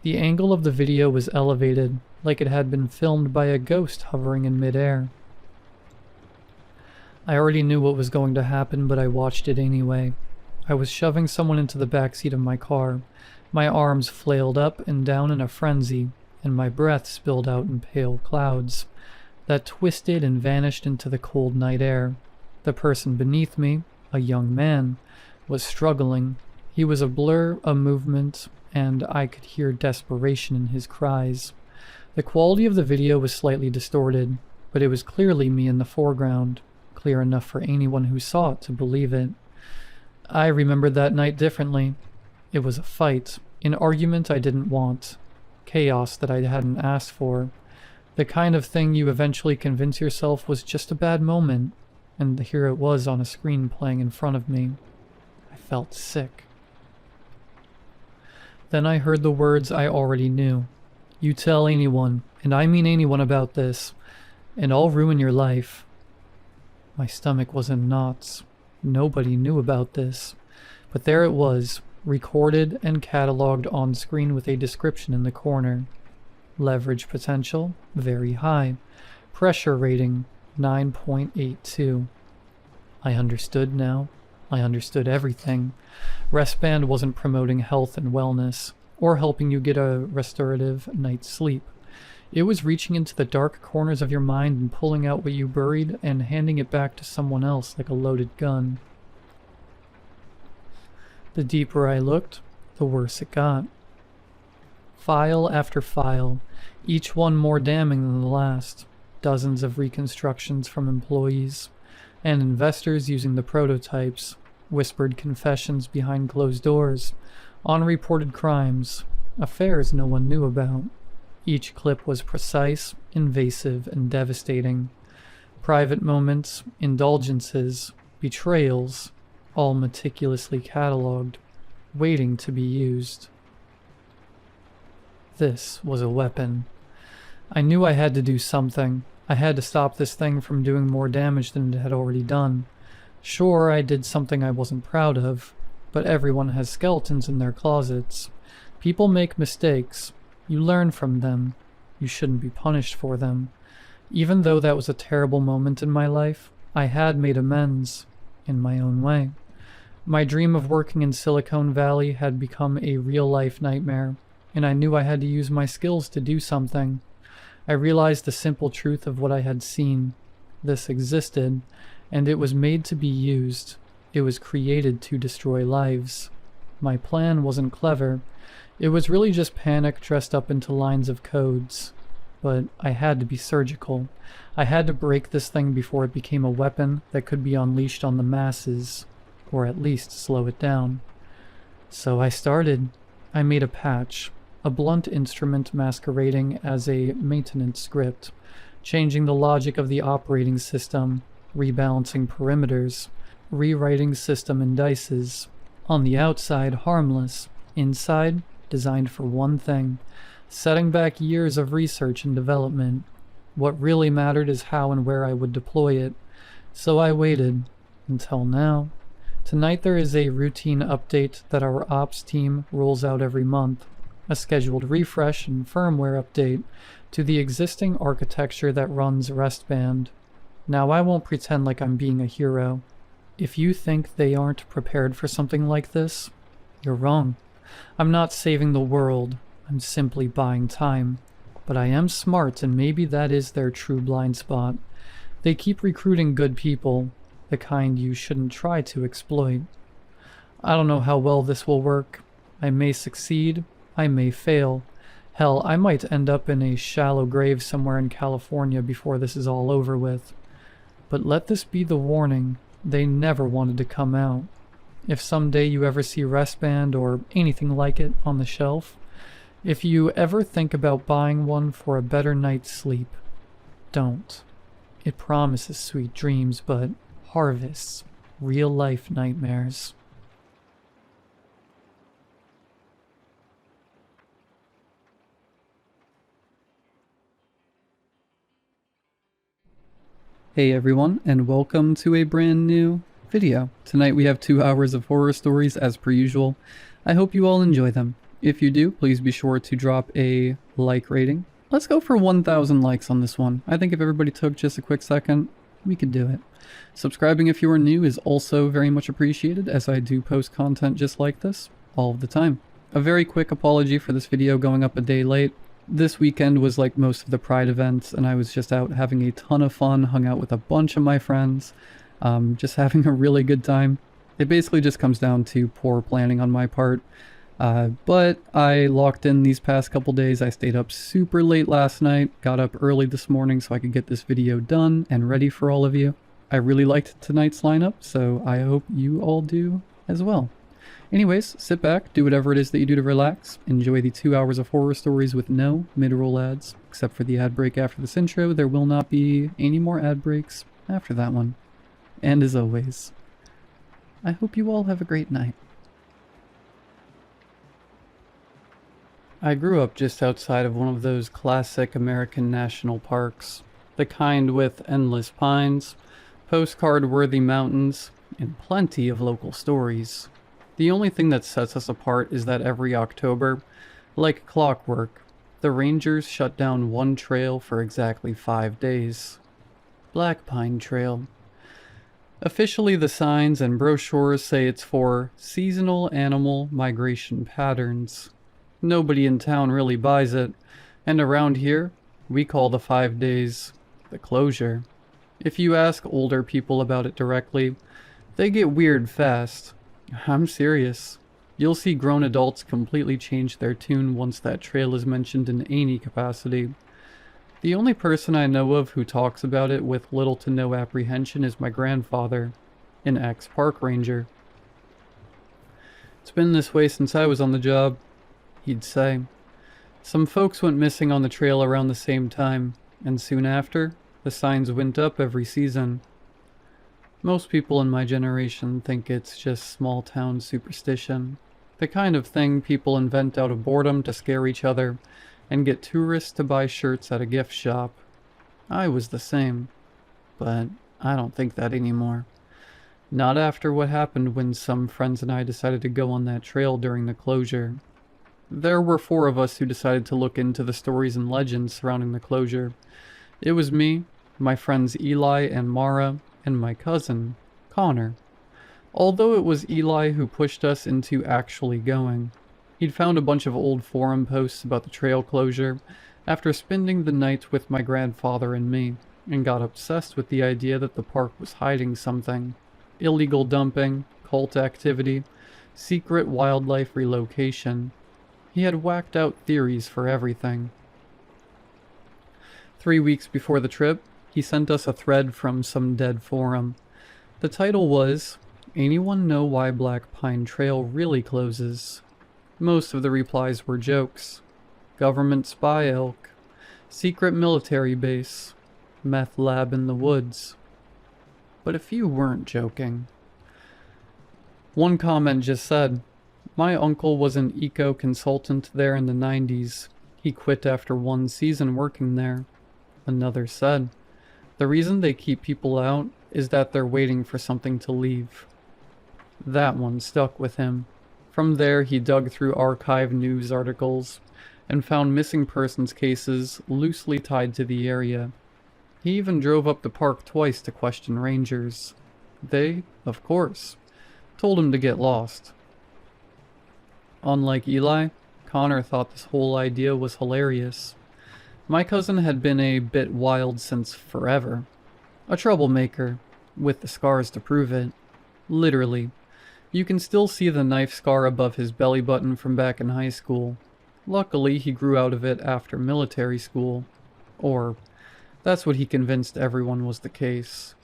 The angle of the video was elevated, like it had been filmed by a ghost hovering in midair. I already knew what was going to happen, but I watched it anyway. I was shoving someone into the backseat of my car. My arms flailed up and down in a frenzy, and my breath spilled out in pale clouds that twisted and vanished into the cold night air. The person beneath me, a young man, was struggling. He was a blur, a movement, and I could hear desperation in his cries. The quality of the video was slightly distorted, but it was clearly me in the foreground, clear enough for anyone who saw it to believe it. I remembered that night differently. It was a fight, an argument I didn't want, chaos that I hadn't asked for, the kind of thing you eventually convince yourself was just a bad moment, and here it was on a screen playing in front of me. I felt sick. Then I heard the words I already knew. You tell anyone, and I mean anyone, about this, and I'll ruin your life. My stomach was in knots. Nobody knew about this. But there it was, recorded and cataloged on screen with a description in the corner. Leverage potential, very high. Pressure rating, 9.82. I understood now. I understood everything. Restband wasn't promoting health and wellness, or helping you get a restorative night's sleep. It was reaching into the dark corners of your mind and pulling out what you buried and handing it back to someone else like a loaded gun. The deeper I looked, the worse it got. File after file, each one more damning than the last. Dozens of reconstructions from employees and investors using the prototypes, whispered confessions behind closed doors, unreported crimes, affairs no one knew about. Each clip was precise, invasive, and devastating. Private moments, indulgences, betrayals, all meticulously catalogued, waiting to be used. This was a weapon. I knew I had to do something. I had to stop this thing from doing more damage than it had already done. Sure, I did something I wasn't proud of, but everyone has skeletons in their closets. People make mistakes. You learn from them. You shouldn't be punished for them. Even though that was a terrible moment in my life, I had made amends, in my own way. My dream of working in Silicon Valley had become a real-life nightmare, and I knew I had to use my skills to do something. I realized the simple truth of what I had seen. This existed, and it was made to be used. It was created to destroy lives. My plan wasn't clever. It was really just panic dressed up into lines of codes. But I had to be surgical. I had to break this thing before it became a weapon that could be unleashed on the masses, or at least slow it down. So I started. I made a patch, a blunt instrument masquerading as a maintenance script, changing the logic of the operating system, rebalancing perimeters, rewriting system indices. On the outside, harmless. Inside, designed for one thing, setting back years of research and development. What really mattered is how and where I would deploy it. So I waited, until now. Tonight there is a routine update that our ops team rolls out every month, a scheduled refresh and firmware update to the existing architecture that runs Restband. Now I won't pretend like I'm being a hero. If you think they aren't prepared for something like this, you're wrong. I'm not saving the world, I'm simply buying time. But I am smart, and maybe that is their true blind spot. They keep recruiting good people, the kind you shouldn't try to exploit. I don't know how well this will work. I may succeed, I may fail. Hell, I might end up in a shallow grave somewhere in California before this is all over with. But let this be the warning. They never wanted to come out. If someday you ever see Restband or anything like it on the shelf, if you ever think about buying one for a better night's sleep, don't. It promises sweet dreams, but harvests real-life nightmares. Hey everyone, and welcome to a brand new video. Tonight we have 2 hours of horror stories as per usual. I hope you all enjoy them. If you do, please be sure to drop a like rating. Let's go for 1,000 likes on this one. I think if everybody took just a quick second, we could do it. Subscribing if you are new is also very much appreciated, as I do post content just like this all of the time. A very quick apology for this video going up a day late. This weekend was like most of the Pride events, and I was just out having a ton of fun, hung out with a bunch of my friends, just having a really good time. It basically just comes down to poor planning on my part. But I locked in these past couple days. I stayed up super late last night, got up early this morning so I could get this video done and ready for all of you. I really liked tonight's lineup, so I hope you all do as well. Anyways, sit back, do whatever it is that you do to relax, enjoy the 2 hours of horror stories with no mid-roll ads. Except for the ad break after this intro, there will not be any more ad breaks after that one. And as always, I hope you all have a great night. I grew up just outside of one of those classic American national parks. The kind with endless pines, postcard-worthy mountains, and plenty of local stories. The only thing that sets us apart is that every October, like clockwork, the rangers shut down one trail for exactly 5 days. Black Pine Trail. Officially, the signs and brochures say it's for seasonal animal migration patterns. Nobody in town really buys it, and around here, we call the 5 days the closure. If you ask older people about it directly, they get weird fast. I'm serious. You'll see grown adults completely change their tune once that trail is mentioned in any capacity. The only person I know of who talks about it with little to no apprehension is my grandfather, an ex-park ranger. It's been this way since I was on the job, he'd say. Some folks went missing on the trail around the same time, and soon after, the signs went up every season. Most people in my generation think it's just small-town superstition. The kind of thing people invent out of boredom to scare each other and get tourists to buy shirts at a gift shop. I was the same, but I don't think that anymore. Not after what happened when some friends and I decided to go on that trail during the closure. There were four of us who decided to look into the stories and legends surrounding the closure. It was me, my friends Eli and Mara, and my cousin, Connor. Although it was Eli who pushed us into actually going. He'd found a bunch of old forum posts about the trail closure after spending the night with my grandfather and me, and got obsessed with the idea that the park was hiding something. Illegal dumping, cult activity, secret wildlife relocation. He had whacked out theories for everything. 3 weeks before the trip, he sent us a thread from some dead forum. The title was, "Anyone know why Black Pine Trail really closes?" Most of the replies were jokes. Government spy elk. Secret military base. Meth lab in the woods. But a few weren't joking. One comment just said, "My uncle was an eco-consultant there in the 90s. He quit after 1 season working there." Another said, "The reason they keep people out is that they're waiting for something to leave." That one stuck with him. From there, he dug through archived news articles and found missing persons cases loosely tied to the area. He even drove up the park twice to question rangers. They, of course, told him to get lost. Unlike Eli, Connor thought this whole idea was hilarious. My cousin had been a bit wild since forever. A troublemaker, with the scars to prove it. Literally. You can still see the knife scar above his belly button from back in high school. Luckily, he grew out of it after military school. Or, that's what he convinced everyone was the case.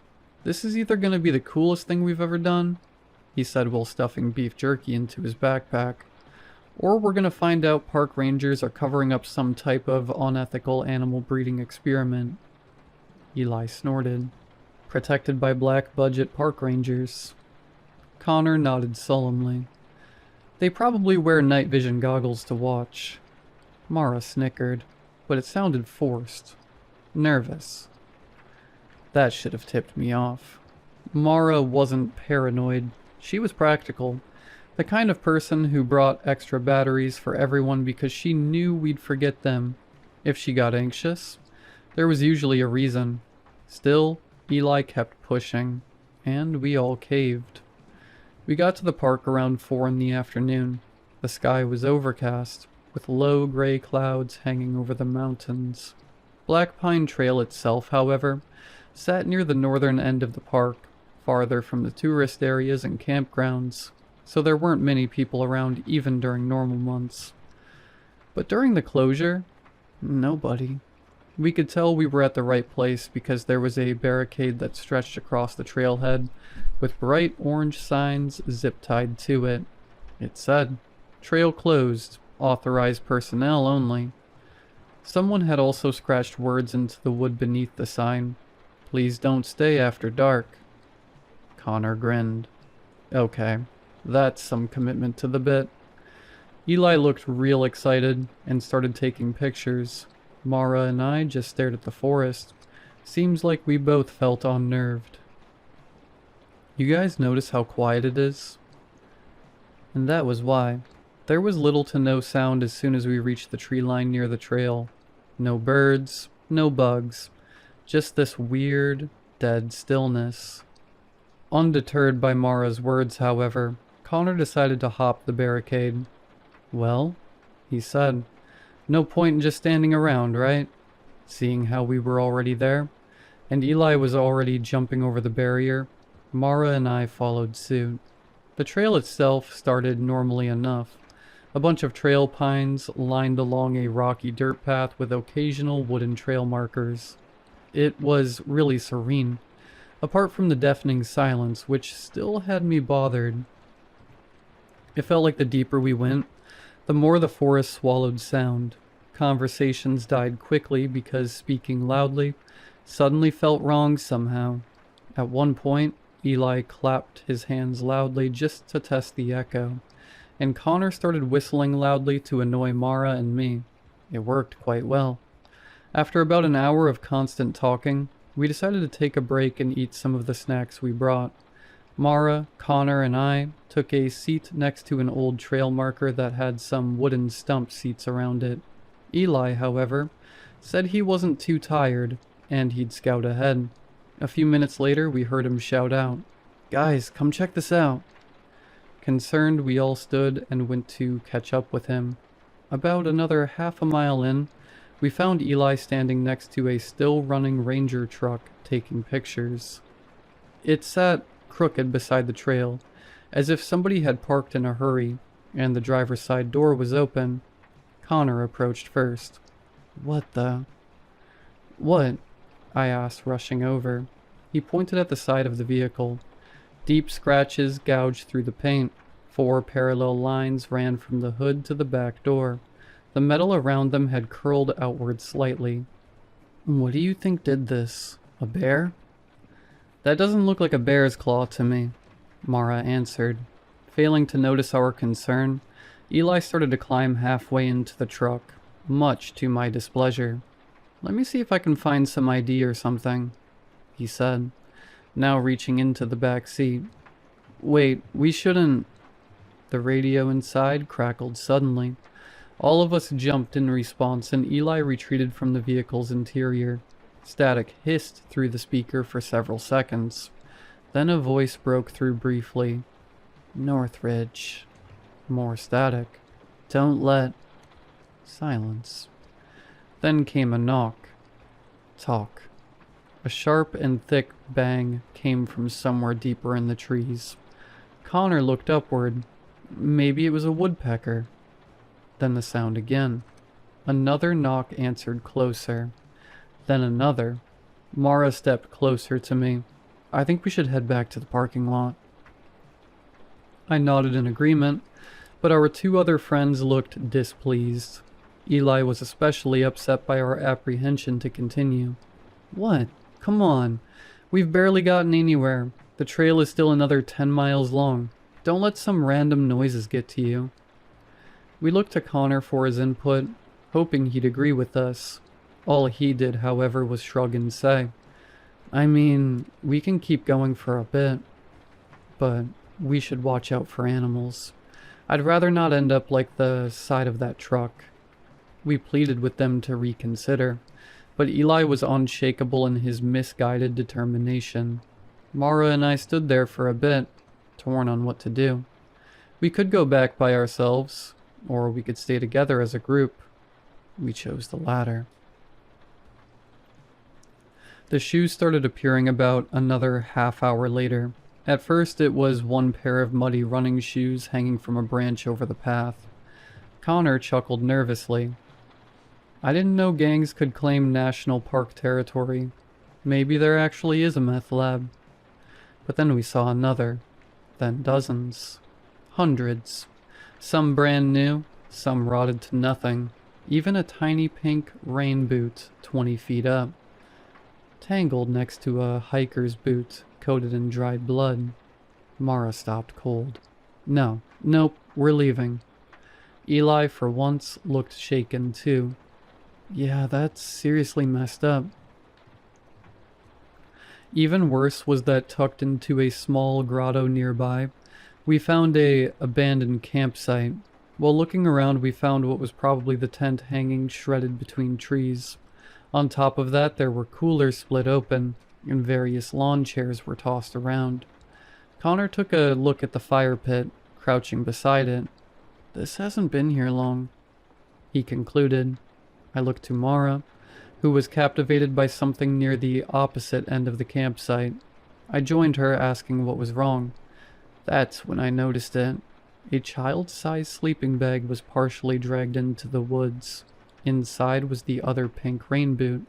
"This is either going to be the coolest thing we've ever done," he said while stuffing beef jerky into his backpack, "or we're going to find out park rangers are covering up some type of unethical animal breeding experiment." Eli snorted. "Protected by black budget park rangers." Connor nodded solemnly. "They probably wear night vision goggles to watch." Mara snickered, but it sounded forced. Nervous. That should have tipped me off. Mara wasn't paranoid. She was practical. The kind of person who brought extra batteries for everyone because she knew we'd forget them. If she got anxious, there was usually a reason. Still, Eli kept pushing, and we all caved. We got to the park around 4 in the afternoon. The sky was overcast, with low gray clouds hanging over the mountains. Black Pine Trail itself, however, sat near the northern end of the park, farther from the tourist areas and campgrounds, so there weren't many people around even during normal months. But during the closure, nobody. We could tell we were at the right place because there was a barricade that stretched across the trailhead, with bright orange signs zip-tied to it. It said, "Trail closed, authorized personnel only." Someone had also scratched words into the wood beneath the sign. "Please don't stay after dark." Connor grinned. Okay, that's some commitment to the bit. Eli looked real excited and started taking pictures. Mara and I just stared at the forest. Seems like we both felt unnerved. "You guys notice how quiet it is?" And that was why. There was little to no sound as soon as we reached the tree line near the trail. No birds, no bugs, just this weird, dead stillness. Undeterred by Mara's words, however, Connor decided to hop the barricade. "Well," he said, "no point in just standing around, right?" Seeing how we were already there, and Eli was already jumping over the barrier, Mara and I followed suit. The trail itself started normally enough. A bunch of trail pines lined along a rocky dirt path with occasional wooden trail markers. It was really serene, apart from the deafening silence, which still had me bothered. It felt like the deeper we went, the more the forest swallowed sound. Conversations died quickly because speaking loudly suddenly felt wrong somehow. At one point, Eli clapped his hands loudly just to test the echo, and Connor started whistling loudly to annoy Mara and me. It worked quite well. After about an hour of constant talking, we decided to take a break and eat some of the snacks we brought. Mara, Connor, and I took a seat next to an old trail marker that had some wooden stump seats around it. Eli, however, said he wasn't too tired, and he'd scout ahead. A few minutes later, we heard him shout out, "Guys, come check this out." Concerned, we all stood and went to catch up with him. About another half a mile in, we found Eli standing next to a still-running ranger truck taking pictures. It sat crooked beside the trail, as if somebody had parked in a hurry, and the driver's side door was open. Connor approached first. "What the—" "What?" I asked, rushing over. He pointed at the side of the vehicle. Deep scratches gouged through the paint. 4 parallel lines ran from the hood to the back door. The metal around them had curled outward slightly. "What do you think did this? A bear?" "That doesn't look like a bear's claw to me," Mara answered. Failing to notice our concern, Eli started to climb halfway into the truck, much to my displeasure. "Let me see if I can find some ID or something," he said, now reaching into the back seat. "Wait, we shouldn't—" The radio inside crackled suddenly. All of us jumped in response, and Eli retreated from the vehicle's interior. Static hissed through the speaker for several seconds. Then a voice broke through briefly. "Northridge." More static. "Don't let—" Silence. Then came a knock. Talk. A sharp and thick bang came from somewhere deeper in the trees. Connor looked upward. Maybe it was a woodpecker. Then the sound again. Another knock answered closer. Then another. Mara stepped closer to me. "I think we should head back to the parking lot." I nodded in agreement, but our 2 other friends looked displeased. Eli was especially upset by our apprehension to continue. "What? Come on. We've barely gotten anywhere. The trail is still another 10 miles long. Don't let some random noises get to you." We looked to Connor for his input, hoping he'd agree with us. All he did, however, was shrug and say, "I mean, we can keep going for a bit, but we should watch out for animals. I'd rather not end up like the side of that truck." We pleaded with them to reconsider, but Eli was unshakable in his misguided determination. Mara and I stood there for a bit, torn on what to do. We could go back by ourselves, or we could stay together as a group. We chose the latter. The shoes started appearing about another half-hour later. At first it was 1 pair of muddy running shoes hanging from a branch over the path. Connor chuckled nervously. "I didn't know gangs could claim national park territory. Maybe there actually is a meth lab." But then we saw another. Then dozens. Hundreds. Some brand new, some rotted to nothing. Even a tiny pink rain boot 20 feet up. Tangled next to a hiker's boot coated in dried blood. Mara stopped cold. Nope, we're leaving." Eli, for once, looked shaken too. "Yeah, that's seriously messed up." Even worse was that tucked into a small grotto nearby, we found a abandoned campsite. While looking around, we found what was probably the tent hanging shredded between trees. On top of that, there were coolers split open, and various lawn chairs were tossed around. Connor took a look at the fire pit, crouching beside it. "This hasn't been here long," he concluded. I looked to Mara, who was captivated by something near the opposite end of the campsite. I joined her, asking what was wrong. That's when I noticed it. A child-sized sleeping bag was partially dragged into the woods. Inside was the other pink rain boot.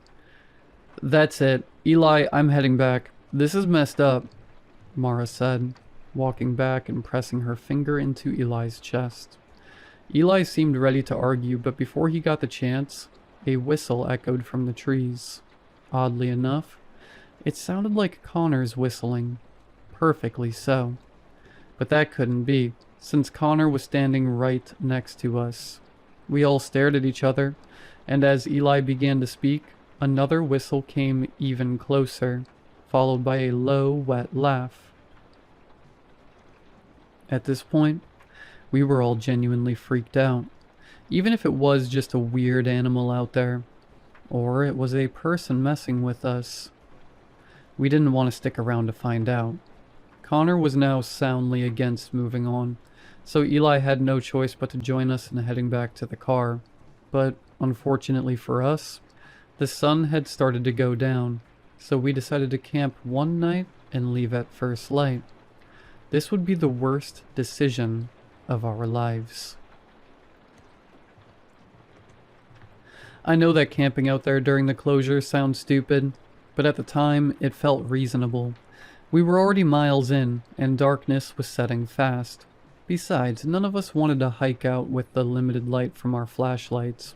"That's it. Eli, I'm heading back. This is messed up," Mara said, walking back and pressing her finger into Eli's chest. Eli seemed ready to argue, but before he got the chance, a whistle echoed from the trees. Oddly enough, it sounded like Connor's whistling. Perfectly so. But that couldn't be, since Connor was standing right next to us. We all stared at each other, and as Eli began to speak, another whistle came even closer, followed by a low, wet laugh. At this point, we were all genuinely freaked out, even if it was just a weird animal out there, or it was a person messing with us. We didn't want to stick around to find out. Connor was now soundly against moving on, so Eli had no choice but to join us in heading back to the car. But unfortunately for us, the sun had started to go down, so we decided to camp one night and leave at first light. This would be the worst decision of our lives. I know that camping out there during the closure sounds stupid, but at the time it felt reasonable. We were already miles in, and darkness was setting fast. Besides, none of us wanted to hike out with the limited light from our flashlights,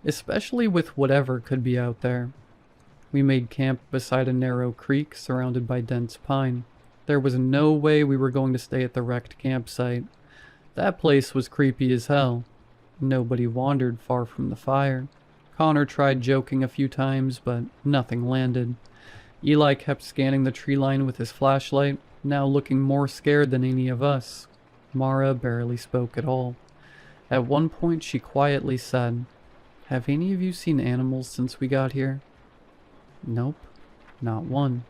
especially with whatever could be out there. We made camp beside a narrow creek surrounded by dense pine. There was no way we were going to stay at the wrecked campsite. That place was creepy as hell. Nobody wandered far from the fire. Connor tried joking a few times, but nothing landed. Eli kept scanning the tree line with his flashlight, now looking more scared than any of us. Mara barely spoke at all. At one point she quietly said, "Have any of you seen animals since we got here?" Nope, not one.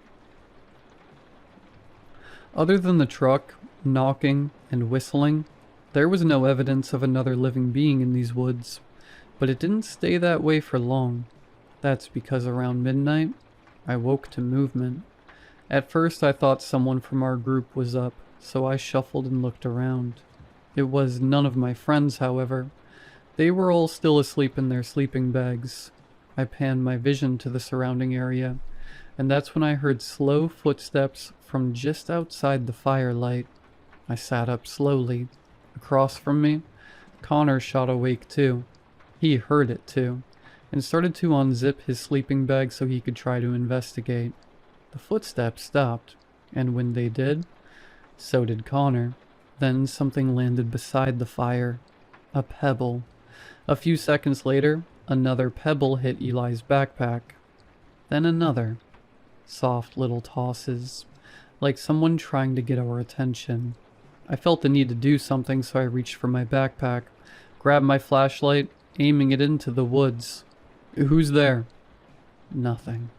Other than the truck, knocking, and whistling, there was no evidence of another living being in these woods. But it didn't stay that way for long. That's because around midnight, I woke to movement. At first I thought someone from our group was up, so I shuffled and looked around. It was none of my friends, however. They were all still asleep in their sleeping bags. I panned my vision to the surrounding area, and that's when I heard slow footsteps from just outside the firelight. I sat up slowly. Across from me, Connor shot awake too. He heard it too, and started to unzip his sleeping bag so he could try to investigate. The footsteps stopped, and when they did, so did Connor. Then something landed beside the fire. A pebble. A few seconds later, another pebble hit Eli's backpack. Then another. Soft little tosses, like someone trying to get our attention. I felt the need to do something, so I reached for my backpack, grabbed my flashlight, aiming it into the woods. "Who's there?" Nothing.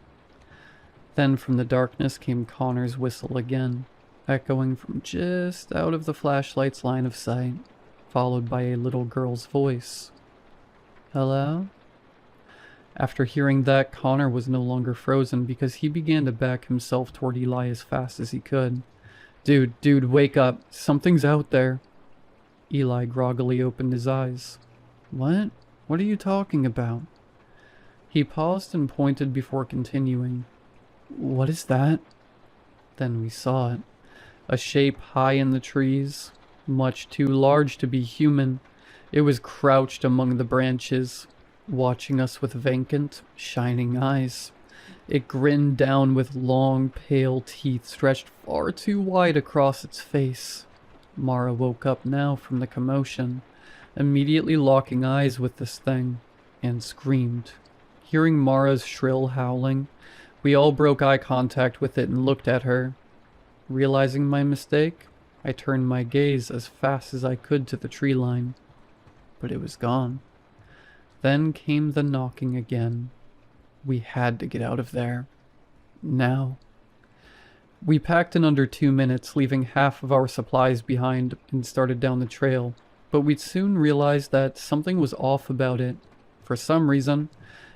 Then from the darkness came Connor's whistle again, echoing from just out of the flashlight's line of sight, followed by a little girl's voice. "Hello?" After hearing that, Connor was no longer frozen because he began to back himself toward Eli as fast as he could. Dude, wake up. Something's out there." Eli groggily opened his eyes. "What? What are you talking about?" He paused and pointed before continuing. "What is that?" Then we saw it. A shape high in the trees, much too large to be human. It was crouched among the branches, watching us with vacant, shining eyes. It grinned down with long, pale teeth stretched far too wide across its face. Mara woke up now from the commotion, immediately locking eyes with this thing, and screamed. Hearing Mara's shrill howling, we all broke eye contact with it and looked at her. Realizing my mistake, I turned my gaze as fast as I could to the tree line. But it was gone. Then came the knocking again. We had to get out of there. Now. We packed in under 2 minutes, leaving half of our supplies behind, and started down the trail. But we'd soon realized that something was off about it. For some reason,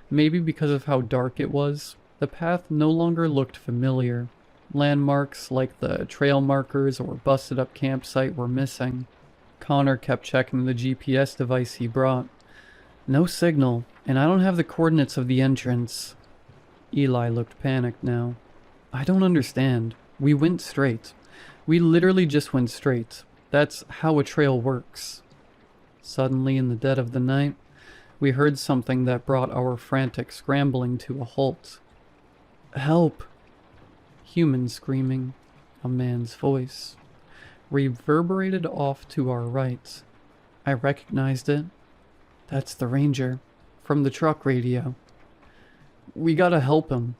maybe because of how dark it was, the path no longer looked familiar. Landmarks like the trail markers or busted up campsite were missing. Connor kept checking the GPS device he brought. "No signal, and I don't have the coordinates of the entrance." Eli looked panicked now. "I don't understand. We went straight. We literally just went straight. That's how a trail works." Suddenly, in the dead of the night, we heard something that brought our frantic scrambling to a halt. "Help!" Human screaming, a man's voice, reverberated off to our right. I recognized it. "That's the ranger, from the truck radio." "We gotta help him,"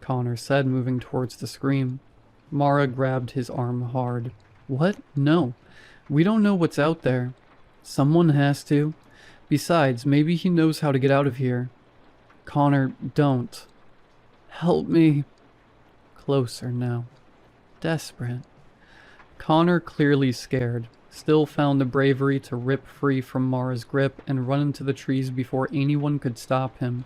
Connor said, moving towards the scream. Mara grabbed his arm hard. "What? No. We don't know what's out there. Someone has to. Besides, maybe he knows how to get out of here. Connor, don't. Help me. Closer now. Desperate. Connor, clearly scared, still found the bravery to rip free from Mara's grip and run into the trees before anyone could stop him.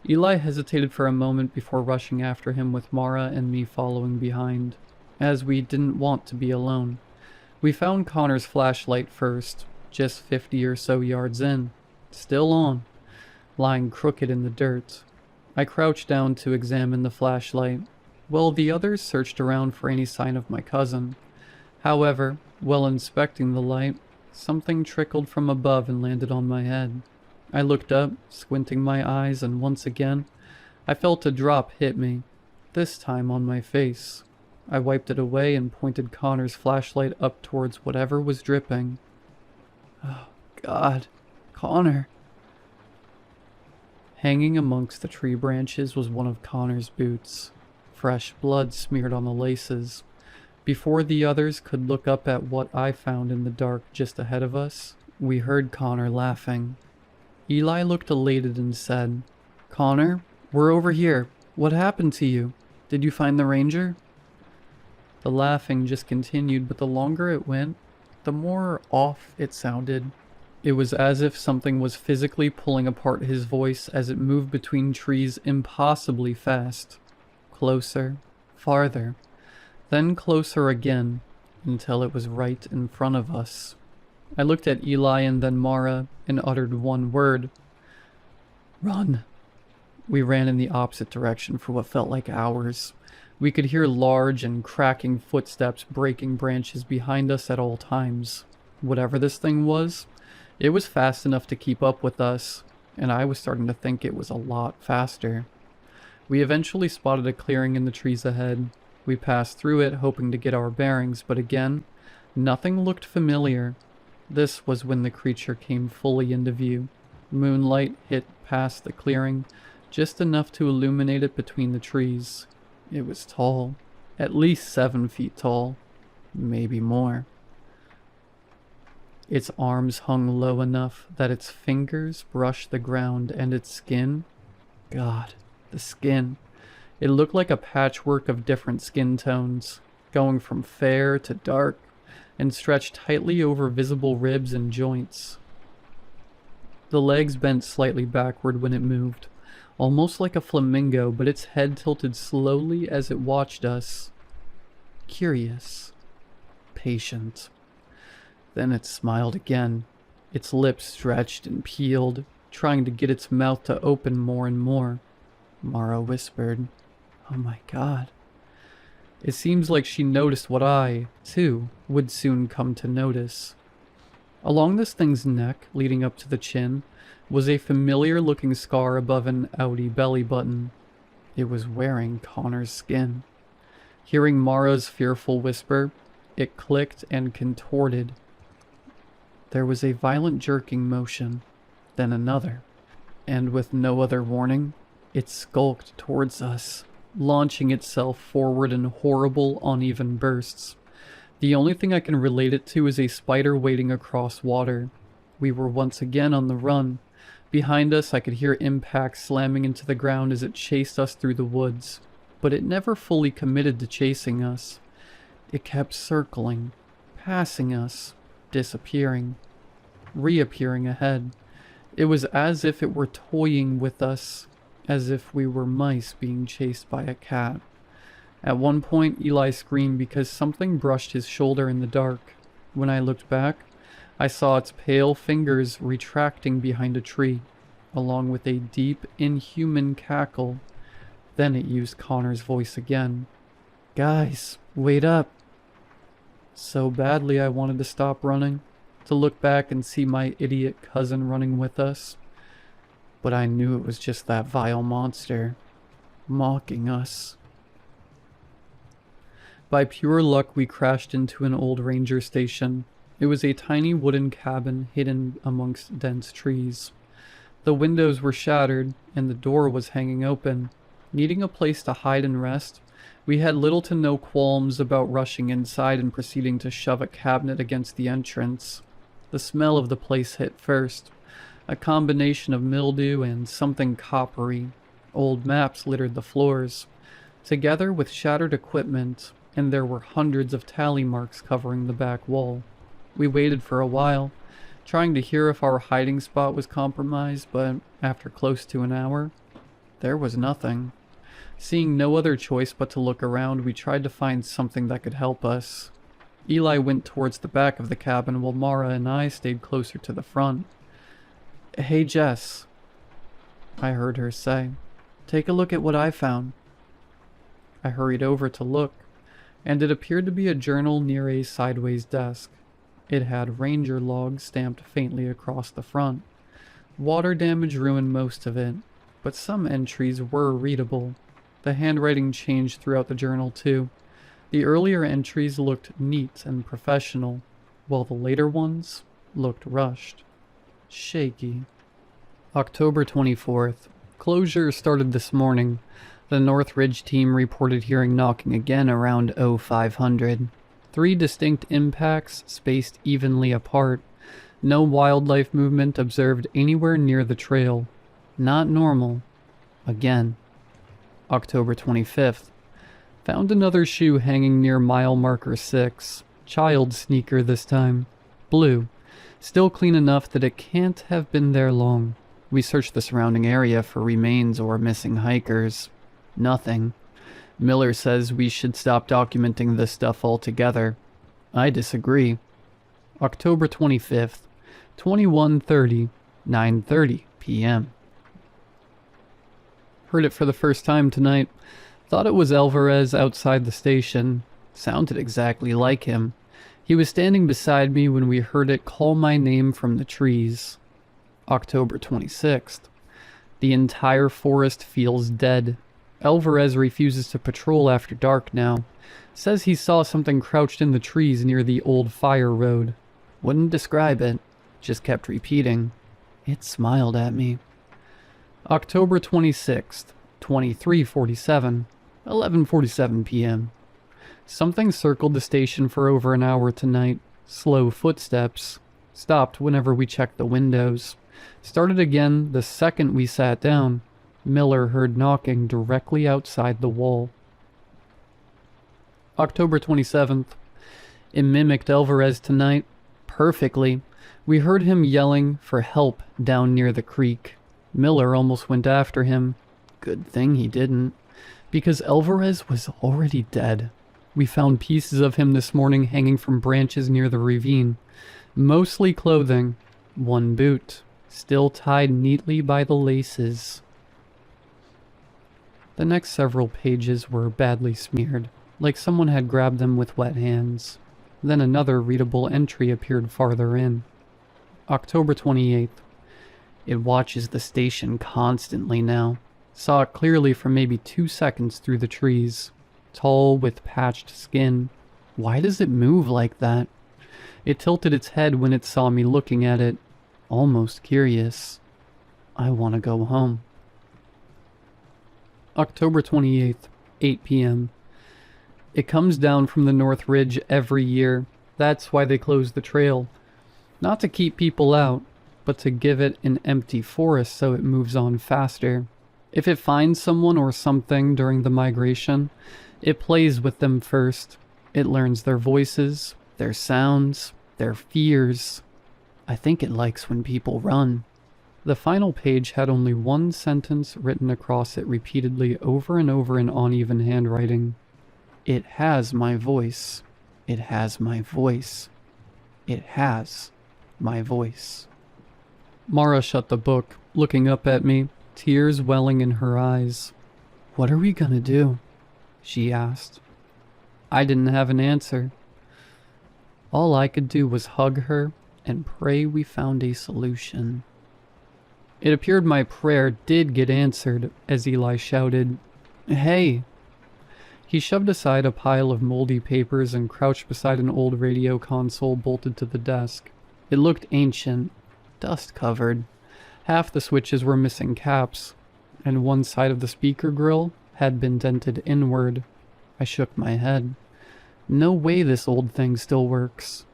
Eli hesitated for a moment before rushing after him with Mara and me following behind, as we didn't want to be alone. We found Connor's flashlight first, just 50 or so yards in, still on, lying crooked in the dirt. I crouched down to examine the flashlight, while the others searched around for any sign of my cousin. However, while inspecting the light, something trickled from above and landed on my head. I looked up, squinting my eyes, and once again, I felt a drop hit me, this time on my face. I wiped it away and pointed Connor's flashlight up towards whatever was dripping. Oh, God. Connor. Hanging amongst the tree branches was one of Connor's boots, fresh blood smeared on the laces. Before the others could look up at what I found in the dark just ahead of us, we heard Connor laughing. Eli looked elated and said, "Connor, we're over here. What happened to you? Did you find the ranger?" The laughing just continued, but the longer it went, the more off it sounded. It was as if something was physically pulling apart his voice as it moved between trees impossibly fast. Closer, farther, then closer again, until it was right in front of us. I looked at Eli and then Mara and uttered one word. "Run." We ran in the opposite direction for what felt like hours. We could hear large and cracking footsteps breaking branches behind us at all times. Whatever this thing was, it was fast enough to keep up with us, and I was starting to think it was a lot faster. We eventually spotted a clearing in the trees ahead. We passed through it, hoping to get our bearings, but again, nothing looked familiar. This was when the creature came fully into view. Moonlight hit past the clearing, just enough to illuminate it between the trees. It was tall, at least 7 feet tall, maybe more. Its arms hung low enough that its fingers brushed the ground, and its skin, God, the skin. It looked like a patchwork of different skin tones, going from fair to dark, and stretched tightly over visible ribs and joints. The legs bent slightly backward when it moved, almost like a flamingo, but its head tilted slowly as it watched us. Curious. Patient. Then it smiled again. Its lips stretched and peeled, trying to get its mouth to open more and more. Mara whispered, "Oh my God." It seems like she noticed what I, too, would soon come to notice. Along this thing's neck, leading up to the chin, was a familiar-looking scar above an outie belly button. It was wearing Connor's skin. Hearing Mara's fearful whisper, it clicked and contorted. There was a violent jerking motion, then another, and with no other warning, it skulked towards us, launching itself forward in horrible, uneven bursts. The only thing I can relate it to is a spider wading across water. We were once again on the run. Behind us, I could hear impacts slamming into the ground as it chased us through the woods, but it never fully committed to chasing us. It kept circling, passing us, disappearing, reappearing ahead. It was as if it were toying with us, as if we were mice being chased by a cat. At one point, Eli screamed because something brushed his shoulder in the dark. When I looked back, I saw its pale fingers retracting behind a tree, along with a deep, inhuman cackle. Then it used Connor's voice again. "Guys, wait up." So badly I wanted to stop running, to look back and see my idiot cousin running with us. But I knew it was just that vile monster, mocking us. By pure luck, we crashed into an old ranger station. It was a tiny wooden cabin hidden amongst dense trees. The windows were shattered, and the door was hanging open. Needing a place to hide and rest, We had little to no qualms about rushing inside and proceeding to shove a cabinet against the entrance. The smell of the place hit first, a combination of mildew and something coppery. Old maps littered the floors, together with shattered equipment, and there were hundreds of tally marks covering the back wall. We waited for a while, trying to hear if our hiding spot was compromised, but after close to an hour, there was nothing. Seeing no other choice but to look around, we tried to find something that could help us. Eli went towards the back of the cabin while Mara and I stayed closer to the front. "Hey Jess," I heard her say, "take a look at what I found." I hurried over to look, and it appeared to be a journal near a sideways desk. It had ranger logs stamped faintly across the front. Water damage ruined most of it, but some entries were readable. The handwriting changed throughout the journal too. The earlier entries looked neat and professional, while the later ones looked rushed. Shaky. October 24th. Closure started this morning. The North Ridge team reported hearing knocking again around 0500. 3 distinct impacts spaced evenly apart. No wildlife movement observed anywhere near the trail. Not normal. Again. October 25th. Found another shoe hanging near mile marker 6. Child sneaker this time. Blue. Still clean enough that it can't have been there long. We searched the surrounding area for remains or missing hikers. Nothing. Miller says we should stop documenting this stuff altogether. I disagree. October 25th. 21:30. 9:30 p.m. Heard it for the first time tonight. Thought it was Alvarez outside the station. Sounded exactly like him. He was standing beside me when we heard it call my name from the trees. October 26th. The entire forest feels dead. Alvarez refuses to patrol after dark now. Says he saw something crouched in the trees near the old fire road. Wouldn't describe it. Just kept repeating. It smiled at me. October 26th, 23:47, 11:47 p.m. Something circled the station for over an hour tonight. Slow footsteps. Stopped whenever we checked the windows. Started again the second we sat down. Miller heard knocking directly outside the wall. October 27th. It mimicked Alvarez tonight. Perfectly. We heard him yelling for help down near the creek. Miller almost went after him. Good thing he didn't, because Alvarez was already dead. We found pieces of him this morning hanging from branches near the ravine. Mostly clothing. One boot, still tied neatly by the laces. The next several pages were badly smeared, like someone had grabbed them with wet hands. Then another readable entry appeared farther in. October 28th. It watches the station constantly now. Saw it clearly for maybe 2 seconds through the trees. Tall with patched skin. Why does it move like that? It tilted its head when it saw me looking at it. Almost curious. I want to go home. October 28th, 8 p.m. It comes down from the North Ridge every year. That's why they close the trail. Not to keep people out, but to give it an empty forest so it moves on faster. If it finds someone or something during the migration, it plays with them first. It learns their voices, their sounds, their fears. I think it likes when people run. The final page had only one sentence written across it repeatedly over and over in uneven handwriting. It has my voice. It has my voice. It has my voice. Mara shut the book, looking up at me, tears welling in her eyes. "What are we gonna do?" she asked. I didn't have an answer. All I could do was hug her and pray we found a solution. It appeared my prayer did get answered as Eli shouted, "Hey!" He shoved aside a pile of moldy papers and crouched beside an old radio console bolted to the desk. It looked ancient, dust-covered. Half the switches were missing caps, and one side of the speaker grill had been dented inward. I shook my head. No way this old thing still works.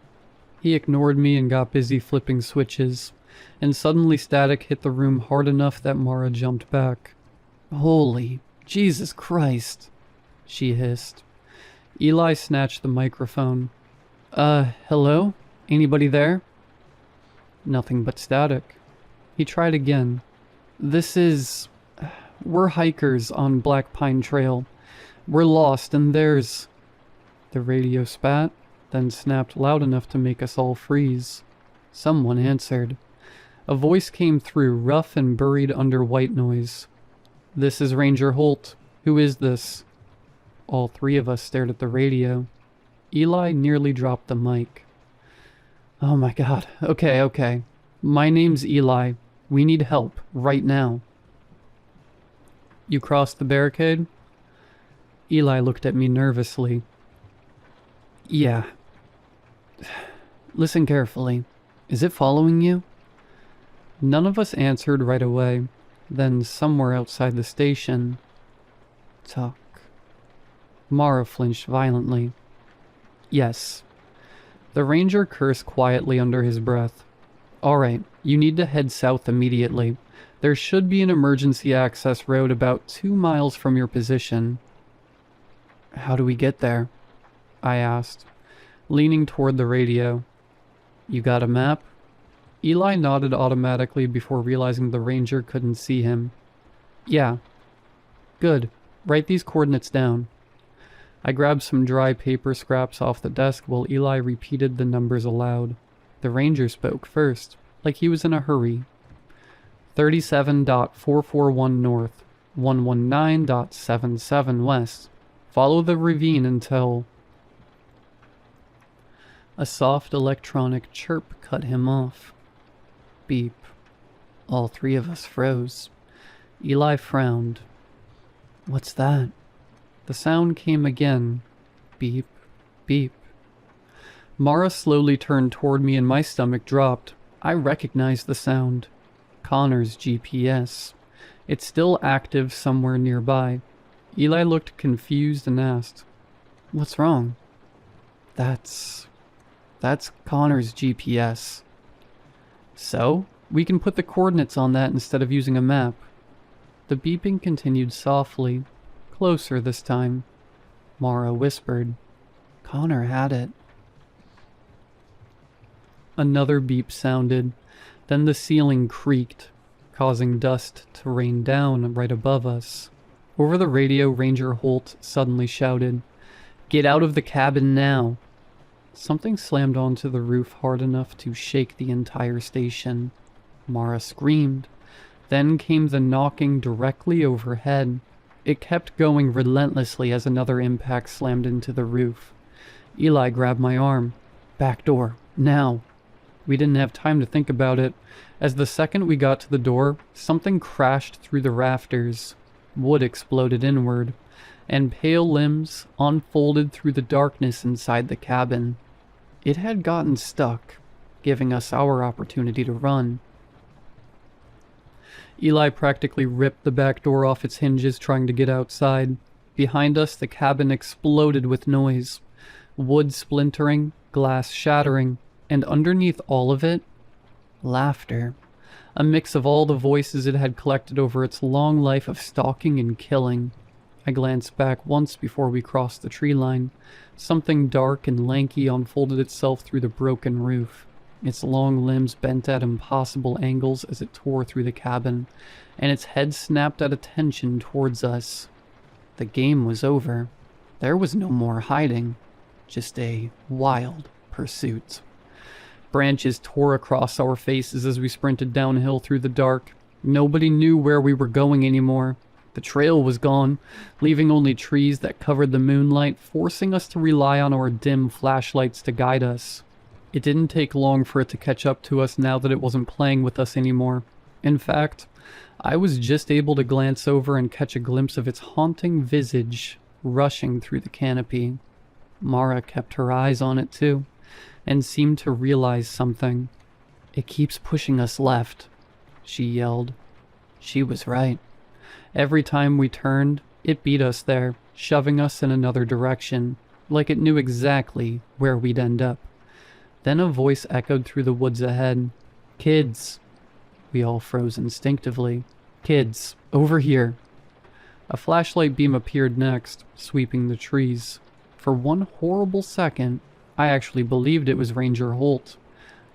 He ignored me and got busy flipping switches, and suddenly static hit the room hard enough that Mara jumped back. Holy Jesus Christ, she hissed. Eli snatched the microphone. Hello? Anybody there? Nothing but static. He tried again. We're hikers on Black Pine Trail. We're lost and there's... The radio spat, then snapped loud enough to make us all freeze. Someone answered. A voice came through, rough and buried under white noise. This is Ranger Holt. Who is this? All three of us stared at the radio. Eli nearly dropped the mic. Oh my god. Okay. My name's Eli. We need help, right now. You crossed the barricade? Eli looked at me nervously. Yeah. Listen carefully. Is it following you? None of us answered right away. Then somewhere outside the station... Tuck. Mara flinched violently. Yes. The ranger cursed quietly under his breath. Alright, you need to head south immediately. There should be an emergency access road about 2 miles from your position. How do we get there? I asked, leaning toward the radio. You got a map? Eli nodded automatically before realizing the ranger couldn't see him. Yeah. Good. Write these coordinates down. I grabbed some dry paper scraps off the desk while Eli repeated the numbers aloud. The ranger spoke first, like he was in a hurry. 37.441 north, 119.77 west. Follow the ravine until... A soft electronic chirp cut him off. Beep. All three of us froze. Eli frowned. What's that? The sound came again. Beep, beep. Mara slowly turned toward me and my stomach dropped. I recognized the sound. Connor's GPS. It's still active somewhere nearby. Eli looked confused and asked, What's wrong? That's Connor's GPS. So, we can put the coordinates on that instead of using a map. The beeping continued softly, closer this time. Mara whispered, Connor had it. Another beep sounded, then the ceiling creaked, causing dust to rain down right above us. Over the radio, Ranger Holt suddenly shouted, Get out of the cabin now! Something slammed onto the roof hard enough to shake the entire station. Mara screamed. Then came the knocking directly overhead. It kept going relentlessly as another impact slammed into the roof. Eli grabbed my arm. Back door, now. We didn't have time to think about it. As the second we got to the door, something crashed through the rafters. Wood exploded inward, and pale limbs unfolded through the darkness inside the cabin. It had gotten stuck, giving us our opportunity to run. Eli practically ripped the back door off its hinges trying to get outside. Behind us, the cabin exploded with noise. Wood splintering, glass shattering, and underneath all of it, laughter. A mix of all the voices it had collected over its long life of stalking and killing. I glanced back once before we crossed the tree line. Something dark and lanky unfolded itself through the broken roof. Its long limbs bent at impossible angles as it tore through the cabin, and its head snapped at attention towards us. The game was over. There was no more hiding, just a wild pursuit. Branches tore across our faces as we sprinted downhill through the dark. Nobody knew where we were going anymore. The trail was gone, leaving only trees that covered the moonlight, forcing us to rely on our dim flashlights to guide us. It didn't take long for it to catch up to us now that it wasn't playing with us anymore. In fact, I was just able to glance over and catch a glimpse of its haunting visage rushing through the canopy. Mara kept her eyes on it too, and seemed to realize something. It keeps pushing us left, she yelled. She was right. Every time we turned, it beat us there, shoving us in another direction, like it knew exactly where we'd end up. Then a voice echoed through the woods ahead. "Kids." We all froze instinctively. "Kids, over here." A flashlight beam appeared next, sweeping the trees. For one horrible second, I actually believed it was Ranger Holt.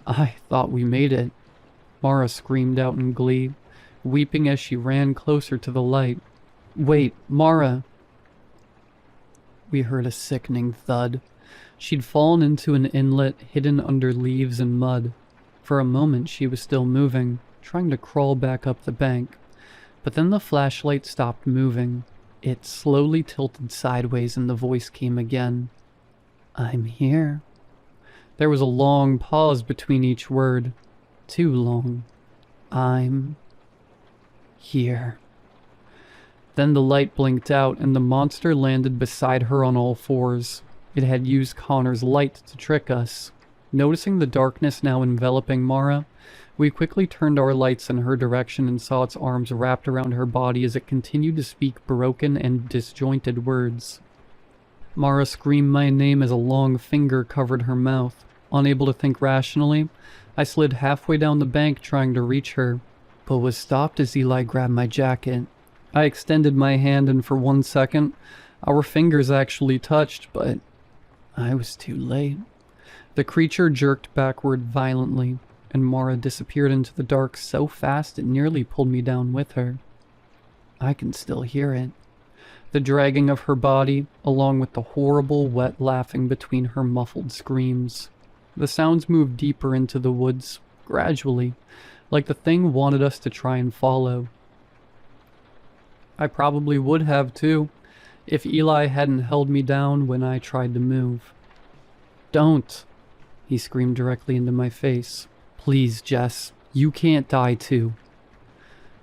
I thought we made it. Mara screamed out in glee, weeping as she ran closer to the light. "Wait, Mara!" We heard a sickening thud. She'd fallen into an inlet hidden under leaves and mud. For a moment she was still moving, trying to crawl back up the bank. But then the flashlight stopped moving. It slowly tilted sideways and the voice came again. "I'm here." There was a long pause between each word. Too long. "I'm here." Then the light blinked out and the monster landed beside her on all fours. It had used Connor's light to trick us. Noticing the darkness now enveloping Mara, we quickly turned our lights in her direction and saw its arms wrapped around her body as it continued to speak broken and disjointed words. Mara screamed my name as a long finger covered her mouth. Unable to think rationally, I slid halfway down the bank trying to reach her, but was stopped as Eli grabbed my jacket. I extended my hand and for 1 second, our fingers actually touched, but I was too late. The creature jerked backward violently, and Mara disappeared into the dark so fast it nearly pulled me down with her. I can still hear it. The dragging of her body, along with the horrible wet laughing between her muffled screams. The sounds moved deeper into the woods, gradually, like the thing wanted us to try and follow. I probably would have too, if Eli hadn't held me down when I tried to move. "Don't!" he screamed directly into my face. "Please, Jess, you can't die too."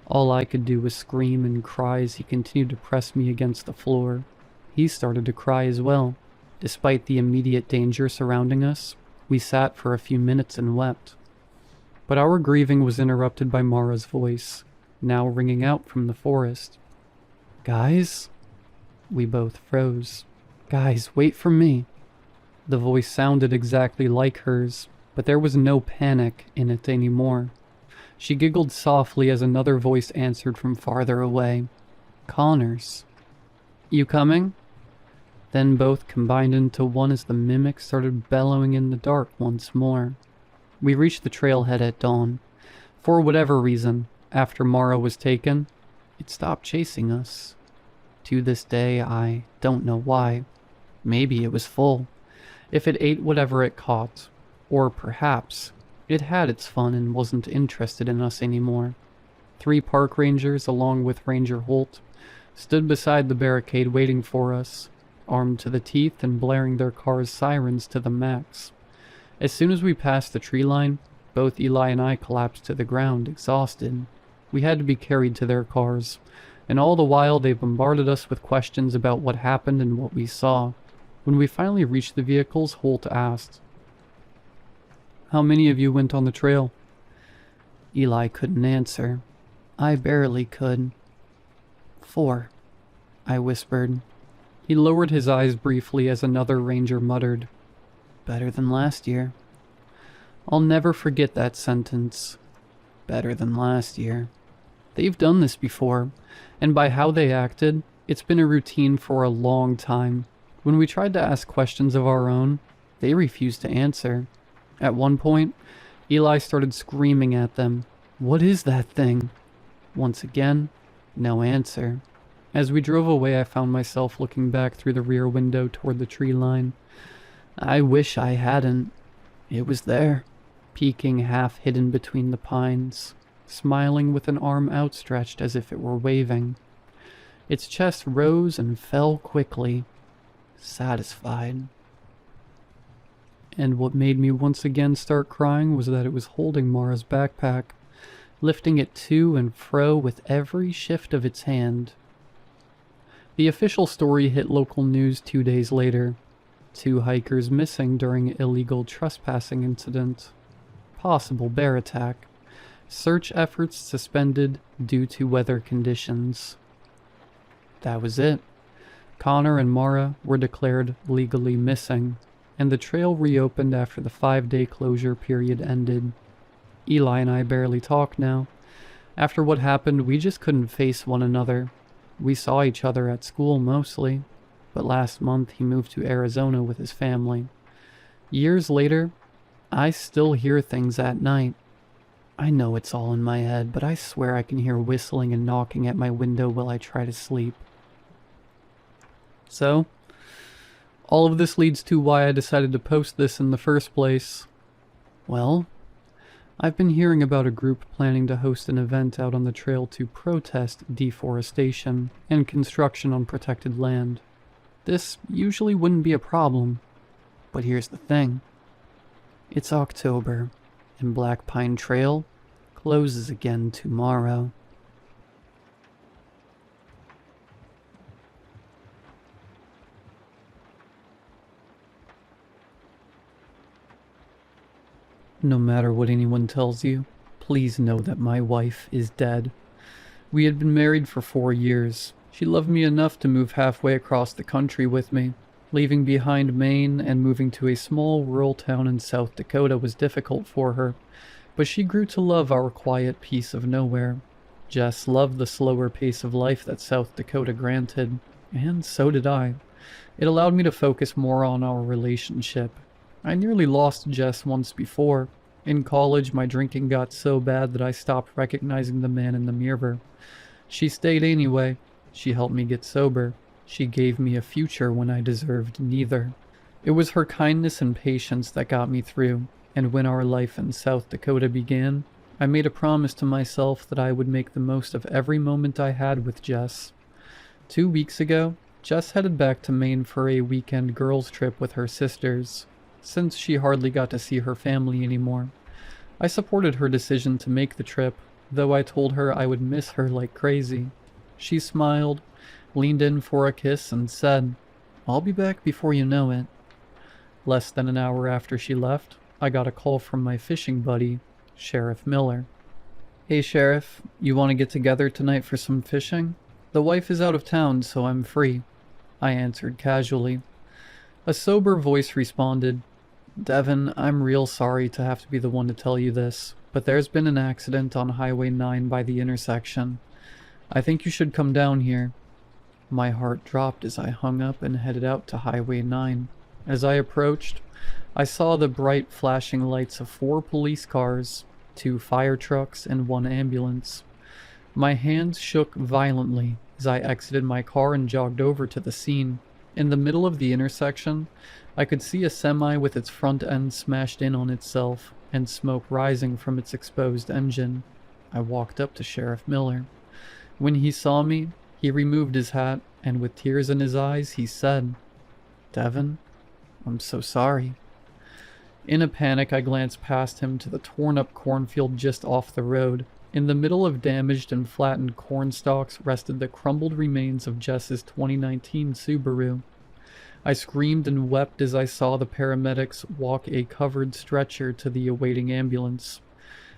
All I could do was scream and cry as he continued to press me against the floor. He started to cry as well. Despite the immediate danger surrounding us, we sat for a few minutes and wept. But our grieving was interrupted by Mara's voice, now ringing out from the forest. "Guys?" We both froze. "Guys, wait for me." The voice sounded exactly like hers, but there was no panic in it anymore. She giggled softly as another voice answered from farther away. "Connor's." "You coming?" Then both combined into one as the mimic started bellowing in the dark once more. We reached the trailhead at dawn. For whatever reason, after Mara was taken, it stopped chasing us. To this day, I don't know why. Maybe it was full. If it ate whatever it caught. Or perhaps it had its fun and wasn't interested in us anymore. 3 park rangers, along with Ranger Holt, stood beside the barricade waiting for us, armed to the teeth and blaring their car's sirens to the max. As soon as we passed the tree line, both Eli and I collapsed to the ground, exhausted. We had to be carried to their cars, and all the while they bombarded us with questions about what happened and what we saw. When we finally reached the vehicles, Holt asked, "How many of you went on the trail?" Eli couldn't answer. I barely could. 4, I whispered. He lowered his eyes briefly as another ranger muttered, "Better than last year." I'll never forget that sentence. Better than last year. They've done this before, and by how they acted, it's been a routine for a long time. When we tried to ask questions of our own, they refused to answer. At one point, Eli started screaming at them, "What is that thing?" Once again, no answer. As we drove away, I found myself looking back through the rear window toward the tree line. I wish I hadn't. It was there, peeking half hidden between the pines, smiling with an arm outstretched as if it were waving. Its chest rose and fell quickly, satisfied. And what made me once again start crying was that it was holding Mara's backpack, lifting it to and fro with every shift of its hand. The official story hit local news 2 days later. 2 hikers missing during illegal trespassing incident. Possible bear attack. Search efforts suspended due to weather conditions. That was it. Connor and Mara were declared legally missing, and the trail reopened after the 5-day closure period ended. Eli and I barely talk now. After what happened, we just couldn't face one another. We saw each other at school mostly, but last month he moved to Arizona with his family. Years later, I still hear things at night. I know it's all in my head, but I swear I can hear whistling and knocking at my window while I try to sleep. So, all of this leads to why I decided to post this in the first place. Well, I've been hearing about a group planning to host an event out on the trail to protest deforestation and construction on protected land. This usually wouldn't be a problem, but here's the thing. It's October, and Black Pine Trail closes again tomorrow. No matter what anyone tells you, please know that my wife is dead. We had been married for 4 years. She loved me enough to move halfway across the country with me. Leaving behind Maine and moving to a small rural town in South Dakota was difficult for her, but she grew to love our quiet peace of nowhere. Jess loved the slower pace of life that South Dakota granted, and so did I. It allowed me to focus more on our relationship. I nearly lost Jess once before. In college, my drinking got so bad that I stopped recognizing the man in the mirror. She stayed anyway. She helped me get sober. She gave me a future when I deserved neither. It was her kindness and patience that got me through, and when our life in South Dakota began, I made a promise to myself that I would make the most of every moment I had with Jess. 2 weeks ago, Jess headed back to Maine for a weekend girls' trip with her sisters, since she hardly got to see her family anymore. I supported her decision to make the trip, though I told her I would miss her like crazy. She smiled, leaned in for a kiss, and said, "I'll be back before you know it." Less than an hour after she left, I got a call from my fishing buddy, Sheriff Miller. "Hey Sheriff, you want to get together tonight for some fishing? The wife is out of town, so I'm free," I answered casually. A sober voice responded, "Devin, I'm real sorry to have to be the one to tell you this, but there's been an accident on Highway 9 by the intersection. I think you should come down here." My heart dropped as I hung up and headed out to Highway 9. As I approached, I saw the bright flashing lights of 4 police cars, 2 fire trucks, and 1 ambulance. My hands shook violently as I exited my car and jogged over to the scene. In the middle of the intersection, I could see a semi with its front end smashed in on itself and smoke rising from its exposed engine. I walked up to Sheriff Miller. When he saw me, he removed his hat, and with tears in his eyes, he said, "Devin, I'm so sorry." In a panic, I glanced past him to the torn-up cornfield just off the road. In the middle of damaged and flattened corn stalks rested the crumbled remains of Jess's 2019 Subaru. I screamed and wept as I saw the paramedics walk a covered stretcher to the awaiting ambulance.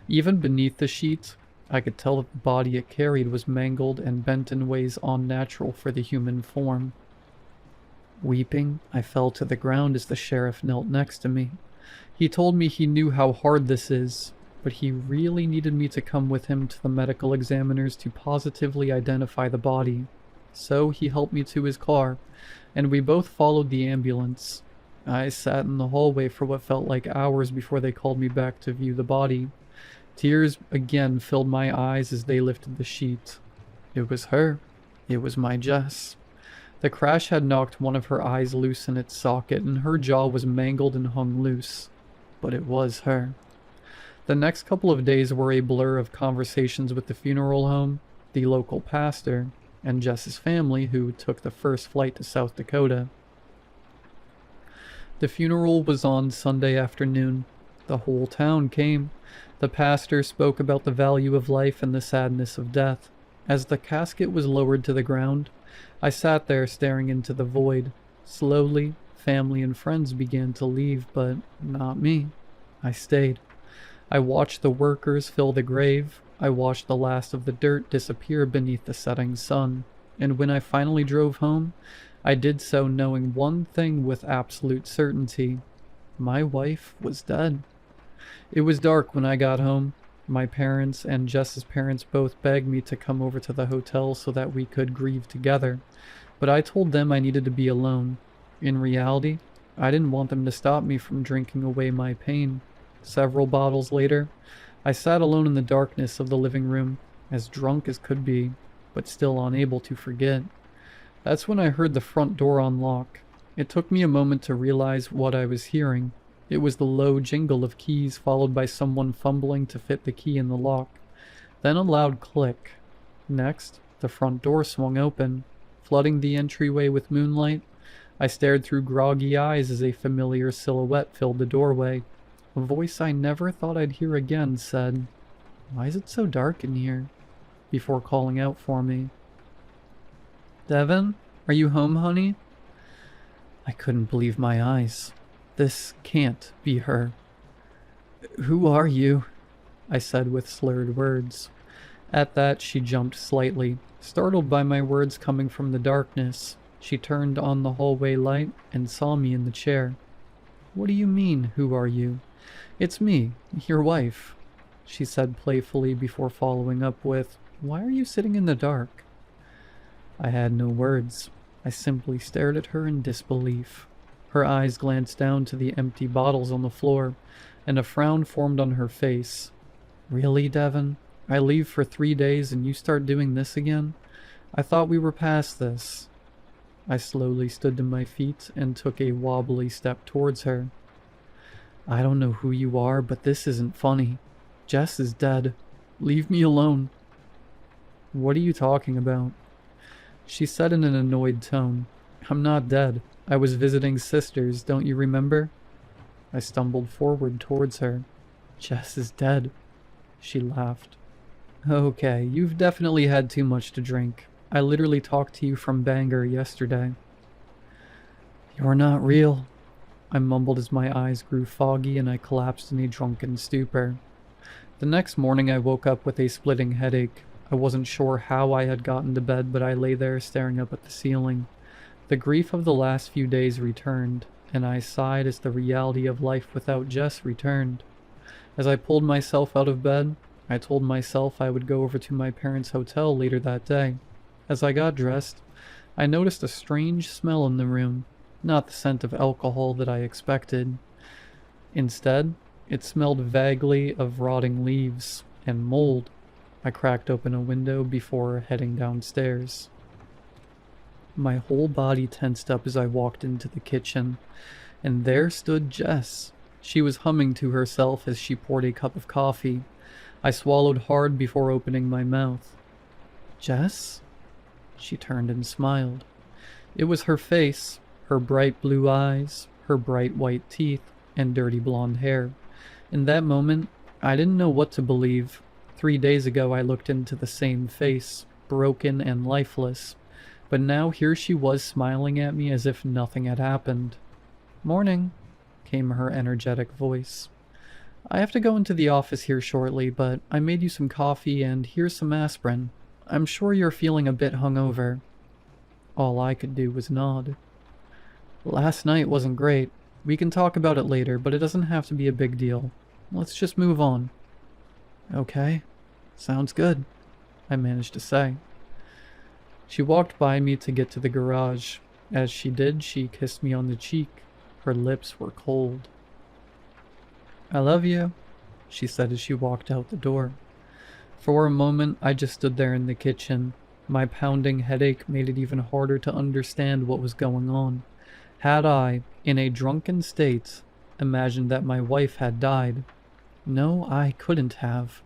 Even beneath the sheets, I could tell that the body it carried was mangled and bent in ways unnatural for the human form. Weeping, I fell to the ground as the sheriff knelt next to me. He told me he knew how hard this is, but he really needed me to come with him to the medical examiners to positively identify the body. So he helped me to his car, and we both followed the ambulance. I sat in the hallway for what felt like hours before they called me back to view the body. Tears again filled my eyes as they lifted the sheet. It was her. It was my Jess. The crash had knocked one of her eyes loose in its socket, and her jaw was mangled and hung loose. But it was her. The next couple of days were a blur of conversations with the funeral home, the local pastor, and Jess's family, who took the first flight to South Dakota. The funeral was on Sunday afternoon. The whole town came. The pastor spoke about the value of life and the sadness of death. As the casket was lowered to the ground, I sat there staring into the void. Slowly, family and friends began to leave, but not me. I stayed. I watched the workers fill the grave. I watched the last of the dirt disappear beneath the setting sun. And when I finally drove home, I did so knowing one thing with absolute certainty. My wife was dead. It was dark when I got home. My parents and Jess's parents both begged me to come over to the hotel so that we could grieve together, but I told them I needed to be alone. In reality, I didn't want them to stop me from drinking away my pain. Several bottles later, I sat alone in the darkness of the living room, as drunk as could be, but still unable to forget. That's when I heard the front door unlock. It took me a moment to realize what I was hearing. It was the low jingle of keys followed by someone fumbling to fit the key in the lock. Then a loud click. Next, the front door swung open, flooding the entryway with moonlight. I stared through groggy eyes as a familiar silhouette filled the doorway. A voice I never thought I'd hear again said, "Why is it so dark in here?" before calling out for me. "Devin, are you home, honey?" I couldn't believe my eyes. This can't be her. "Who are you?" I said with slurred words. At that, she jumped slightly, startled by my words coming from the darkness. She turned on the hallway light and saw me in the chair. "What do you mean, who are you?" "It's me, your wife," she said playfully before following up with, "Why are you sitting in the dark?" I had no words. I simply stared at her in disbelief. Her eyes glanced down to the empty bottles on the floor, and a frown formed on her face. "Really, Devin? I leave for 3 days and you start doing this again? I thought we were past this." I slowly stood to my feet and took a wobbly step towards her. "I don't know who you are, but this isn't funny. Jess is dead. Leave me alone." "What are you talking about?" She said in an annoyed tone. "I'm not dead. I was visiting sisters, don't you remember?" I stumbled forward towards her. "Jess is dead." She laughed. "Okay, you've definitely had too much to drink. I literally talked to you from Bangor yesterday." "You're not real," I mumbled as my eyes grew foggy and I collapsed in a drunken stupor. The next morning I woke up with a splitting headache. I wasn't sure how I had gotten to bed, but I lay there staring up at the ceiling. The grief of the last few days returned, and I sighed as the reality of life without Jess returned. As I pulled myself out of bed, I told myself I would go over to my parents' hotel later that day. As I got dressed, I noticed a strange smell in the room, not the scent of alcohol that I expected. Instead, it smelled vaguely of rotting leaves and mold. I cracked open a window before heading downstairs. My whole body tensed up as I walked into the kitchen, and there stood Jess. She was humming to herself as she poured a cup of coffee. I swallowed hard before opening my mouth. "Jess?" She turned and smiled. It was her face, her bright blue eyes, her bright white teeth, and dirty blonde hair. In that moment, I didn't know what to believe. 3 days ago I looked into the same face, broken and lifeless. But now here she was smiling at me as if nothing had happened. "Morning," came her energetic voice. "I have to go into the office here shortly, but I made you some coffee and here's some aspirin. I'm sure you're feeling a bit hungover." All I could do was nod. "Last night wasn't great. We can talk about it later, but it doesn't have to be a big deal. Let's just move on." "Okay, sounds good," I managed to say. She walked by me to get to the garage. As she did, she kissed me on the cheek. Her lips were cold. "I love you," she said as she walked out the door. For a moment, I just stood there in the kitchen. My pounding headache made it even harder to understand what was going on. Had I, in a drunken state, imagined that my wife had died? No, I couldn't have.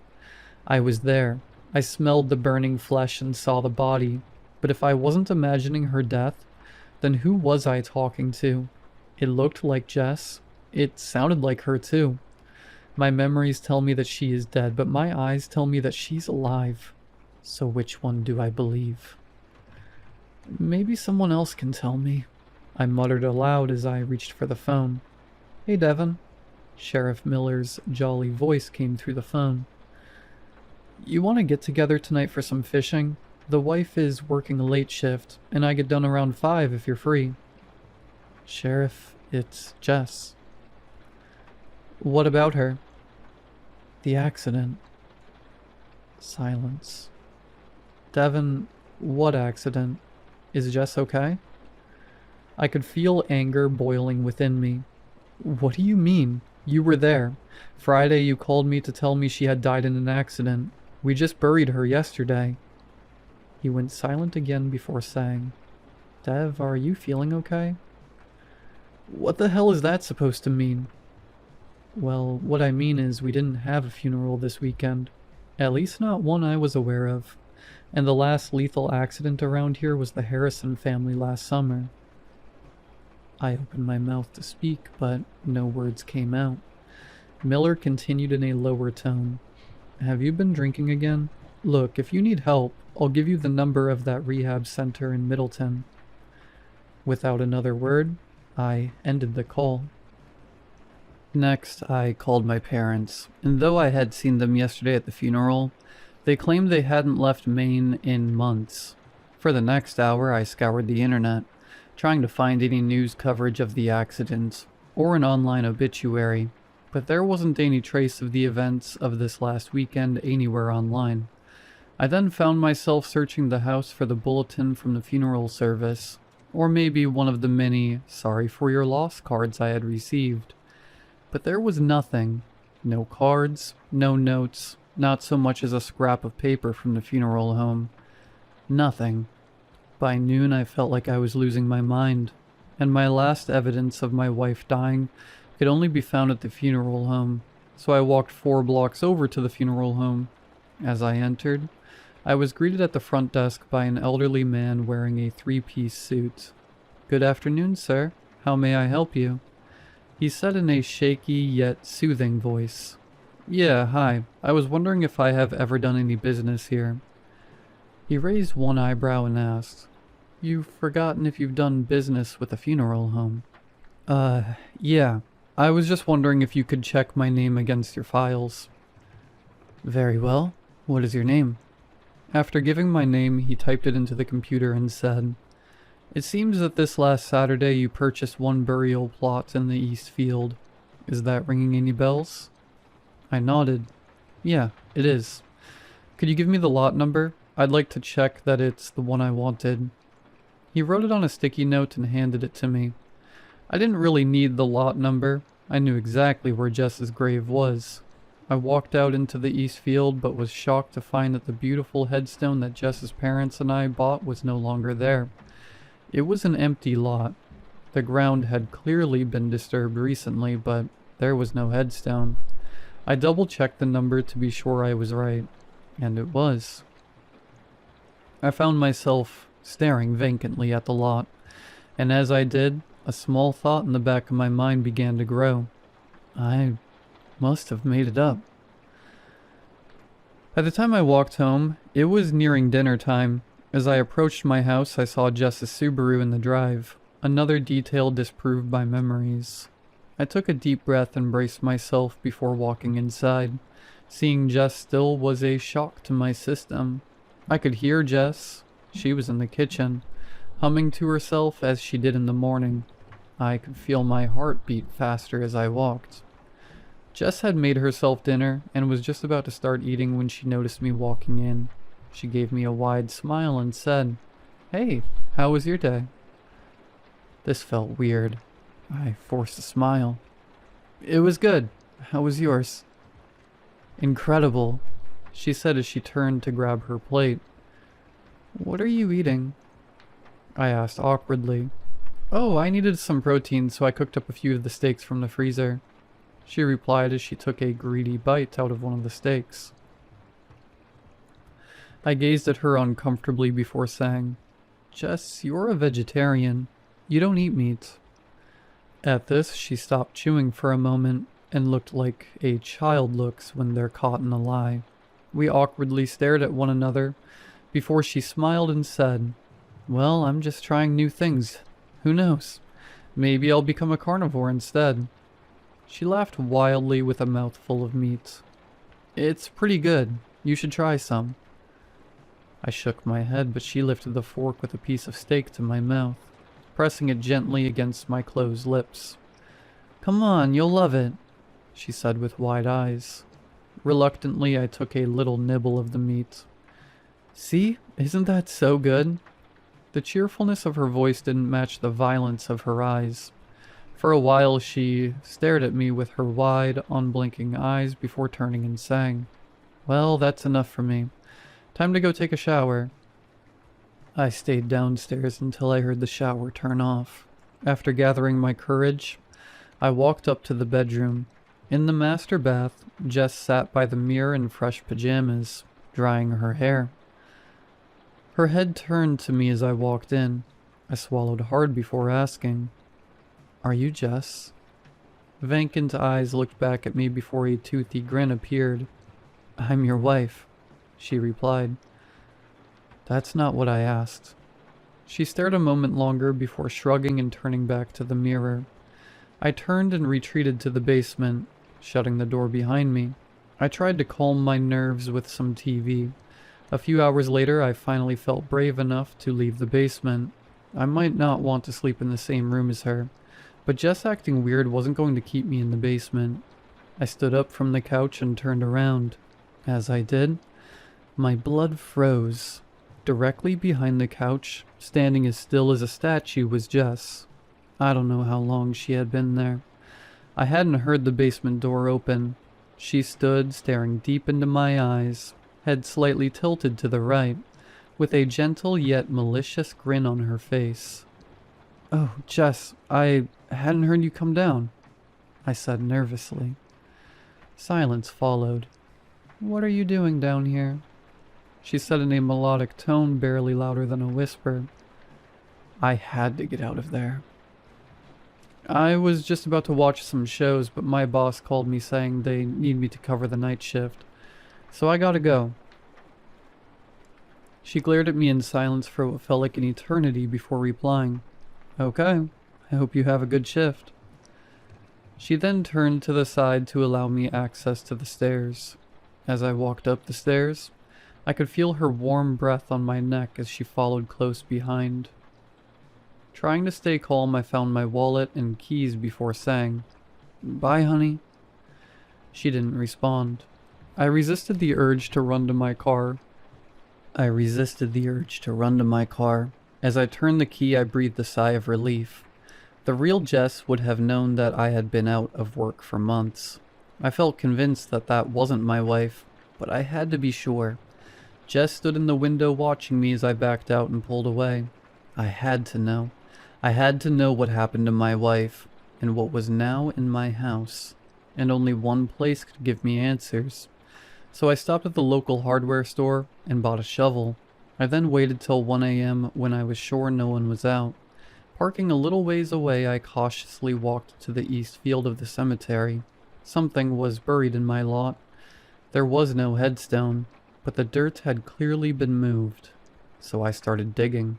I was there. I smelled the burning flesh and saw the body. But if I wasn't imagining her death, then who was I talking to? It looked like Jess. It sounded like her too. My memories tell me that she is dead, but my eyes tell me that she's alive. So which one do I believe? "Maybe someone else can tell me," I muttered aloud as I reached for the phone. "Hey, Devin." Sheriff Miller's jolly voice came through the phone. "You want to get together tonight for some fishing? The wife is working a late shift, and I get done around 5 if you're free. Sheriff, it's Jess. What about her? The accident. Silence. Devin, what accident? Is Jess okay? I could feel anger boiling within me. What do you mean? You were there. Friday you called me to tell me she had died in an accident. We just buried her yesterday. He went silent again before saying, Dev, are you feeling okay? What the hell is that supposed to mean? Well, what I mean is we didn't have a funeral this weekend. At least not one I was aware of. And the last lethal accident around here was the Harrison family last summer. I opened my mouth to speak, but no words came out. Miller continued in a lower tone. Have you been drinking again? Look, if you need help, I'll give you the number of that rehab center in Middleton. Without another word, I ended the call. Next, I called my parents, and though I had seen them yesterday at the funeral, they claimed they hadn't left Maine in months. For the next hour, I scoured the internet, trying to find any news coverage of the accident, or an online obituary, but there wasn't any trace of the events of this last weekend anywhere online. I then found myself searching the house for the bulletin from the funeral service, or maybe one of the many "sorry for your loss" cards I had received. But there was nothing. No cards, no notes, not so much as a scrap of paper from the funeral home. Nothing. By noon I felt like I was losing my mind, and my last evidence of my wife dying could only be found at the funeral home, so I walked 4 blocks over to the funeral home. As I entered, I was greeted at the front desk by an elderly man wearing a 3-piece suit. Good afternoon, sir. How may I help you? He said in a shaky yet soothing voice. Yeah, hi. I was wondering if I have ever done any business here. He raised one eyebrow and asked, You've forgotten if you've done business with a funeral home. Yeah. I was just wondering if you could check my name against your files. Very well. What is your name? After giving my name, he typed it into the computer and said, It seems that this last Saturday you purchased 1 burial plot in the East Field. Is that ringing any bells? I nodded. Yeah, it is. Could you give me the lot number? I'd like to check that it's the one I wanted. He wrote it on a sticky note and handed it to me. I didn't really need the lot number. I knew exactly where Jess's grave was. I walked out into the East Field, but was shocked to find that the beautiful headstone that Jess's parents and I bought was no longer there. It was an empty lot. The ground had clearly been disturbed recently, but there was no headstone. I double-checked the number to be sure I was right, and it was. I found myself staring vacantly at the lot, and as I did, a small thought in the back of my mind began to grow. I must have made it up. By the time I walked home, it was nearing dinner time. As I approached my house, I saw Jess's Subaru in the drive, another detail disproved by memories. I took a deep breath and braced myself before walking inside. Seeing Jess still was a shock to my system. I could hear Jess. She was in the kitchen, humming to herself as she did in the morning. I could feel my heart beat faster as I walked. Jess had made herself dinner and was just about to start eating when she noticed me walking in. She gave me a wide smile and said, Hey, how was your day? This felt weird. I forced a smile. It was good. How was yours? Incredible, she said as she turned to grab her plate. What are you eating? I asked awkwardly. Oh, I needed some protein, so I cooked up a few of the steaks from the freezer. She replied as she took a greedy bite out of one of the steaks. I gazed at her uncomfortably before saying, Jess, you're a vegetarian. You don't eat meat. At this, she stopped chewing for a moment and looked like a child looks when they're caught in a lie. We awkwardly stared at one another before she smiled and said, Well, I'm just trying new things. Who knows? Maybe I'll become a carnivore instead. She laughed wildly with a mouthful of meat. It's pretty good. You should try some. I shook my head, but she lifted the fork with a piece of steak to my mouth, pressing it gently against my closed lips. "Come on, you'll love it," she said with wide eyes. Reluctantly, I took a little nibble of the meat. "See? Isn't that so good?" The cheerfulness of her voice didn't match the violence of her eyes. For a while, she stared at me with her wide, unblinking eyes before turning and saying, "Well, that's enough for me. Time to go take a shower." I stayed downstairs until I heard the shower turn off. After gathering my courage, I walked up to the bedroom. In the master bath, Jess sat by the mirror in fresh pajamas, drying her hair. Her head turned to me as I walked in. I swallowed hard before asking, "Are you Jess?" Vacant eyes looked back at me before a toothy grin appeared. "I'm your wife," she replied. "That's not what I asked." She stared a moment longer before shrugging and turning back to the mirror. I turned and retreated to the basement, shutting the door behind me. I tried to calm my nerves with some TV. A few hours later, I finally felt brave enough to leave the basement. I might not want to sleep in the same room as her, but Jess acting weird wasn't going to keep me in the basement. I stood up from the couch and turned around. As I did, my blood froze. Directly behind the couch, standing as still as a statue, was Jess. I don't know how long she had been there. I hadn't heard the basement door open. She stood, staring deep into my eyes, head slightly tilted to the right, with a gentle yet malicious grin on her face. "Oh, Jess, I hadn't heard you come down," I said nervously. Silence followed. "What are you doing down here?" She said in a melodic tone barely louder than a whisper. "I had to get out of there." "I was just about to watch some shows, but my boss called me saying they need me to cover the night shift, so I gotta go." She glared at me in silence for what felt like an eternity before replying, "Okay, I hope you have a good shift." She then turned to the side to allow me access to the stairs. As I walked up the stairs, I could feel her warm breath on my neck as she followed close behind. Trying to stay calm, I found my wallet and keys before saying, "Bye, honey." She didn't respond. I resisted the urge to run to my car. As I turned the key, I breathed a sigh of relief. The real Jess would have known that I had been out of work for months. I felt convinced that that wasn't my wife, but I had to be sure. Jess stood in the window watching me as I backed out and pulled away. I had to know. I had to know what happened to my wife, and what was now in my house. And only one place could give me answers. So I stopped at the local hardware store and bought a shovel. I then waited till 1 a.m. when I was sure no one was out. Parking a little ways away, I cautiously walked to the east field of the cemetery. Something was buried in my lot. There was no headstone, but the dirt had clearly been moved. So I started digging.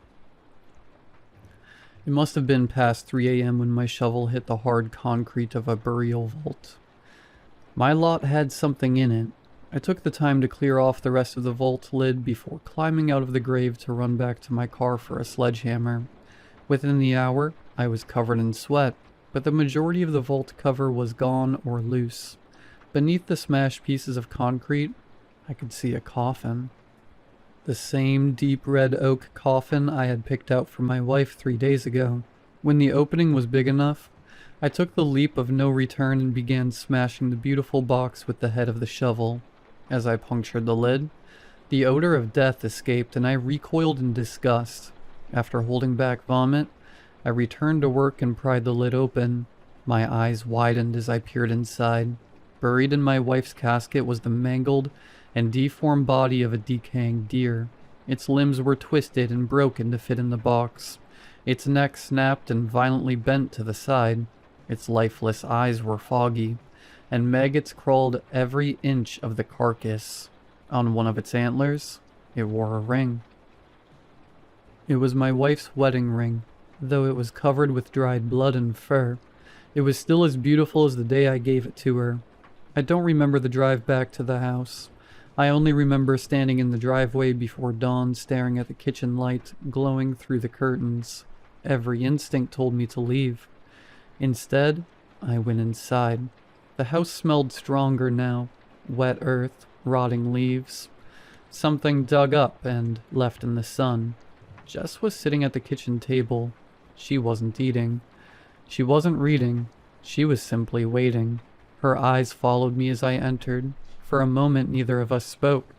It must have been past 3 a.m. when my shovel hit the hard concrete of a burial vault. My lot had something in it. I took the time to clear off the rest of the vault lid before climbing out of the grave to run back to my car for a sledgehammer. Within the hour, I was covered in sweat, but the majority of the vault cover was gone or loose. Beneath the smashed pieces of concrete, I could see a coffin. The same deep red oak coffin I had picked out for my wife 3 days ago. When the opening was big enough, I took the leap of no return and began smashing the beautiful box with the head of the shovel. As I punctured the lid, the odor of death escaped and I recoiled in disgust. After holding back vomit, I returned to work and pried the lid open. My eyes widened as I peered inside. Buried in my wife's casket was the mangled and deformed body of a decaying deer. Its limbs were twisted and broken to fit in the box. Its neck snapped and violently bent to the side. Its lifeless eyes were foggy, and maggots crawled every inch of the carcass. On one of its antlers, it wore a ring. It was my wife's wedding ring, though it was covered with dried blood and fur. It was still as beautiful as the day I gave it to her. I don't remember the drive back to the house. I only remember standing in the driveway before dawn, staring at the kitchen light glowing through the curtains. Every instinct told me to leave. Instead, I went inside. The house smelled stronger now. Wet earth, rotting leaves. Something dug up and left in the sun. Jess was sitting at the kitchen table. She wasn't eating. She wasn't reading. She was simply waiting. Her eyes followed me as I entered. For a moment, neither of us spoke.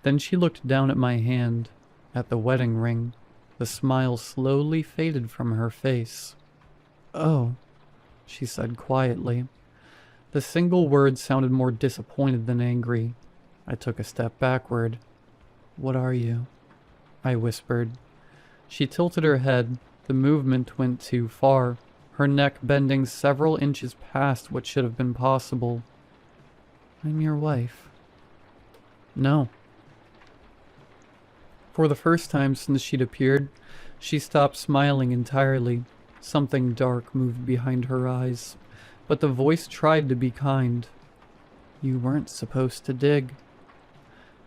Then she looked down at my hand, at the wedding ring. The smile slowly faded from her face. "Oh," she said quietly. The single word sounded more disappointed than angry. I took a step backward. "What are you?" I whispered. She tilted her head. The movement went too far, her neck bending several inches past what should have been possible. "I'm your wife." "No." For the first time since she'd appeared, she stopped smiling entirely. Something dark moved behind her eyes, but the voice tried to be kind. "You weren't supposed to dig."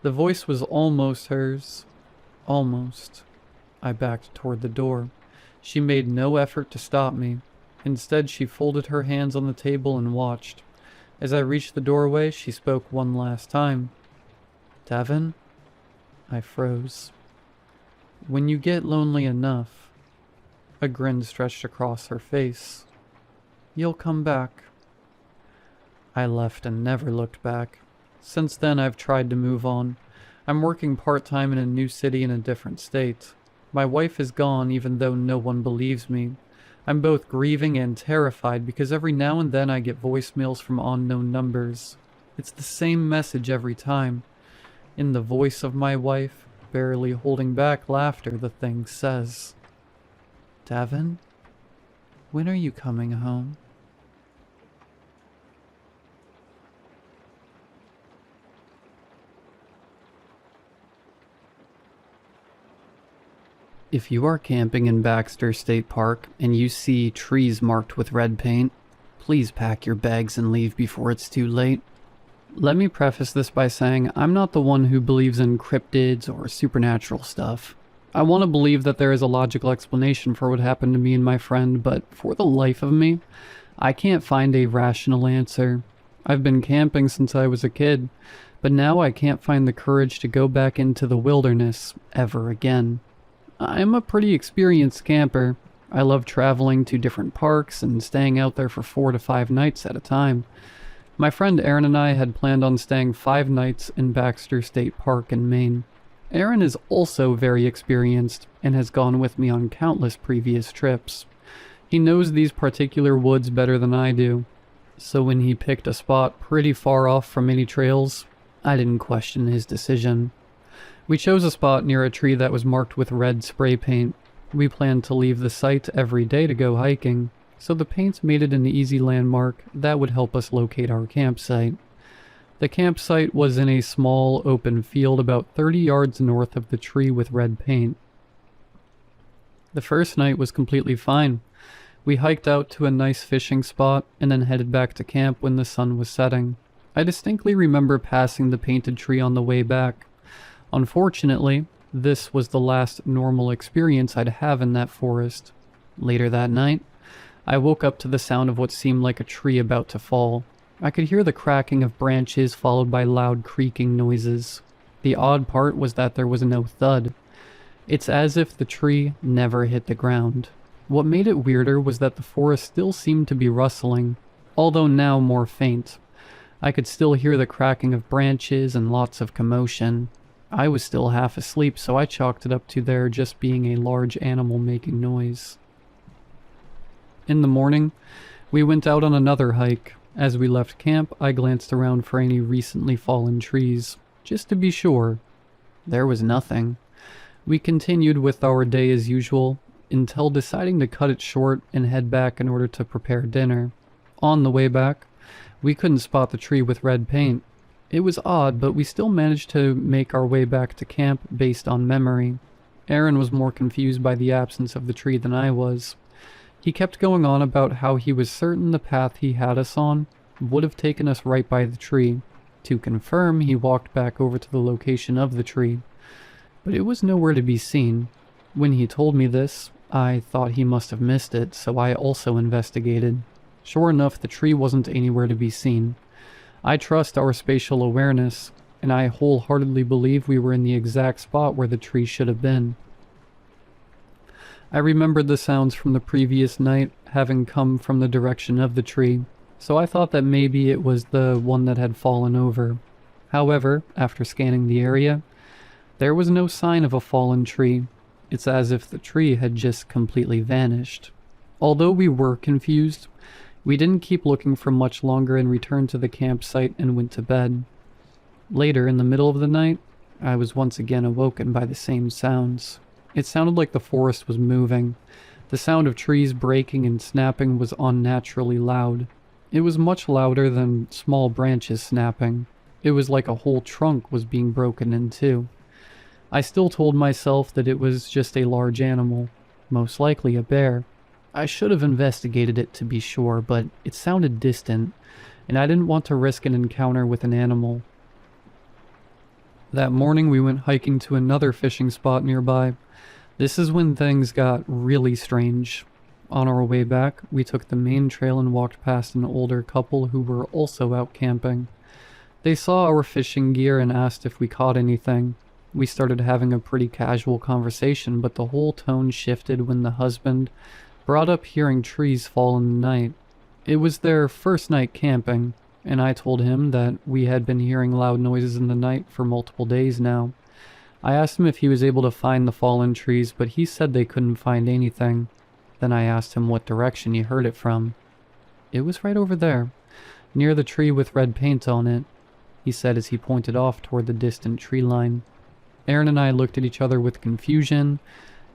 The voice was almost hers. Almost. I backed toward the door. She made no effort to stop me. Instead, she folded her hands on the table and watched. As I reached the doorway, she spoke one last time. "Devin?" I froze. "When you get lonely enough," a grin stretched across her face, "you'll come back." I left and never looked back. Since then, I've tried to move on. I'm working part-time in a new city in a different state. My wife is gone even though no one believes me. I'm both grieving and terrified because every now and then I get voicemails from unknown numbers. It's the same message every time. In the voice of my wife, barely holding back laughter, the thing says, "Devin, when are you coming home?" If you are camping in Baxter State Park and you see trees marked with red paint, please pack your bags and leave before it's too late. Let me preface this by saying I'm not the one who believes in cryptids or supernatural stuff. I want to believe that there is a logical explanation for what happened to me and my friend, but for the life of me, I can't find a rational answer. I've been camping since I was a kid, but now I can't find the courage to go back into the wilderness ever again. I'm a pretty experienced camper. I love traveling to different parks and staying out there for 4 to 5 nights at a time. My friend Aaron and I had planned on staying 5 nights in Baxter State Park in Maine. Aaron is also very experienced and has gone with me on countless previous trips. He knows these particular woods better than I do, so when he picked a spot pretty far off from any trails, I didn't question his decision. We chose a spot near a tree that was marked with red spray paint. We planned to leave the site every day to go hiking, so the paint made it an easy landmark that would help us locate our campsite. The campsite was in a small open field about 30 yards north of the tree with red paint. The first night was completely fine. We hiked out to a nice fishing spot and then headed back to camp when the sun was setting. I distinctly remember passing the painted tree on the way back. Unfortunately, this was the last normal experience I'd have in that forest. Later that night, I woke up to the sound of what seemed like a tree about to fall. I could hear the cracking of branches followed by loud creaking noises. The odd part was that there was no thud. It's as if the tree never hit the ground. What made it weirder was that the forest still seemed to be rustling, although now more faint. I could still hear the cracking of branches and lots of commotion. I was still half asleep, so I chalked it up to there just being a large animal making noise. In the morning, we went out on another hike. As we left camp, I glanced around for any recently fallen trees, just to be sure. There was nothing. We continued with our day as usual, until deciding to cut it short and head back in order to prepare dinner. On the way back, we couldn't spot the tree with red paint. It was odd, but we still managed to make our way back to camp based on memory. Aaron was more confused by the absence of the tree than I was. He kept going on about how he was certain the path he had us on would have taken us right by the tree. To confirm, he walked back over to the location of the tree, but it was nowhere to be seen. When he told me this, I thought he must have missed it, so I also investigated. Sure enough, the tree wasn't anywhere to be seen. I trust our spatial awareness, and I wholeheartedly believe we were in the exact spot where the tree should have been. I remembered the sounds from the previous night having come from the direction of the tree, so I thought that maybe it was the one that had fallen over. However, after scanning the area, there was no sign of a fallen tree. It's as if the tree had just completely vanished. Although we were confused, we didn't keep looking for much longer and returned to the campsite and went to bed. Later, in the middle of the night, I was once again awoken by the same sounds. It sounded like the forest was moving. The sound of trees breaking and snapping was unnaturally loud. It was much louder than small branches snapping. It was like a whole trunk was being broken in two. I still told myself that it was just a large animal, most likely a bear. I should have investigated it to be sure, but it sounded distant, and I didn't want to risk an encounter with an animal. That morning we went hiking to another fishing spot nearby. This is when things got really strange. On our way back, we took the main trail and walked past an older couple who were also out camping. They saw our fishing gear and asked if we caught anything. We started having a pretty casual conversation, but the whole tone shifted when the husband brought up hearing trees fall in the night. It was their first night camping, and I told him that we had been hearing loud noises in the night for multiple days now. I asked him if he was able to find the fallen trees, but he said they couldn't find anything. Then I asked him what direction he heard it from. It was right over there, near the tree with red paint on it, he said as he pointed off toward the distant tree line. Aaron and I looked at each other with confusion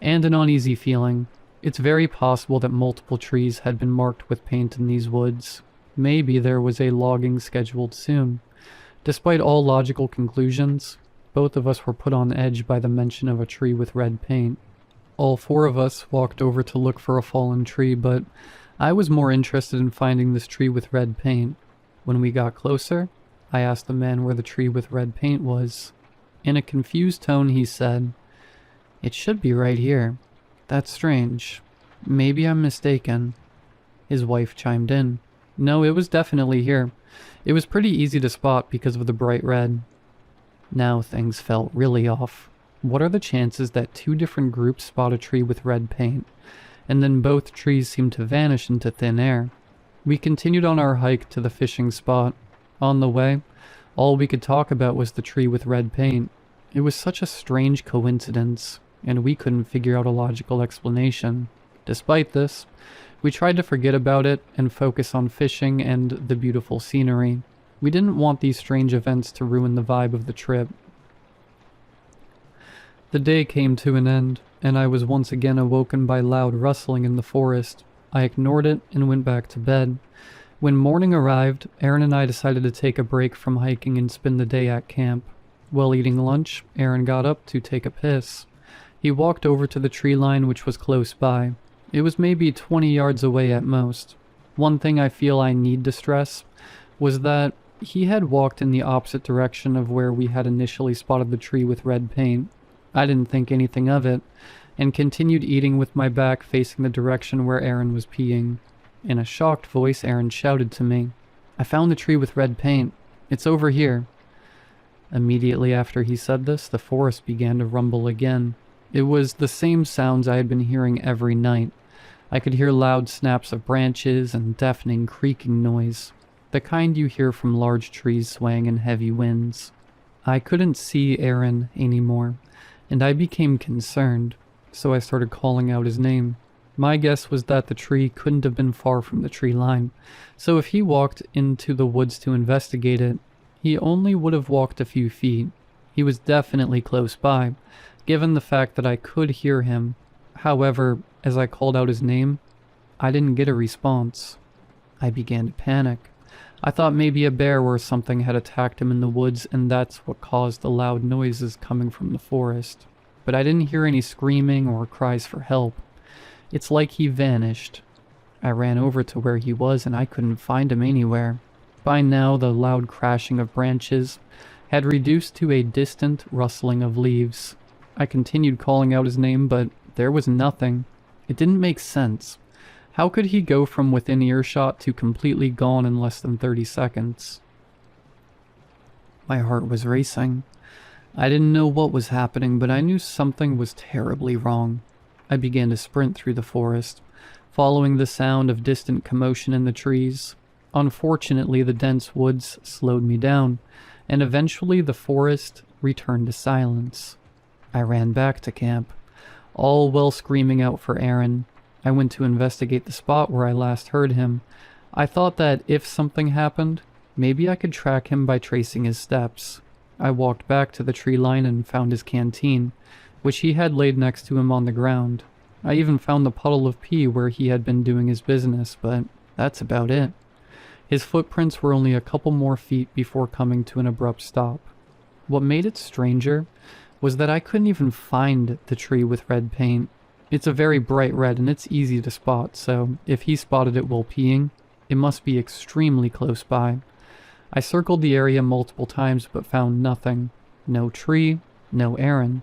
and an uneasy feeling. It's very possible that multiple trees had been marked with paint in these woods. Maybe there was a logging scheduled soon. Despite all logical conclusions, both of us were put on edge by the mention of a tree with red paint. All four of us walked over to look for a fallen tree, but I was more interested in finding this tree with red paint. When we got closer, I asked the man where the tree with red paint was. In a confused tone, he said, "It should be right here. That's strange. Maybe I'm mistaken." His wife chimed in. No, it was definitely here. It was pretty easy to spot because of the bright red. Now things felt really off. What are the chances that two different groups spot a tree with red paint, and then both trees seem to vanish into thin air? We continued on our hike to the fishing spot. On the way, all we could talk about was the tree with red paint. It was such a strange coincidence, and we couldn't figure out a logical explanation. Despite this, we tried to forget about it and focus on fishing and the beautiful scenery. We didn't want these strange events to ruin the vibe of the trip. The day came to an end, and I was once again awoken by loud rustling in the forest. I ignored it and went back to bed. When morning arrived, Aaron and I decided to take a break from hiking and spend the day at camp. While eating lunch, Aaron got up to take a piss. He walked over to the tree line, which was close by. It was maybe 20 yards away at most. One thing I feel I need to stress was that he had walked in the opposite direction of where we had initially spotted the tree with red paint. I didn't think anything of it, and continued eating with my back facing the direction where Aaron was peeing. In a shocked voice, Aaron shouted to me, "I found the tree with red paint. It's over here." Immediately after he said this, the forest began to rumble again. It was the same sounds I had been hearing every night. I could hear loud snaps of branches and deafening creaking noise, the kind you hear from large trees swaying in heavy winds. I couldn't see Aaron anymore, and I became concerned, so I started calling out his name. My guess was that the tree couldn't have been far from the tree line, so if he walked into the woods to investigate it, he only would have walked a few feet. He was definitely close by, given the fact that I could hear him. However, as I called out his name, I didn't get a response. I began to panic. I thought maybe a bear or something had attacked him in the woods, and that's what caused the loud noises coming from the forest. But I didn't hear any screaming or cries for help. It's like he vanished. I ran over to where he was and I couldn't find him anywhere. By now, the loud crashing of branches had reduced to a distant rustling of leaves. I continued calling out his name, but there was nothing. It didn't make sense. How could he go from within earshot to completely gone in less than 30 seconds? My heart was racing. I didn't know what was happening, but I knew something was terribly wrong. I began to sprint through the forest, following the sound of distant commotion in the trees. Unfortunately, the dense woods slowed me down, and eventually the forest returned to silence. I ran back to camp, all while screaming out for Aaron. I went to investigate the spot where I last heard him. I thought that if something happened, maybe I could track him by tracing his steps. I walked back to the tree line and found his canteen, which he had laid next to him on the ground. I even found the puddle of pee where he had been doing his business, but that's about it. His footprints were only a couple more feet before coming to an abrupt stop. What made it stranger was that I couldn't even find the tree with red paint. It's a very bright red and it's easy to spot, so if he spotted it while peeing, it must be extremely close by. I circled the area multiple times but found nothing. No tree, no Aaron.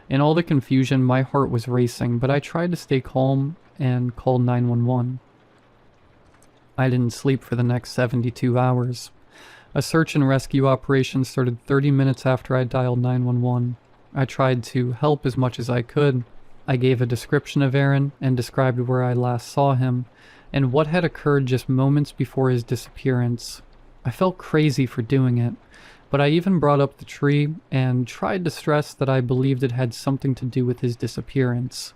In all the confusion, my heart was racing, but I tried to stay calm and called 911. I didn't sleep for the next 72 hours. A search and rescue operation started 30 minutes after I dialed 911. I tried to help as much as I could. I gave a description of Aaron and described where I last saw him and what had occurred just moments before his disappearance. I felt crazy for doing it, but I even brought up the tree and tried to stress that I believed it had something to do with his disappearance.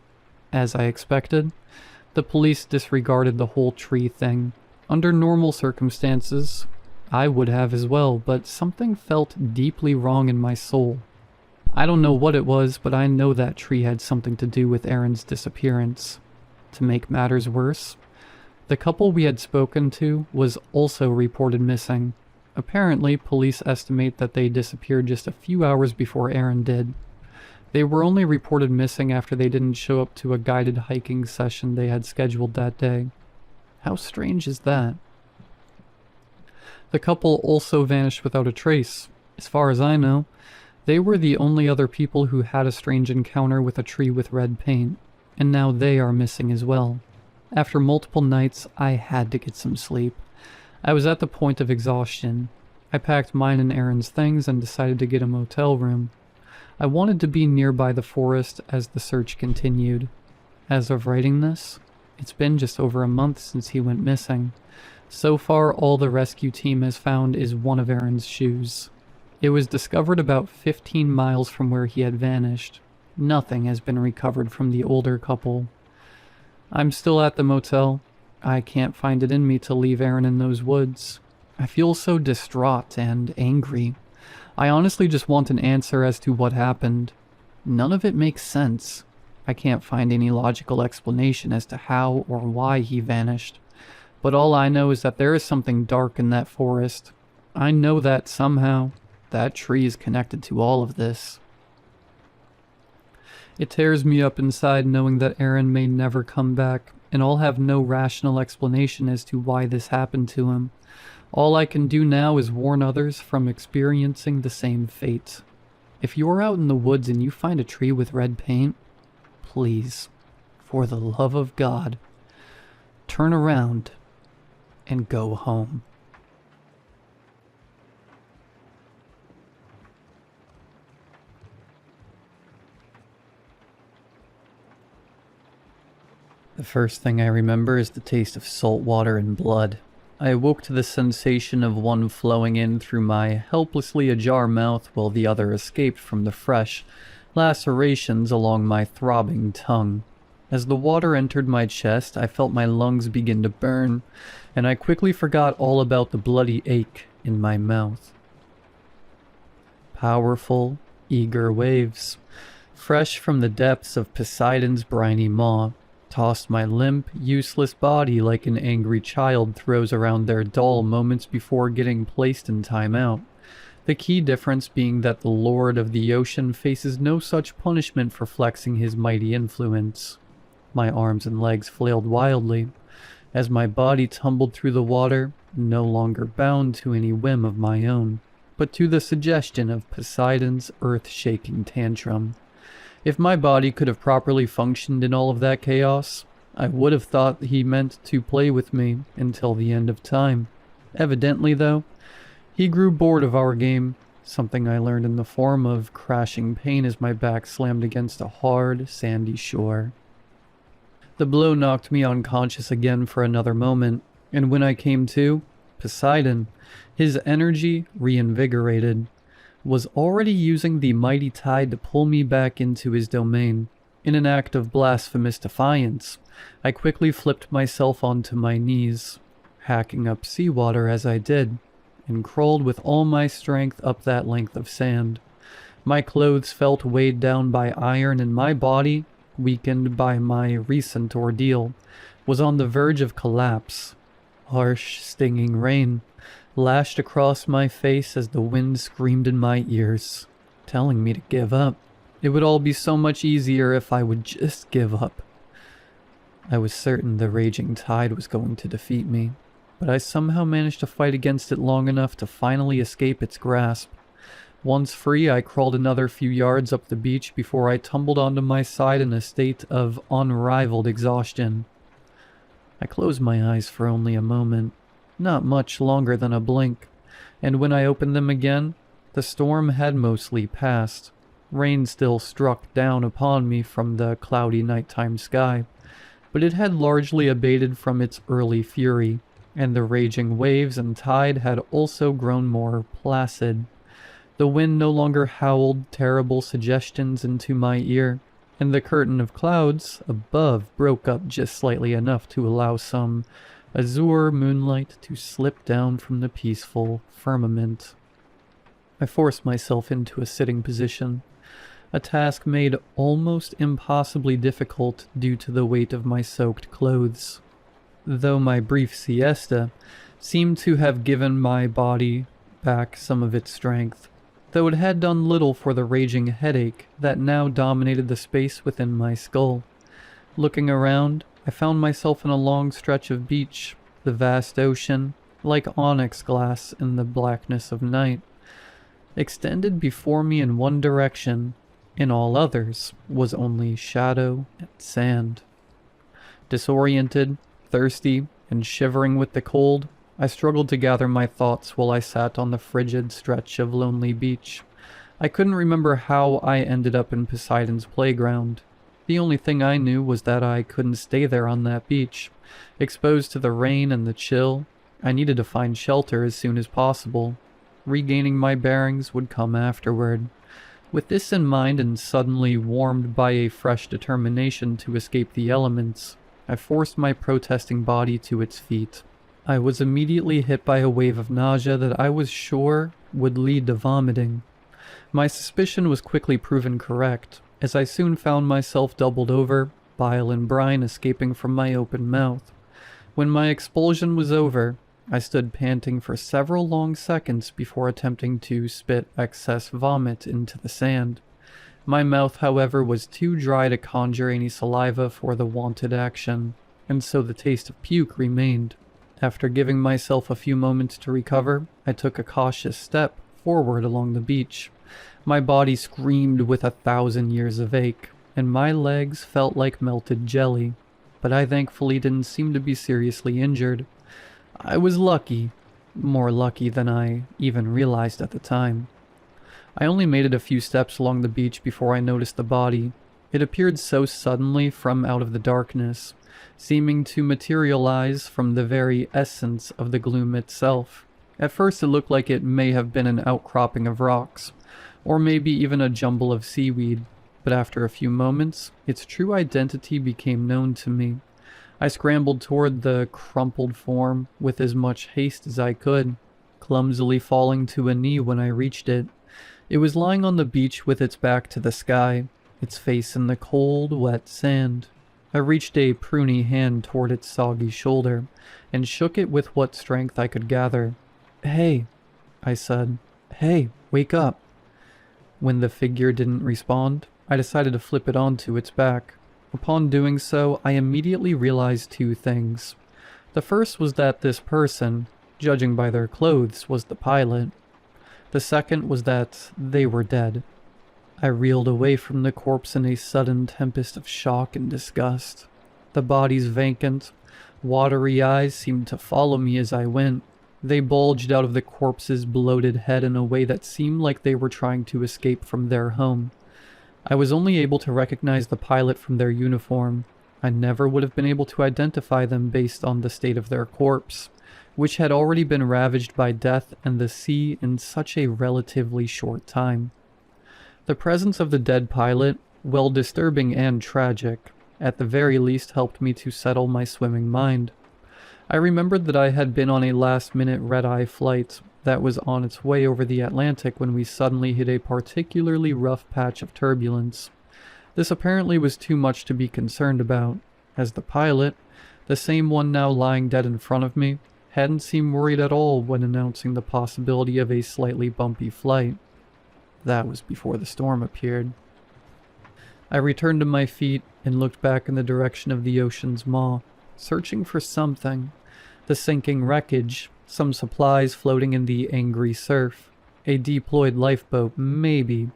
As I expected, the police disregarded the whole tree thing. Under normal circumstances, I would have as well, but something felt deeply wrong in my soul. I don't know what it was, but I know that tree had something to do with Aaron's disappearance. To make matters worse, the couple we had spoken to was also reported missing. Apparently, police estimate that they disappeared just a few hours before Aaron did. They were only reported missing after they didn't show up to a guided hiking session they had scheduled that day. How strange is that? The couple also vanished without a trace. As far as I know, they were the only other people who had a strange encounter with a tree with red paint, and now they are missing as well. After multiple nights, I had to get some sleep. I was at the point of exhaustion. I packed mine and Aaron's things and decided to get a motel room. I wanted to be nearby the forest as the search continued. As of writing this, it's been just over a month since he went missing. So far, all the rescue team has found is one of Aaron's shoes. It was discovered about 15 miles from where he had vanished. Nothing has been recovered from the older couple. I'm still at the motel. I can't find it in me to leave Aaron in those woods. I feel so distraught and angry. I honestly just want an answer as to what happened. None of it makes sense. I can't find any logical explanation as to how or why he vanished. But all I know is that there is something dark in that forest. I know that somehow that tree is connected to all of this. It tears me up inside knowing that Aaron may never come back, and I'll have no rational explanation as to why this happened to him. All I can do now is warn others from experiencing the same fate. If you're out in the woods and you find a tree with red paint, please, for the love of God, turn around and go home. The first thing I remember is the taste of salt water and blood. I awoke to the sensation of one flowing in through my helplessly ajar mouth while the other escaped from the fresh lacerations along my throbbing tongue. As the water entered my chest, I felt my lungs begin to burn, and I quickly forgot all about the bloody ache in my mouth. Powerful, eager waves, fresh from the depths of Poseidon's briny maw, tossed my limp, useless body like an angry child throws around their doll moments before getting placed in timeout. The key difference being that the Lord of the Ocean faces no such punishment for flexing his mighty influence. My arms and legs flailed wildly. as my body tumbled through the water, no longer bound to any whim of my own, but to the suggestion of Poseidon's earth-shaking tantrum. If my body could have properly functioned in all of that chaos, I would have thought he meant to play with me until the end of time. Evidently, though, he grew bored of our game, something I learned in the form of crashing pain as my back slammed against a hard, sandy shore. The blow knocked me unconscious again for another moment, and when I came to, Poseidon, his energy reinvigorated, was already using the mighty tide to pull me back into his domain. In an act of blasphemous defiance, I quickly flipped myself onto my knees, hacking up seawater as I did, and crawled with all my strength up that length of sand. My clothes felt weighed down by iron, and my body, weakened by my recent ordeal, was on the verge of collapse. Harsh, stinging rain lashed across my face as the wind screamed in my ears, telling me to give up. It would all be so much easier if I would just give up. I was certain the raging tide was going to defeat me, but I somehow managed to fight against it long enough to finally escape its grasp. Once free, I crawled another few yards up the beach before I tumbled onto my side in a state of unrivaled exhaustion. I closed my eyes for only a moment, not much longer than a blink, and when I opened them again, the storm had mostly passed. Rain still struck down upon me from the cloudy nighttime sky, but it had largely abated from its early fury, and the raging waves and tide had also grown more placid. The wind no longer howled terrible suggestions into my ear, and the curtain of clouds above broke up just slightly enough to allow some azure moonlight to slip down from the peaceful firmament. I forced myself into a sitting position, a task made almost impossibly difficult due to the weight of my soaked clothes. Though my brief siesta seemed to have given my body back some of its strength, though it had done little for the raging headache that now dominated the space within my skull. Looking around, I found myself in a long stretch of beach, the vast ocean, like onyx glass in the blackness of night, extended before me in one direction. In all others was only shadow and sand. Disoriented, thirsty, and shivering with the cold, I struggled to gather my thoughts while I sat on the frigid stretch of lonely beach. I couldn't remember how I ended up in Poseidon's playground. The only thing I knew was that I couldn't stay there on that beach. Exposed to the rain and the chill, I needed to find shelter as soon as possible. Regaining my bearings would come afterward. With this in mind and suddenly warmed by a fresh determination to escape the elements, I forced my protesting body to its feet. I was immediately hit by a wave of nausea that I was sure would lead to vomiting. My suspicion was quickly proven correct, as I soon found myself doubled over, bile and brine escaping from my open mouth. When my expulsion was over, I stood panting for several long seconds before attempting to spit excess vomit into the sand. My mouth, however, was too dry to conjure any saliva for the wanted action, and so the taste of puke remained. After giving myself a few moments to recover, I took a cautious step forward along the beach. My body screamed with 1,000 years of ache, and my legs felt like melted jelly, but I thankfully didn't seem to be seriously injured. I was lucky, more lucky than I even realized at the time. I only made it a few steps along the beach before I noticed the body. It appeared so suddenly from out of the darkness, seeming to materialize from the very essence of the gloom itself. At first it looked like it may have been an outcropping of rocks, or maybe even a jumble of seaweed, but after a few moments, its true identity became known to me. I scrambled toward the crumpled form with as much haste as I could, clumsily falling to a knee when I reached it. It was lying on the beach with its back to the sky, its face in the cold, wet sand. I reached a pruny hand toward its soggy shoulder, and shook it with what strength I could gather. "Hey," I said. "Hey, wake up." When the figure didn't respond, I decided to flip it onto its back. Upon doing so, I immediately realized two things. The first was that this person, judging by their clothes, was the pilot. The second was that they were dead. I reeled away from the corpse in a sudden tempest of shock and disgust. The body's vacant, watery eyes seemed to follow me as I went. They bulged out of the corpse's bloated head in a way that seemed like they were trying to escape from their home. I was only able to recognize the pilot from their uniform. I never would have been able to identify them based on the state of their corpse, which had already been ravaged by death and the sea in such a relatively short time. The presence of the dead pilot, while disturbing and tragic, at the very least helped me to settle my swimming mind. I remembered that I had been on a last-minute red-eye flight that was on its way over the Atlantic when we suddenly hit a particularly rough patch of turbulence. This apparently was too much to be concerned about, as the pilot, the same one now lying dead in front of me, hadn't seemed worried at all when announcing the possibility of a slightly bumpy flight. That was before the storm appeared. I returned to my feet and looked back in the direction of the ocean's maw, searching for something. The sinking wreckage, some supplies floating in the angry surf, a deployed lifeboat, maybe,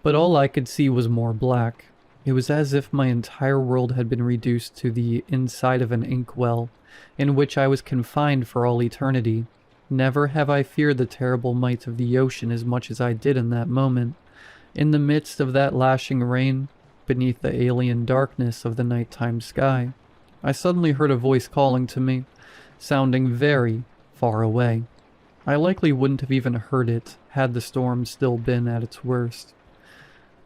but all I could see was more black. It was as if my entire world had been reduced to the inside of an inkwell, in which I was confined for all eternity. Never have I feared the terrible might of the ocean as much as I did in that moment. In the midst of that lashing rain, beneath the alien darkness of the nighttime sky, I suddenly heard a voice calling to me, sounding very far away. I likely wouldn't have even heard it had the storm still been at its worst.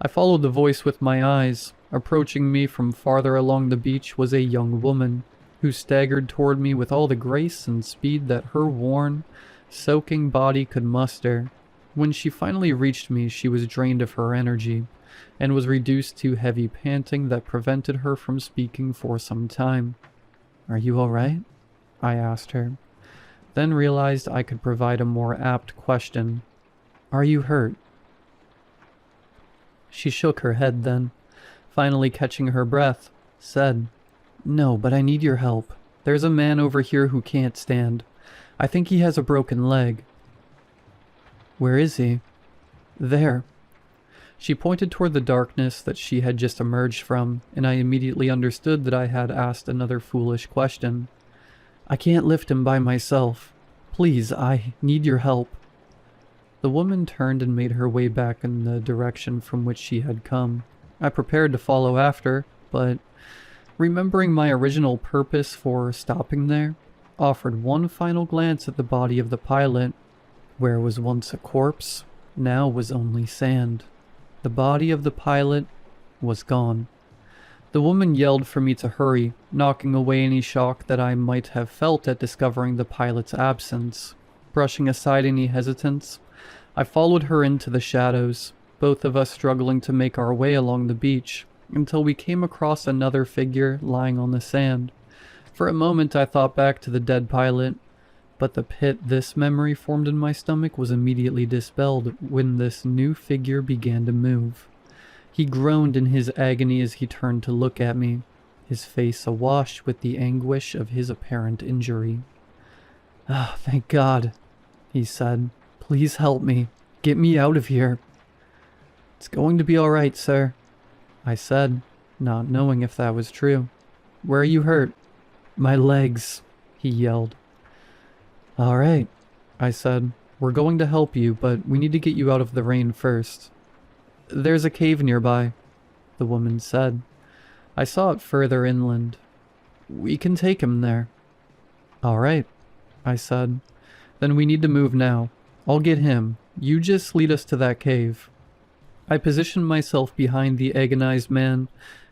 I followed the voice with my eyes. Approaching me from farther along the beach was a young woman, who staggered toward me with all the grace and speed that her worn, soaking body could muster. When she finally reached me, she was drained of her energy, and was reduced to heavy panting that prevented her from speaking for some time. "Are you all right?" I asked her, then realized I could provide a more apt question. "Are you hurt?" She shook her head then, finally catching her breath, said, "No, but I need your help. There's a man over here who can't stand. I think he has a broken leg." "Where is he?" "There." She pointed toward the darkness that she had just emerged from, and I immediately understood that I had asked another foolish question. "I can't lift him by myself. Please, I need your help." The woman turned and made her way back in the direction from which she had come. I prepared to follow after, but, remembering my original purpose for stopping there, offered one final glance at the body of the pilot. Where was once a corpse, now was only sand. The body of the pilot was gone. The woman yelled for me to hurry, knocking away any shock that I might have felt at discovering the pilot's absence. Brushing aside any hesitance, I followed her into the shadows, both of us struggling to make our way along the beach, until we came across another figure lying on the sand. For a moment I thought back to the dead pilot, but the pit this memory formed in my stomach was immediately dispelled when this new figure began to move. He groaned in his agony as he turned to look at me, his face awash with the anguish of his apparent injury. "Ah, thank God," he said. "Please help me. Get me out of here." "It's going to be all right, sir," I said, not knowing if that was true. "Where are you hurt?" "My legs," he yelled. "All right," I said. "We're going to help you, but we need to get you out of the rain first." "There's a cave nearby," the woman said. I saw it further inland. "We can take him there." "All right," I said. "Then we need to move now. I'll get him. You just lead us to that cave." I positioned myself behind the agonized man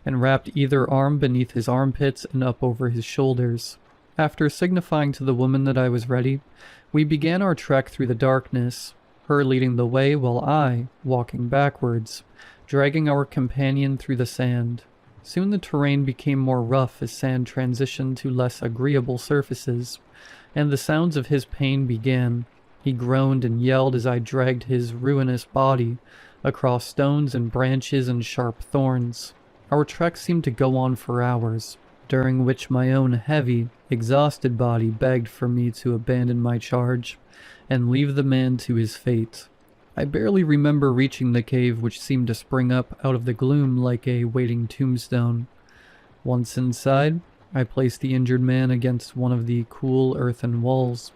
and wrapped either arm beneath his armpits and up over his shoulders. After signifying to the woman that I was ready, we began our trek through the darkness, her leading the way while I, walking backwards, dragging our companion through the sand. Soon the terrain became more rough as sand transitioned to less agreeable surfaces, and the sounds of his pain began. He groaned and yelled as I dragged his ruinous body across stones and branches and sharp thorns. Our trek seemed to go on for hours. during which my own heavy, exhausted body begged for me to abandon my charge and leave the man to his fate. I barely remember reaching the cave, which seemed to spring up out of the gloom like a waiting tombstone. Once inside, I placed the injured man against one of the cool earthen walls.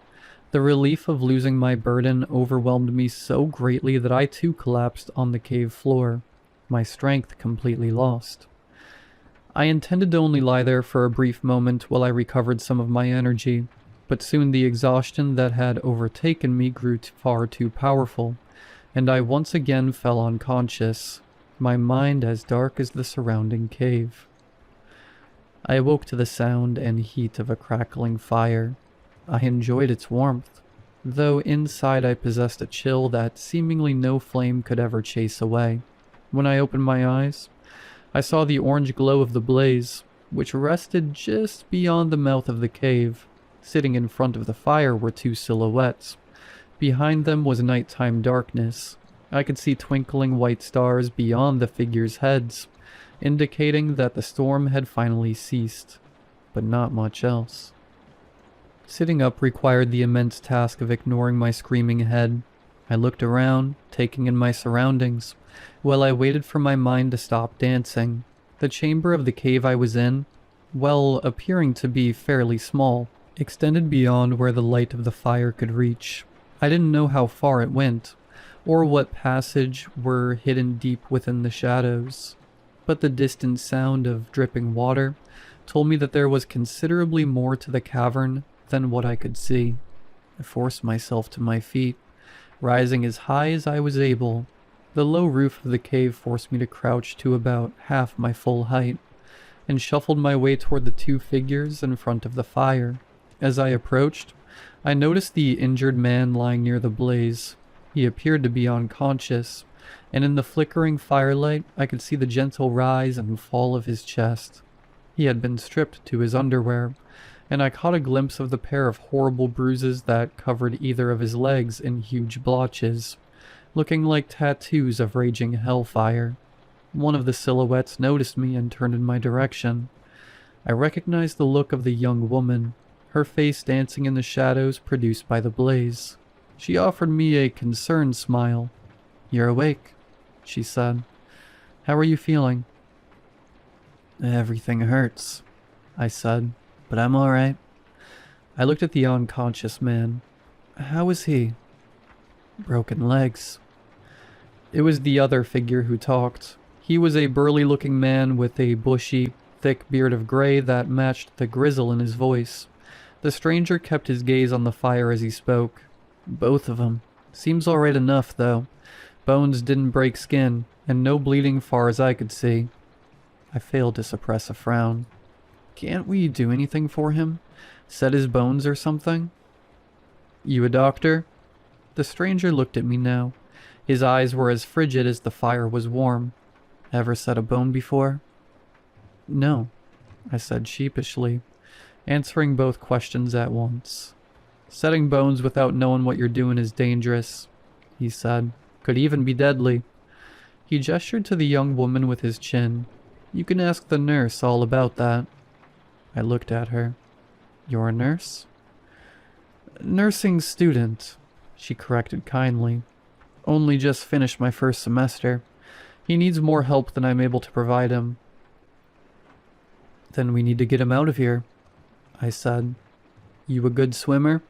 The relief of losing my burden overwhelmed me so greatly that I too collapsed on the cave floor, my strength completely lost. I intended to only lie there for a brief moment while I recovered some of my energy, but soon the exhaustion that had overtaken me grew far too powerful, and I once again fell unconscious, my mind as dark as the surrounding cave. I awoke to the sound and heat of a crackling fire. I enjoyed its warmth, though inside I possessed a chill that seemingly no flame could ever chase away. When I opened my eyes, I saw the orange glow of the blaze, which rested just beyond the mouth of the cave. Sitting in front of the fire were two silhouettes. Behind them was nighttime darkness. I could see twinkling white stars beyond the figures' heads, indicating that the storm had finally ceased, but not much else. Sitting up required the immense task of ignoring my screaming head. I looked around, taking in my surroundings, while I waited for my mind to stop dancing. The chamber of the cave I was in, well, appearing to be fairly small, extended beyond where the light of the fire could reach. I didn't know how far it went, or what passage were hidden deep within the shadows, but the distant sound of dripping water told me that there was considerably more to the cavern than what I could see. I forced myself to my feet, rising as high as I was able. The low roof of the cave forced me to crouch to about half my full height, and shuffled my way toward the two figures in front of the fire. As I approached, I noticed the injured man lying near the blaze. He appeared to be unconscious, and in the flickering firelight I could see the gentle rise and fall of his chest. He had been stripped to his underwear, and I caught a glimpse of the pair of horrible bruises that covered either of his legs in huge blotches, looking like tattoos of raging hellfire. One of the silhouettes noticed me and turned in my direction. I recognized the look of the young woman, her face dancing in the shadows produced by the blaze. She offered me a concerned smile. "You're awake," she said. "How are you feeling?" "Everything hurts," I said, "but I'm alright." I looked at the unconscious man. "How is he?" "Broken legs." It was the other figure who talked. He was a burly-looking man with a bushy, thick beard of gray that matched the grizzle in his voice. The stranger kept his gaze on the fire as he spoke. "Both of 'em. Seems alright enough, though. Bones didn't break skin, and no bleeding far as I could see." I failed to suppress a frown. "Can't we do anything for him? Set his bones or something?" "You a doctor?" The stranger looked at me now. His eyes were as frigid as the fire was warm. "Ever set a bone before?" "No," I said sheepishly, answering both questions at once. "Setting bones without knowing what you're doing is dangerous," he said. "Could even be deadly." He gestured to the young woman with his chin. "You can ask the nurse all about that." I looked at her. "You're a nurse?" "Nursing student," she corrected kindly. "Only just finished my first semester. He needs more help than I'm able to provide him." "Then we need to get him out of here," I said. "You a good swimmer?"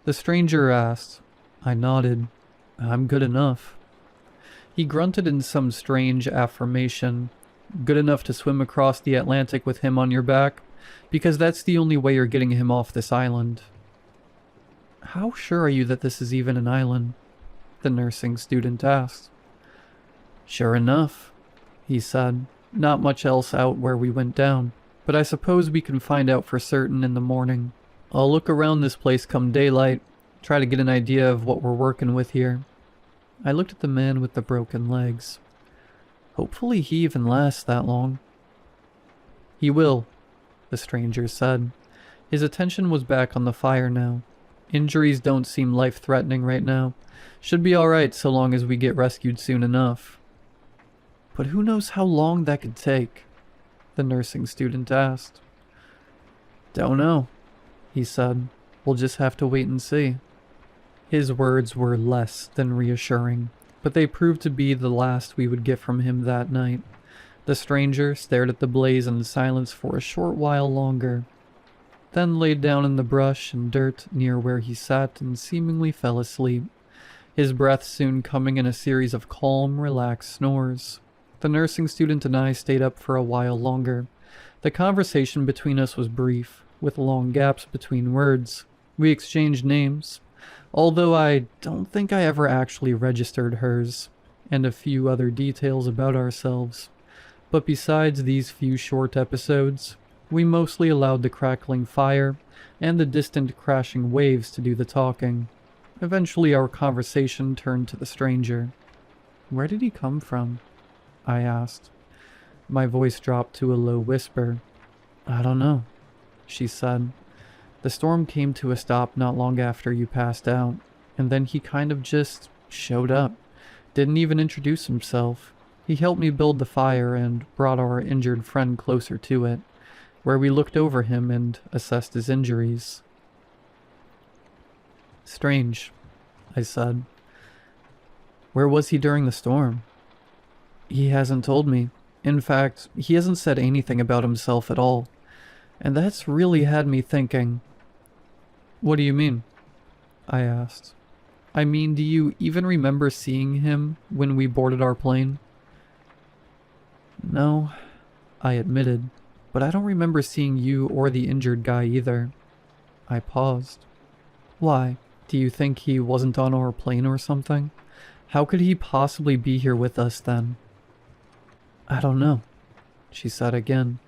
The stranger asked. I nodded. "I'm good enough." He grunted in some strange affirmation. "Good enough to swim across the Atlantic with him on your back? Because that's the only way you're getting him off this island." "How sure are you that this is even an island?" the nursing student asked. "Sure enough," he said. "Not much else out where we went down, but I suppose we can find out for certain in the morning. I'll look around this place come daylight, try to get an idea of what we're working with here." I looked at the man with the broken legs. "Hopefully he even lasts that long." "He will," the stranger said. His attention was back on the fire now. "Injuries don't seem life-threatening right now. Should be alright so long as we get rescued soon enough." "But who knows how long that could take?" the nursing student asked. Don't know, he said. We'll just have to wait and see. His words were less than reassuring, but they proved to be the last we would get from him that night. The stranger stared at the blaze in silence for a short while longer, then laid down in the brush and dirt near where he sat and seemingly fell asleep, his breath soon coming in a series of calm, relaxed snores. The nursing student and I stayed up for a while longer. The conversation between us was brief, with long gaps between words. We exchanged names, although I don't think I ever actually registered hers, and a few other details about ourselves. But besides these few short episodes, we mostly allowed the crackling fire and the distant crashing waves to do the talking. Eventually our conversation turned to the stranger. Where did he come from? I asked. My voice dropped to a low whisper. I don't know, she said. The storm came to a stop not long after you passed out, and then he kind of just showed up. Didn't even introduce himself. He helped me build the fire and brought our injured friend closer to it, where we looked over him and assessed his injuries. Strange, I said. Where was he during the storm? He hasn't told me. In fact, he hasn't said anything about himself at all. And that's really had me thinking. What do you mean? I asked. I mean, do you even remember seeing him when we boarded our plane? No, I admitted, but I don't remember seeing you or the injured guy either. I paused. Why? Do you think he wasn't on our plane or something? How could he possibly be here with us then? I don't know, she said again.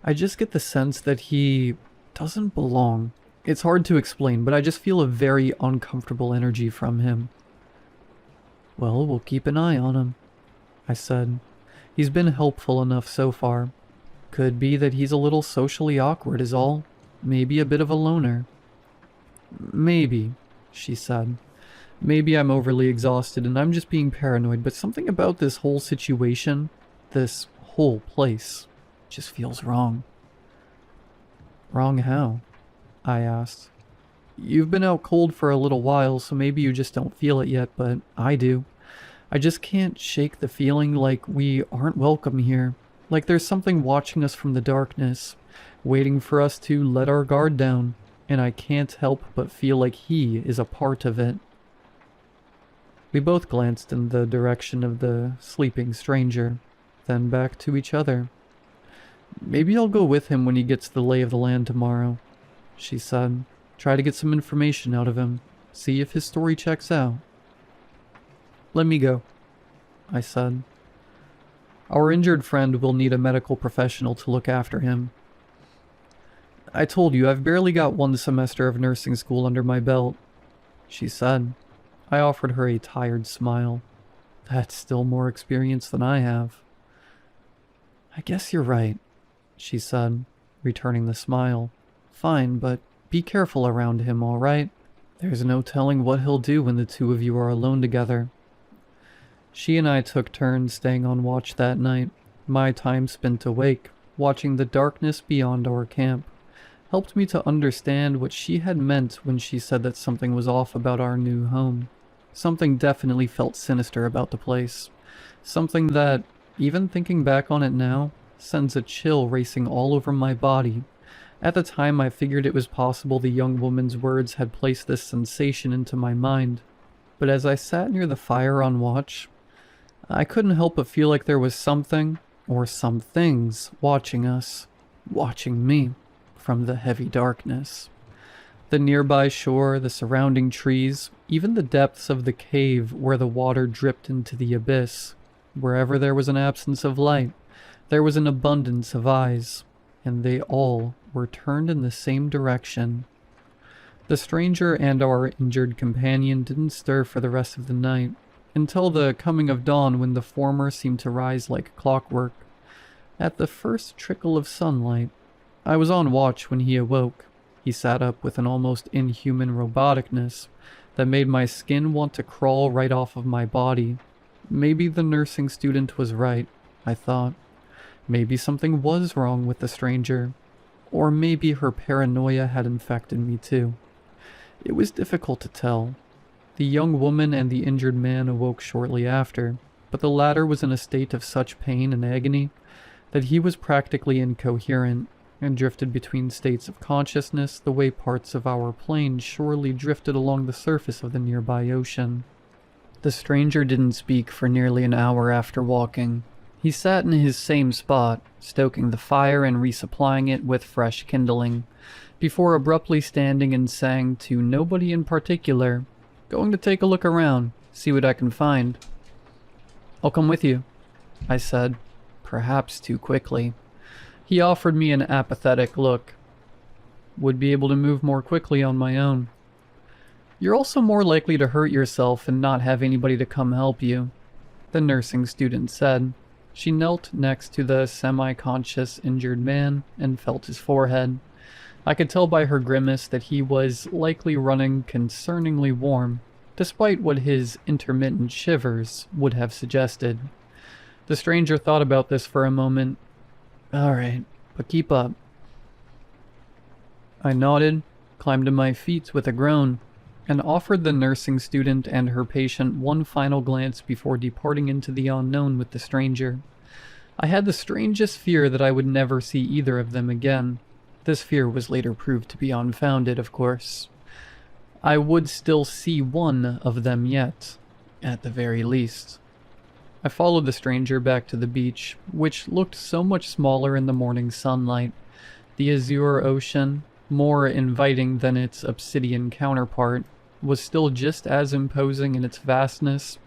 I just get the sense that he doesn't belong. It's hard to explain, but I just feel a very uncomfortable energy from him. Well, we'll keep an eye on him, I said. He's been helpful enough so far. Could be that he's a little socially awkward is all. Maybe a bit of a loner. Maybe, she said. Maybe I'm overly exhausted and I'm just being paranoid, but something about this whole situation, this whole place, just feels wrong. Wrong how? I asked. You've been out cold for a little while, so maybe you just don't feel it yet, but I do. I just can't shake the feeling like we aren't welcome here. Like there's something watching us from the darkness, waiting for us to let our guard down, and I can't help but feel like he is a part of it. We both glanced in the direction of the sleeping stranger, then back to each other. Maybe I'll go with him when he gets the lay of the land tomorrow, she said. Try to get some information out of him. See if his story checks out. Let me go, I said. Our injured friend will need a medical professional to look after him. I told you, I've barely got 1 semester of nursing school under my belt, she said. I offered her a tired smile. That's still more experience than I have. I guess you're right, she said, returning the smile. Fine, but be careful around him, all right? There's no telling what he'll do when the two of you are alone together. She and I took turns staying on watch that night. My time spent awake, watching the darkness beyond our camp, helped me to understand what she had meant when she said that something was off about our new home. Something definitely felt sinister about the place. Something that, even thinking back on it now, sends a chill racing all over my body. At the time, I figured it was possible the young woman's words had placed this sensation into my mind. But as I sat near the fire on watch, I couldn't help but feel like there was something, or some things, watching us, watching me, from the heavy darkness. The nearby shore, the surrounding trees, even the depths of the cave where the water dripped into the abyss. Wherever there was an absence of light, there was an abundance of eyes, and they all were turned in the same direction. The stranger and our injured companion didn't stir for the rest of the night, until the coming of dawn when the former seemed to rise like clockwork. At the first trickle of sunlight, I was on watch when he awoke. He sat up with an almost inhuman roboticness that made my skin want to crawl right off of my body. Maybe the nursing student was right, I thought. Maybe something was wrong with the stranger. Or maybe her paranoia had infected me too. It was difficult to tell. The young woman and the injured man awoke shortly after, but the latter was in a state of such pain and agony that he was practically incoherent and drifted between states of consciousness the way parts of our plane surely drifted along the surface of the nearby ocean. The stranger didn't speak for nearly an hour after walking. He sat in his same spot, stoking the fire and resupplying it with fresh kindling, before abruptly standing and saying to nobody in particular, "Going to take a look around, see what I can find." "I'll come with you," I said, perhaps too quickly. He offered me an apathetic look. "Would be able to move more quickly on my own." "You're also more likely to hurt yourself and not have anybody to come help you," the nursing student said. She knelt next to the semi-conscious injured man and felt his forehead. I could tell by her grimace that he was likely running concerningly warm, despite what his intermittent shivers would have suggested. The stranger thought about this for a moment. "All right, but keep up." I nodded, climbed to my feet with a groan, and offered the nursing student and her patient one final glance before departing into the unknown with the stranger. I had the strangest fear that I would never see either of them again. This fear was later proved to be unfounded, of course. I would still see one of them yet, at the very least. I followed the stranger back to the beach, which looked so much smaller in the morning sunlight. The azure ocean, more inviting than its obsidian counterpart, was still just as imposing in its vastness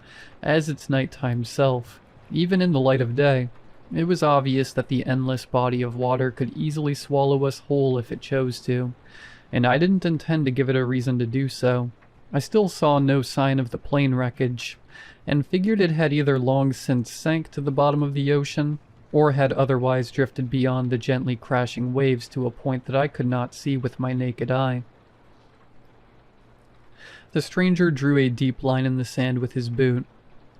as its nighttime self, even in the light of day. It was obvious that the endless body of water could easily swallow us whole if it chose to, and I didn't intend to give it a reason to do so. I still saw no sign of the plane wreckage, and figured it had either long since sank to the bottom of the ocean, or had otherwise drifted beyond the gently crashing waves to a point that I could not see with my naked eye. The stranger drew a deep line in the sand with his boot.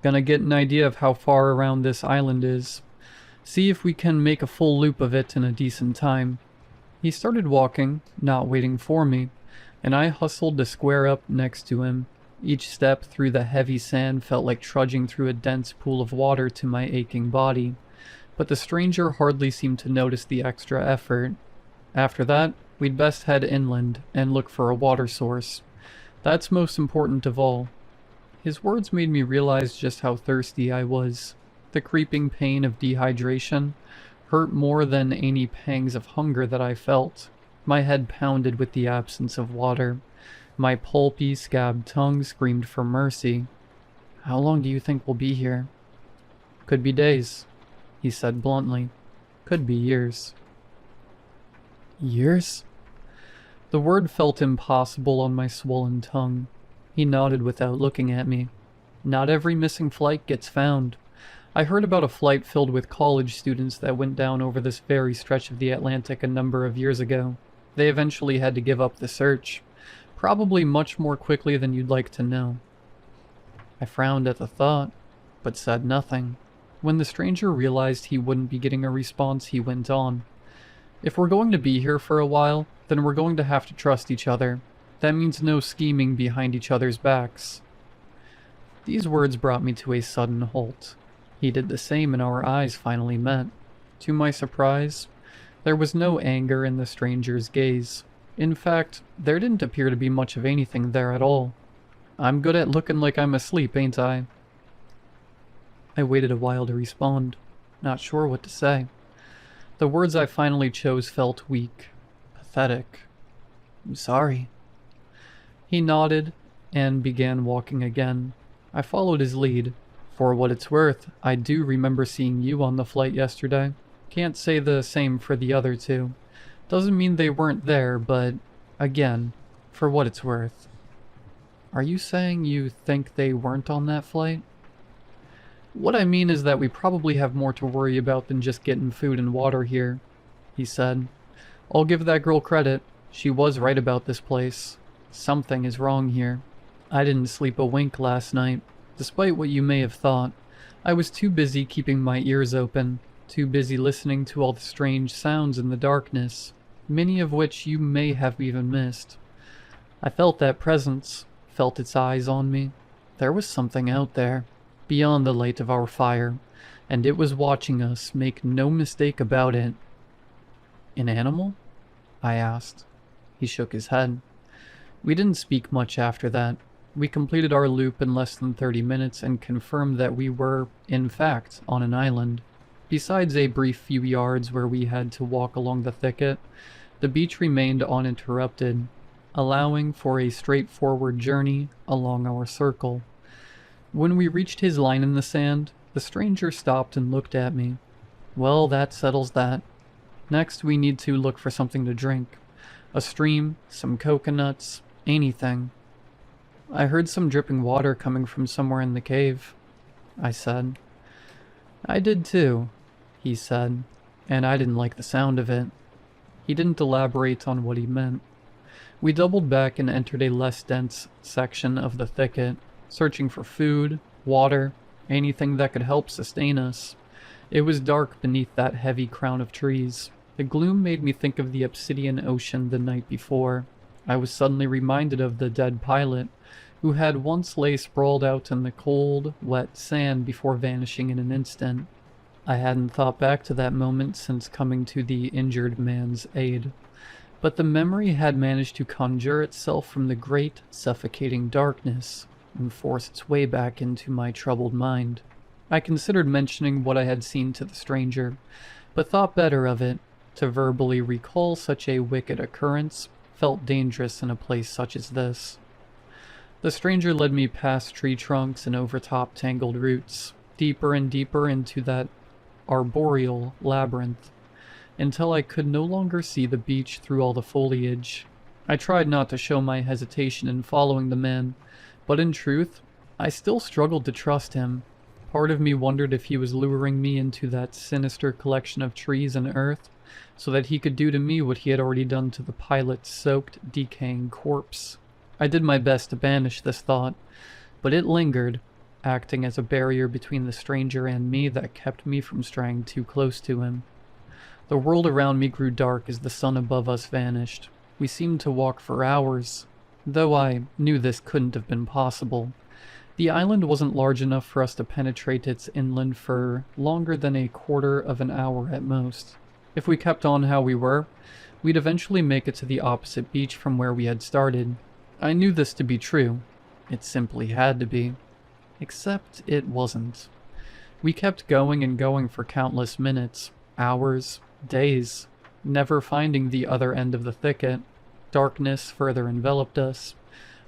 "Gonna get an idea of how far around this island is. See if we can make a full loop of it in a decent time." He started walking, not waiting for me, and I hustled to square up next to him. Each step through the heavy sand felt like trudging through a dense pool of water to my aching body, but the stranger hardly seemed to notice the extra effort. After that, we'd best head inland and look for a water source. That's most important of all. His words made me realize just how thirsty I was. The creeping pain of dehydration hurt more than any pangs of hunger that I felt. My head pounded with the absence of water. My pulpy, scabbed tongue screamed for mercy. "How long do you think we'll be here?" "Could be days," he said bluntly. "Could be years." Years? The word felt impossible on my swollen tongue. He nodded without looking at me. "Not every missing flight gets found. I heard about a flight filled with college students that went down over this very stretch of the Atlantic a number of years ago. They eventually had to give up the search, probably much more quickly than you'd like to know." I frowned at the thought, but said nothing. When the stranger realized he wouldn't be getting a response, he went on. "If we're going to be here for a while, then we're going to have to trust each other. That means no scheming behind each other's backs." These words brought me to a sudden halt. He did the same and our eyes finally met. To my surprise, there was no anger in the stranger's gaze. In fact, there didn't appear to be much of anything there at all. "I'm good at looking like I'm asleep, ain't I?" I waited a while to respond, not sure what to say. The words I finally chose felt weak, pathetic. "I'm sorry." He nodded and began walking again. I followed his lead. For what it's worth, I do remember seeing you on the flight yesterday. Can't say the same for the other two. Doesn't mean they weren't there, but, again, for what it's worth. Are you saying you think they weren't on that flight? What I mean is that we probably have more to worry about than just getting food and water here, he said. I'll give that girl credit. She was right about this place. Something is wrong here. I didn't sleep a wink last night, despite what you may have thought. I was too busy keeping my ears open, too busy listening to all the strange sounds in the darkness. many of which you may have even missed. I felt that presence, felt its eyes on me. There was something out there, beyond the light of our fire, and it was watching us, make no mistake about it. An animal? I asked. He shook his head. We didn't speak much after that. We completed our loop in less than 30 minutes and confirmed that we were, in fact, on an island. Besides a brief few yards where we had to walk along the thicket, the beach remained uninterrupted, allowing for a straightforward journey along our circle. When we reached his line in the sand, the stranger stopped and looked at me. Well, that settles that. Next, we need to look for something to drink. A stream, some coconuts, anything. I heard some dripping water coming from somewhere in the cave, I said. I did too, he said, and I didn't like the sound of it. He didn't elaborate on what he meant. We doubled back and entered a less dense section of the thicket, searching for food, water, anything that could help sustain us. It was dark beneath that heavy crown of trees. The gloom made me think of the obsidian ocean the night before. I was suddenly reminded of the dead pilot, who had once lay sprawled out in the cold, wet sand before vanishing in an instant. I hadn't thought back to that moment since coming to the injured man's aid, but the memory had managed to conjure itself from the great, suffocating darkness and force its way back into my troubled mind. I considered mentioning what I had seen to the stranger, but thought better of it. To verbally recall such a wicked occurrence felt dangerous in a place such as this. The stranger led me past tree trunks and over top tangled roots, deeper and deeper into that arboreal labyrinth, until I could no longer see the beach through all the foliage. I tried not to show my hesitation in following the man, but in truth, I still struggled to trust him. Part of me wondered if he was luring me into that sinister collection of trees and earth, so that he could do to me what he had already done to the pilot's soaked, decaying corpse. I did my best to banish this thought, but it lingered, acting as a barrier between the stranger and me that kept me from straying too close to him. The world around me grew dark as the sun above us vanished. We seemed to walk for hours, though I knew this couldn't have been possible. The island wasn't large enough for us to penetrate its inland for longer than a quarter of an hour at most. If we kept on how we were, we'd eventually make it to the opposite beach from where we had started. I knew this to be true. It simply had to be. Except it wasn't. We kept going and going for countless minutes, hours, days, never finding the other end of the thicket. Darkness further enveloped us,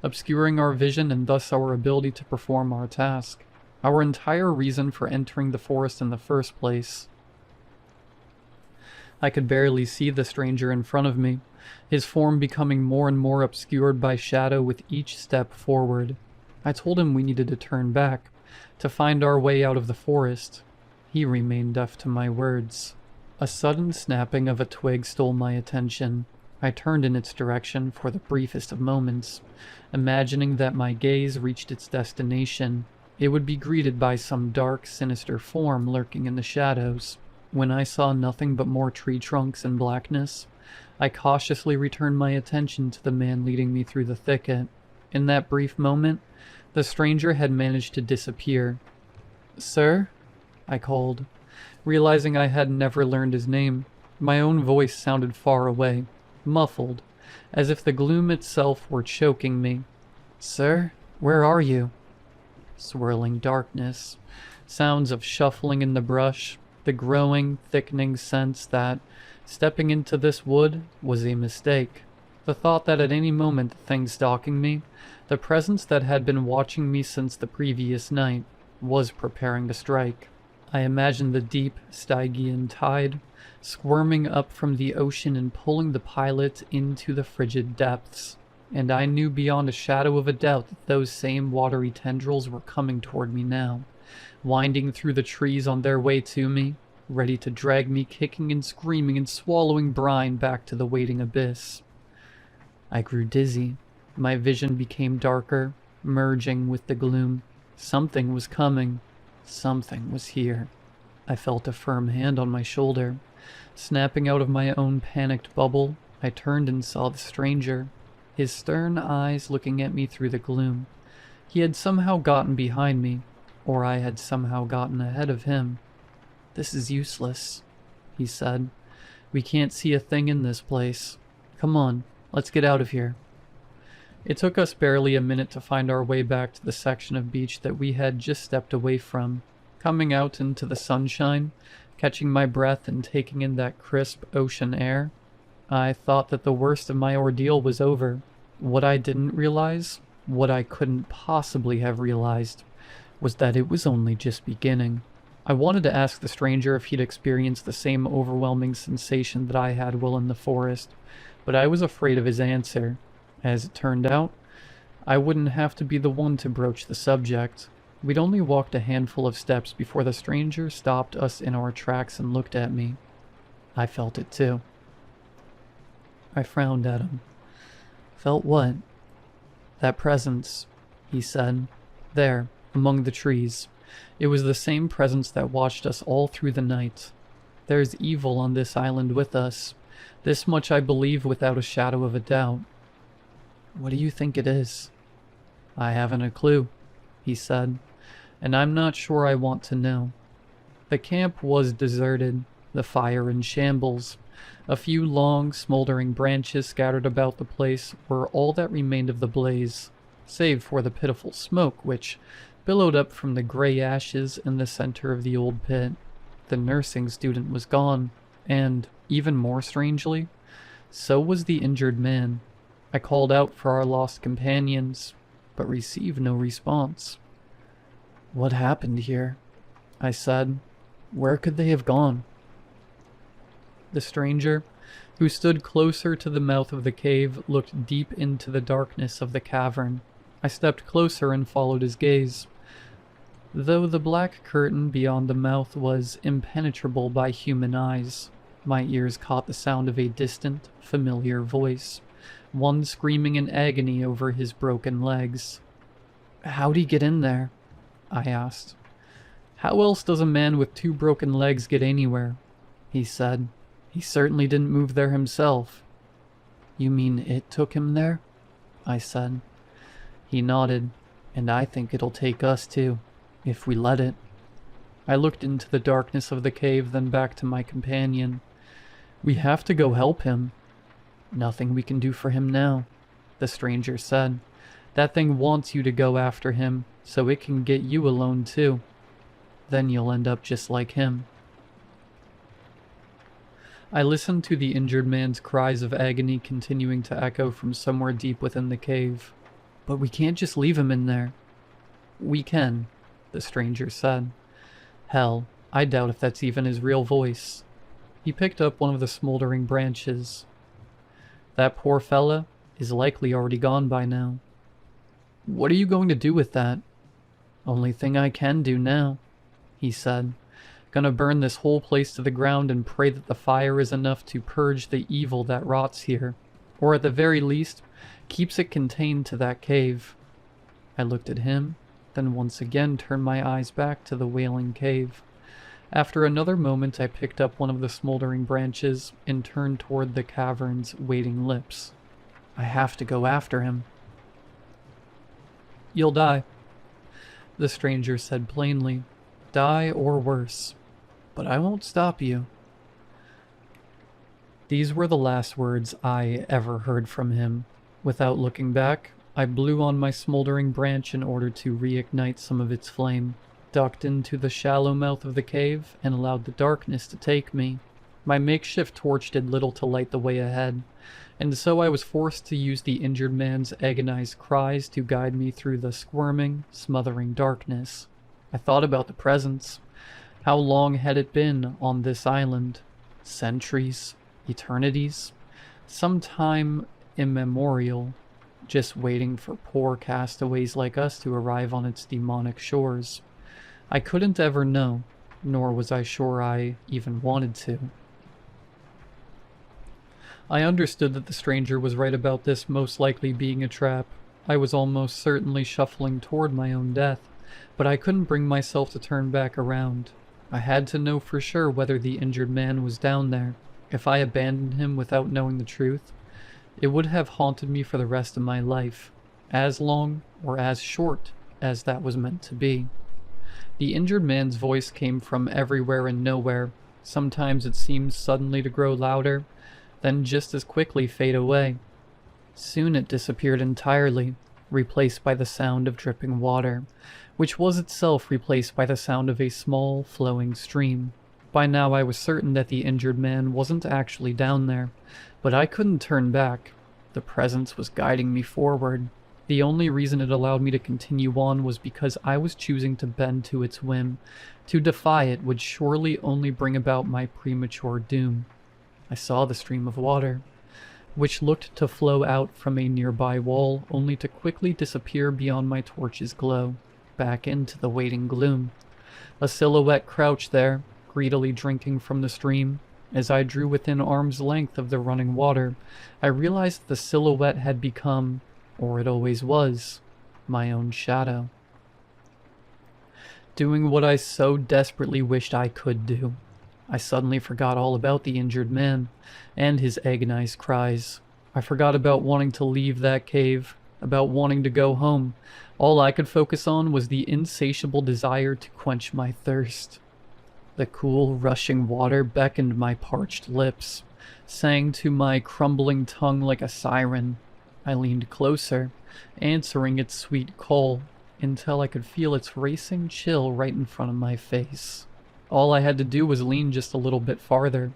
obscuring our vision and thus our ability to perform our task. Our entire reason for entering the forest in the first place. I could barely see the stranger in front of me, his form becoming more and more obscured by shadow with each step forward. I told him we needed to turn back, to find our way out of the forest. He remained deaf to my words. A sudden snapping of a twig stole my attention. I turned in its direction for the briefest of moments, imagining that my gaze reached its destination. It would be greeted by some dark, sinister form lurking in the shadows. When I saw nothing but more tree trunks and blackness, I cautiously returned my attention to the man leading me through the thicket. In that brief moment, the stranger had managed to disappear. "Sir?" I called, realizing I had never learned his name. My own voice sounded far away, muffled, as if the gloom itself were choking me. "Sir, where are you?" Swirling darkness, sounds of shuffling in the brush, the growing, thickening sense that stepping into this wood was a mistake. The thought that at any moment the thing stalking me, the presence that had been watching me since the previous night, was preparing to strike. I imagined the deep Stygian tide squirming up from the ocean and pulling the pilot into the frigid depths, and I knew beyond a shadow of a doubt that those same watery tendrils were coming toward me now, winding through the trees on their way to me, ready to drag me kicking and screaming and swallowing brine back to the waiting abyss. I grew dizzy. My vision became darker, merging with the gloom. Something was coming. Something was here. I felt a firm hand on my shoulder. Snapping out of my own panicked bubble, I turned and saw the stranger, his stern eyes looking at me through the gloom. He had somehow gotten behind me, or I had somehow gotten ahead of him. "This is useless," he said. "We can't see a thing in this place. Come on, let's get out of here." It took us barely a minute to find our way back to the section of beach that we had just stepped away from. Coming out into the sunshine, catching my breath and taking in that crisp ocean air, I thought that the worst of my ordeal was over. What I didn't realize, what I couldn't possibly have realized, was that it was only just beginning. I wanted to ask the stranger if he'd experienced the same overwhelming sensation that I had while in the forest, but I was afraid of his answer. As it turned out, I wouldn't have to be the one to broach the subject. We'd only walked a handful of steps before the stranger stopped us in our tracks and looked at me. I felt it too. I frowned at him. "Felt what?" "That presence," he said. "There, among the trees. It was the same presence that watched us all through the night. There's evil on this island with us. This much I believe without a shadow of a doubt." "What do you think it is?" "I haven't a clue," he said, "and I'm not sure I want to know." The camp was deserted, the fire in shambles. A few long, smoldering branches scattered about the place were all that remained of the blaze, save for the pitiful smoke which billowed up from the gray ashes in the center of the old pit. The nursing student was gone, and, even more strangely, so was the injured man. I called out for our lost companions, but received no response. "What happened here?" I said. "Where could they have gone?" The stranger, who stood closer to the mouth of the cave, looked deep into the darkness of the cavern. I stepped closer and followed his gaze. Though the black curtain beyond the mouth was impenetrable by human eyes, my ears caught the sound of a distant, familiar voice, one screaming in agony over his broken legs. "How'd he get in there?" I asked. "How else does a man with 2 broken legs get anywhere?" he said. "He certainly didn't move there himself." "You mean it took him there?" I said. He nodded, "And I think it'll take us too, if we let it." I looked into the darkness of the cave, then back to my companion. "We have to go help him." "Nothing we can do for him now," the stranger said. "That thing wants you to go after him, so it can get you alone too. Then you'll end up just like him." I listened to the injured man's cries of agony continuing to echo from somewhere deep within the cave. "But we can't just leave him in there." "We can," the stranger said. "Hell, I doubt if that's even his real voice." He picked up one of the smoldering branches. "That poor fella is likely already gone by now." "What are you going to do with that?" "Only thing I can do now," he said. "Gonna burn this whole place to the ground and pray that the fire is enough to purge the evil that rots here, or at the very least, keeps it contained to that cave." I looked at him, then once again turned my eyes back to the wailing cave. After another moment, I picked up one of the smoldering branches and turned toward the cavern's waiting lips. "I have to go after him." "You'll die," the stranger said plainly. "Die or worse. But I won't stop you." These were the last words I ever heard from him. Without looking back, I blew on my smoldering branch in order to reignite some of its flame, ducked into the shallow mouth of the cave, and allowed the darkness to take me. My makeshift torch did little to light the way ahead, and so I was forced to use the injured man's agonized cries to guide me through the squirming, smothering darkness. I thought about the presence. How long had it been on this island? Centuries? Eternities? Some time immemorial, just waiting for poor castaways like us to arrive on its demonic shores. I couldn't ever know, nor was I sure I even wanted to. I understood that the stranger was right about this most likely being a trap. I was almost certainly shuffling toward my own death, but I couldn't bring myself to turn back around. I had to know for sure whether the injured man was down there, If I abandoned him without knowing the truth, it would have haunted me for the rest of my life, as long or as short as that was meant to be. The injured man's voice came from everywhere and nowhere. Sometimes it seemed suddenly to grow louder, then just as quickly fade away. Soon it disappeared entirely, replaced by the sound of dripping water, which was itself replaced by the sound of a small, flowing stream. By now I was certain that the injured man wasn't actually down there, but I couldn't turn back. The presence was guiding me forward. The only reason it allowed me to continue on was because I was choosing to bend to its whim. To defy it would surely only bring about my premature doom. I saw the stream of water, which looked to flow out from a nearby wall, only to quickly disappear beyond my torch's glow, back into the waiting gloom. A silhouette crouched there, greedily drinking from the stream. As I drew within arm's length of the running water, I realized the silhouette had become, or it always was, my own shadow. Doing what I so desperately wished I could do. I suddenly forgot all about the injured man and his agonized cries. I forgot about wanting to leave that cave, about wanting to go home. All I could focus on was the insatiable desire to quench my thirst. The cool, rushing water beckoned my parched lips, sang to my crumbling tongue like a siren. I leaned closer, answering its sweet call, until I could feel its racing chill right in front of my face. All I had to do was lean just a little bit farther.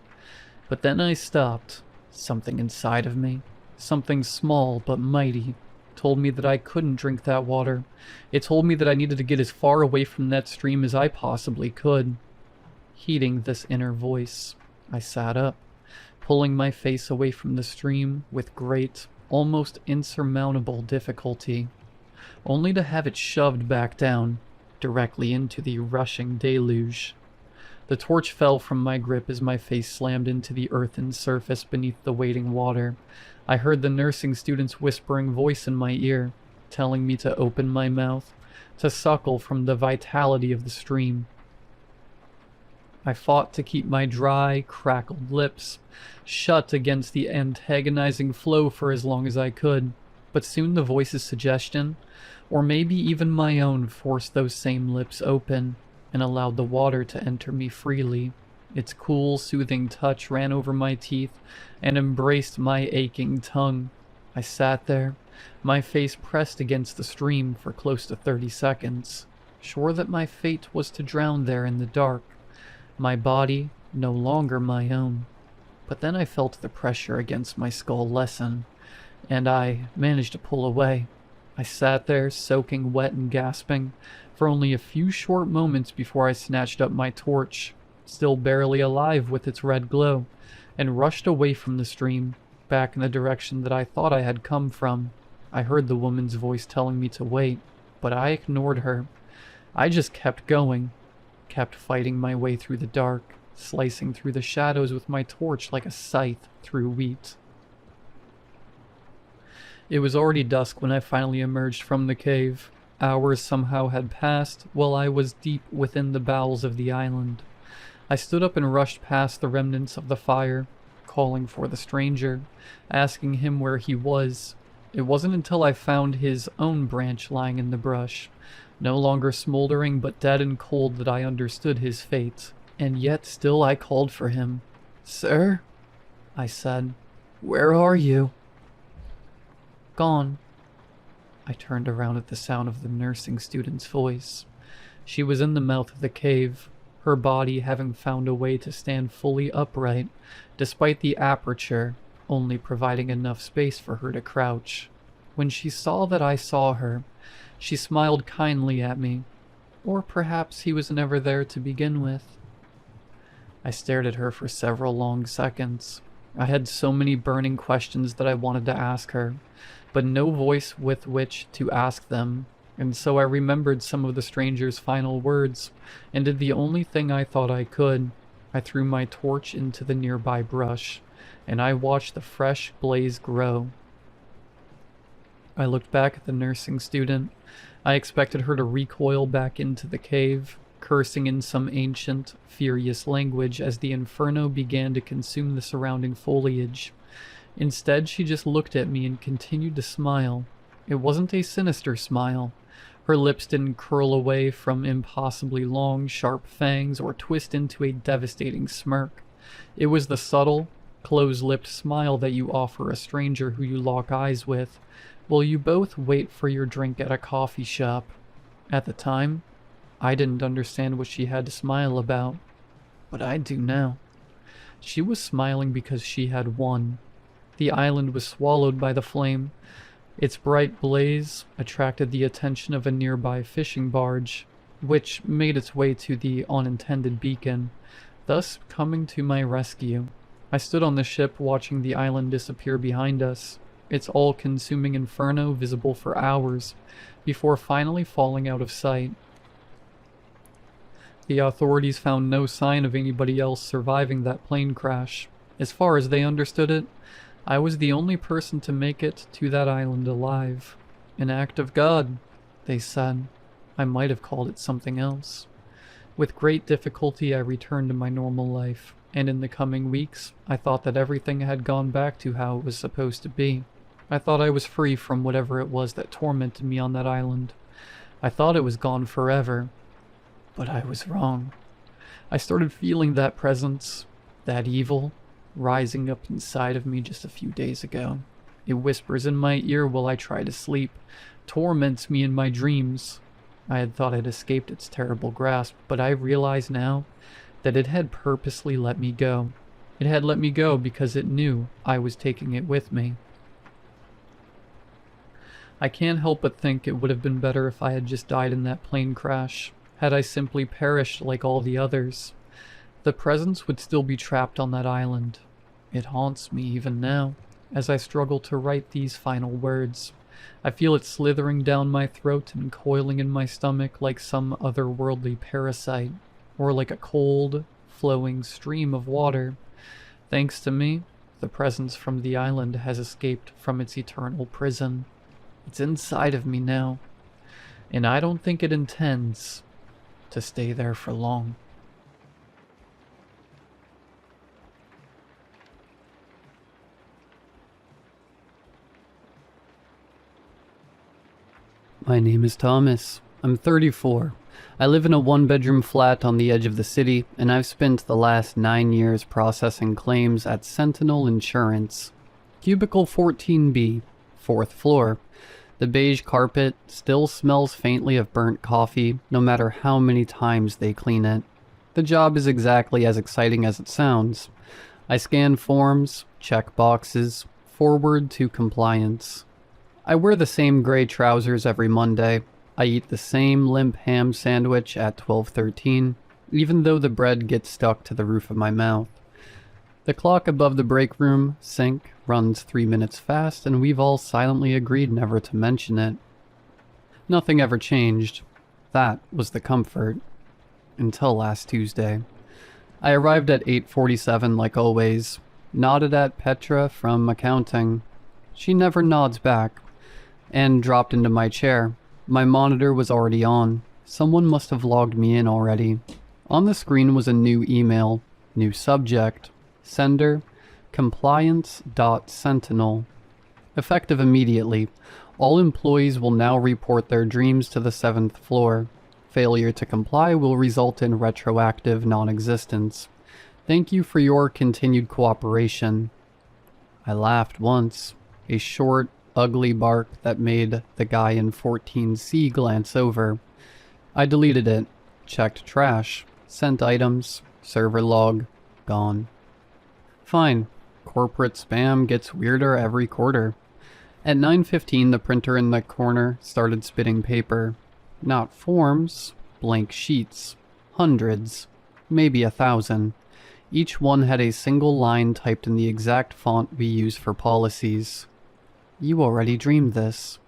But then I stopped. Something inside of me, something small but mighty, told me that I couldn't drink that water. It told me that I needed to get as far away from that stream as I possibly could. Heeding this inner voice, I sat up, pulling my face away from the stream with great, almost insurmountable difficulty, only to have it shoved back down, directly into the rushing deluge. The torch fell from my grip as my face slammed into the earthen surface beneath the waiting water. I heard the nursing student's whispering voice in my ear, telling me to open my mouth, to suckle from the vitality of the stream. I fought to keep my dry, crackled lips shut against the antagonizing flow for as long as I could, but soon the voice's suggestion, or maybe even my own, forced those same lips open and allowed the water to enter me freely. Its cool, soothing touch ran over my teeth and embraced my aching tongue. I sat there, my face pressed against the stream for close to 30 seconds, sure that my fate was to drown there in the dark. My body no longer my own. But then I felt the pressure against my skull lessen, and I managed to pull away. I sat there, soaking wet and gasping, for only a few short moments before I snatched up my torch, still barely alive with its red glow, and rushed away from the stream, back in the direction that I thought I had come from. I heard the woman's voice telling me to wait, but I ignored her. I just kept going. Kept fighting my way through the dark, slicing through the shadows with my torch like a scythe through wheat. It was already dusk when I finally emerged from the cave. Hours somehow had passed while I was deep within the bowels of the island. I stood up and rushed past the remnants of the fire, calling for the stranger, asking him where he was. It wasn't until I found his own branch lying in the brush, no longer smoldering but dead and cold, that I understood his fate. And yet still I called for him. "Sir," I said, "where are you?" "Gone." I turned around at the sound of the nursing student's voice. She was in the mouth of the cave, her body having found a way to stand fully upright, despite the aperture only providing enough space for her to crouch. When she saw that I saw her, she smiled kindly at me, or perhaps he was never there to begin with. I stared at her for several long seconds. I had so many burning questions that I wanted to ask her, but no voice with which to ask them, and so I remembered some of the stranger's final words, and did the only thing I thought I could. I threw my torch into the nearby brush, and I watched the fresh blaze grow. I looked back at the nursing student. I expected her to recoil back into the cave, cursing in some ancient, furious language as the inferno began to consume the surrounding foliage. Instead, she just looked at me and continued to smile. It wasn't a sinister smile. Her lips didn't curl away from impossibly long, sharp fangs or twist into a devastating smirk. It was the subtle, close-lipped smile that you offer a stranger who you lock eyes with, while you both wait for your drink at a coffee shop. At the time, I didn't understand what she had to smile about, but I do now. She was smiling because she had won. The island was swallowed by the flame. Its bright blaze attracted the attention of a nearby fishing barge, which made its way to the unintended beacon, thus coming to my rescue. I stood on the ship watching the island disappear behind us, its all-consuming inferno visible for hours, before finally falling out of sight. The authorities found no sign of anybody else surviving that plane crash. As far as they understood it, I was the only person to make it to that island alive. An act of God, they said. I might have called it something else. With great difficulty, I returned to my normal life, and in the coming weeks, I thought that everything had gone back to how it was supposed to be. I thought I was free from whatever it was that tormented me on that island. I thought it was gone forever. But I was wrong. I started feeling that presence, that evil, rising up inside of me just a few days ago. It whispers in my ear while I try to sleep, torments me in my dreams. I had thought I'd escaped its terrible grasp, but I realize now that it had purposely let me go. It had let me go because it knew I was taking it with me. I can't help but think it would have been better if I had just died in that plane crash, had I simply perished like all the others. The presence would still be trapped on that island. It haunts me even now, as I struggle to write these final words. I feel it slithering down my throat and coiling in my stomach like some otherworldly parasite, or like a cold, flowing stream of water. Thanks to me, the presence from the island has escaped from its eternal prison. It's inside of me now, and I don't think it intends to stay there for long. My name is Thomas. I'm 34. I live in a one-bedroom flat on the edge of the city, and I've spent the last 9 years processing claims at Sentinel Insurance. Cubicle 14B, 4th floor. The beige carpet still smells faintly of burnt coffee, no matter how many times they clean it. The job is exactly as exciting as it sounds. I scan forms, check boxes, forward to compliance. I wear the same gray trousers every Monday. I eat the same limp ham sandwich at 12:13, even though the bread gets stuck to the roof of my mouth. The clock above the break room sink runs 3 minutes fast, and we've all silently agreed never to mention it. Nothing ever changed. That was the comfort. Until last Tuesday. I arrived at 8:47 like always, nodded at Petra from accounting. She never nods back, and dropped into my chair. My monitor was already on. Someone must have logged me in already. On the screen was a new email, new subject, sender, compliance.sentinel. Effective immediately, all employees will now report their dreams to the 7th floor. Failure to comply will result in retroactive non-existence. Thank you for your continued cooperation. I laughed once, a short, ugly bark that made the guy in 14C glance over. I deleted it, checked trash, sent items, server log, gone. Fine. Corporate spam gets weirder every quarter. At 9:15, the printer in the corner started spitting paper. Not forms, blank sheets. Hundreds. Maybe 1,000. Each one had a single line typed in the exact font we use for policies. You already dreamed this.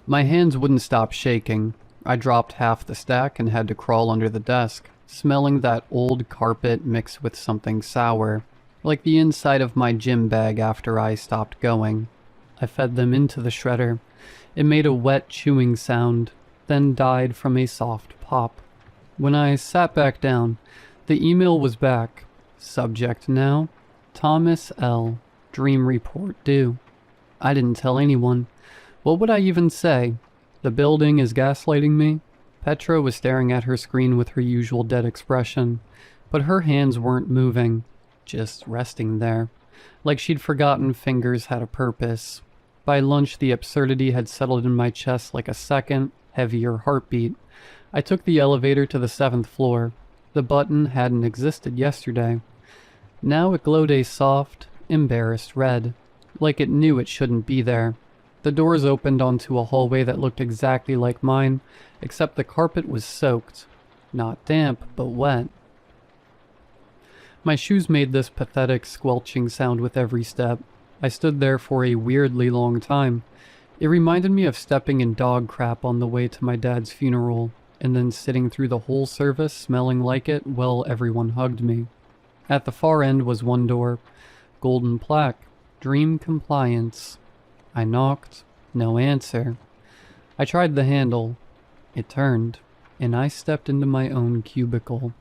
My hands wouldn't stop shaking. I dropped half the stack and had to crawl under the desk, smelling that old carpet mixed with something sour, like the inside of my gym bag after I stopped going. I fed them into the shredder. It made a wet chewing sound, then died from a soft pop. When I sat back down, the email was back. Subject now, Thomas L. Dream report due. I didn't tell anyone. What would I even say? The building is gaslighting me? Petra was staring at her screen with her usual dead expression, but her hands weren't moving, just resting there, like she'd forgotten fingers had a purpose. By lunch, the absurdity had settled in my chest like a second, heavier heartbeat. I took the elevator to the 7th floor. The button hadn't existed yesterday. Now it glowed a soft, embarrassed red, like it knew it shouldn't be there. The doors opened onto a hallway that looked exactly like mine, except the carpet was soaked. Not damp, but wet. My shoes made this pathetic squelching sound with every step. I stood there for a weirdly long time. It reminded me of stepping in dog crap on the way to my dad's funeral, and then sitting through the whole service smelling like it while everyone hugged me. At the far end was one door. Golden plaque. Dream compliance. I knocked. No answer. I tried the handle. It turned, and I stepped into my own cubicle.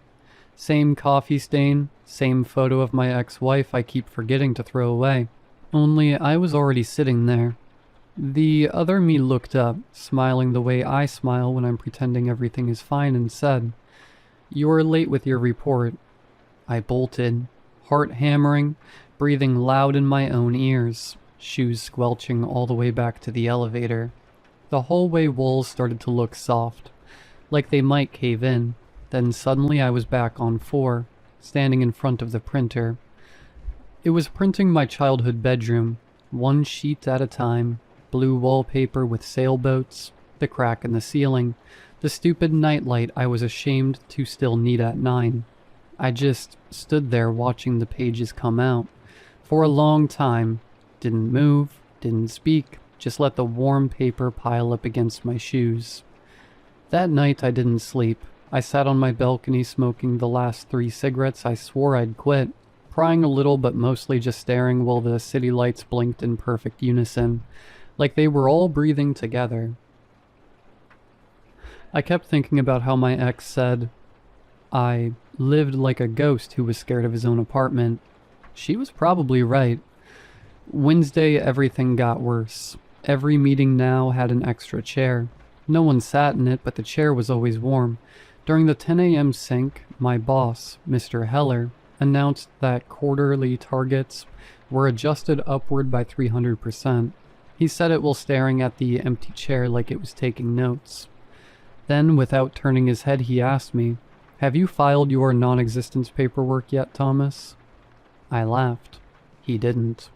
Same coffee stain, same photo of my ex-wife I keep forgetting to throw away. Only I was already sitting there. The other me looked up, smiling the way I smile when I'm pretending everything is fine, and said, "You're late with your report." I bolted, heart hammering, breathing loud in my own ears, shoes squelching all the way back to the elevator. The hallway walls started to look soft, like they might cave in. Then suddenly I was back on 4, standing in front of the printer. It was printing my childhood bedroom, one sheet at a time, blue wallpaper with sailboats, the crack in the ceiling, the stupid nightlight I was ashamed to still need at 9. I just stood there watching the pages come out. For a long time, didn't move, didn't speak, just let the warm paper pile up against my shoes. That night I didn't sleep. I sat on my balcony smoking the last 3 cigarettes I swore I'd quit, crying a little but mostly just staring while the city lights blinked in perfect unison, like they were all breathing together. I kept thinking about how my ex said, I lived like a ghost who was scared of his own apartment. She was probably right. Wednesday, everything got worse. Every meeting now had an extra chair. No one sat in it, but the chair was always warm. During the 10 a.m. sync, my boss, Mr. Heller, announced that quarterly targets were adjusted upward by 300%. He said it while staring at the empty chair like it was taking notes. Then, without turning his head, he asked me, "Have you filed your non-existence paperwork yet, Thomas?" I laughed. He didn't.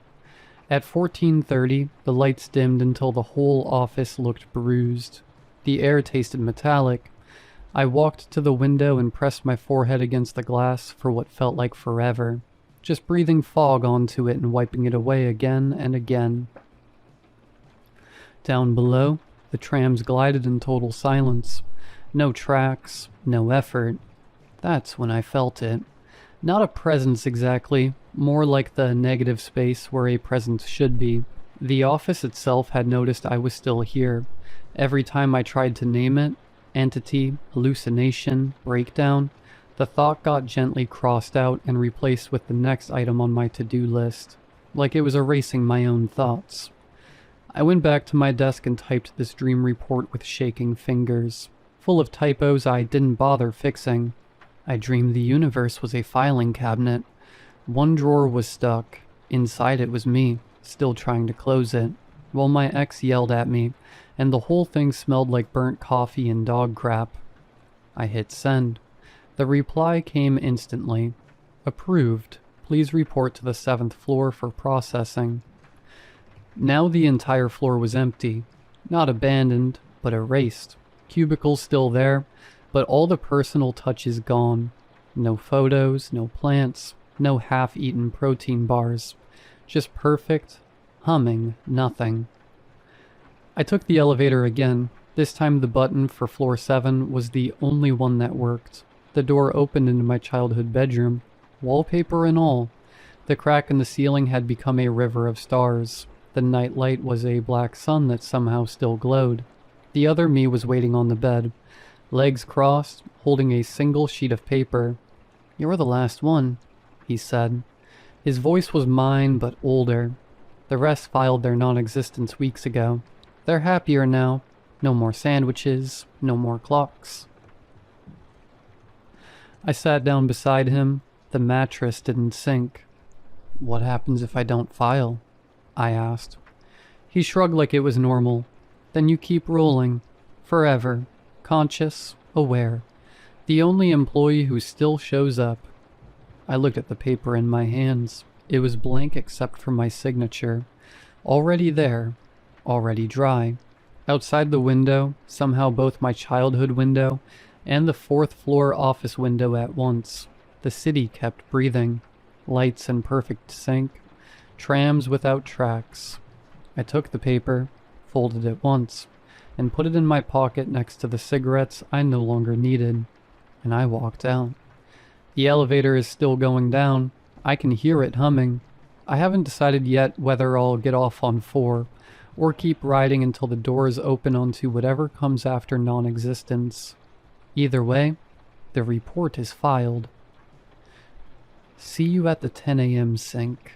At 14:30, the lights dimmed until the whole office looked bruised. The air tasted metallic. I walked to the window and pressed my forehead against the glass for what felt like forever, just breathing fog onto it and wiping it away again and again. Down below, the trams glided in total silence. No tracks, no effort. That's when I felt it. Not a presence exactly, more like the negative space where a presence should be. The office itself had noticed I was still here. Every time I tried to name it, entity, hallucination, breakdown, the thought got gently crossed out and replaced with the next item on my to-do list, like it was erasing my own thoughts. I went back to my desk and typed this dream report with shaking fingers, full of typos I didn't bother fixing. I dreamed the universe was a filing cabinet. One drawer was stuck. Inside it was me, still trying to close it, while my ex yelled at me, and the whole thing smelled like burnt coffee and dog crap. I hit send. The reply came instantly. Approved. Please report to the 7th floor for processing. Now the entire floor was empty. Not abandoned, but erased. Cubicles still there, but all the personal touches gone. No photos, no plants, no half-eaten protein bars. Just perfect, humming nothing. I took the elevator again. This time the button for floor 7 was the only one that worked. The door opened into my childhood bedroom, wallpaper and all. The crack in the ceiling had become a river of stars. The night light was a black sun that somehow still glowed. The other me was waiting on the bed. legs crossed, holding a single sheet of paper. "You're the last one," he said. His voice was mine, but older. The rest filed their non-existence weeks ago. They're happier now. No more sandwiches, no more clocks. I sat down beside him. The mattress didn't sink. "What happens if I don't file?" I asked. He shrugged like it was normal. "Then you keep rolling. Forever. Conscious, aware. The only employee who still shows up." I looked at the paper in my hands. It was blank except for my signature. Already there. Already dry. Outside the window, somehow both my childhood window and the fourth-floor office window at once, the city kept breathing. Lights in perfect sync. Trams without tracks. I took the paper, folded it once, and put it in my pocket next to the cigarettes I no longer needed, and I walked out. The elevator is still going down. I can hear it humming. I haven't decided yet whether I'll get off on 4, or keep riding until the doors open onto whatever comes after non-existence. Either way, the report is filed. See you at the 10 a.m. sync.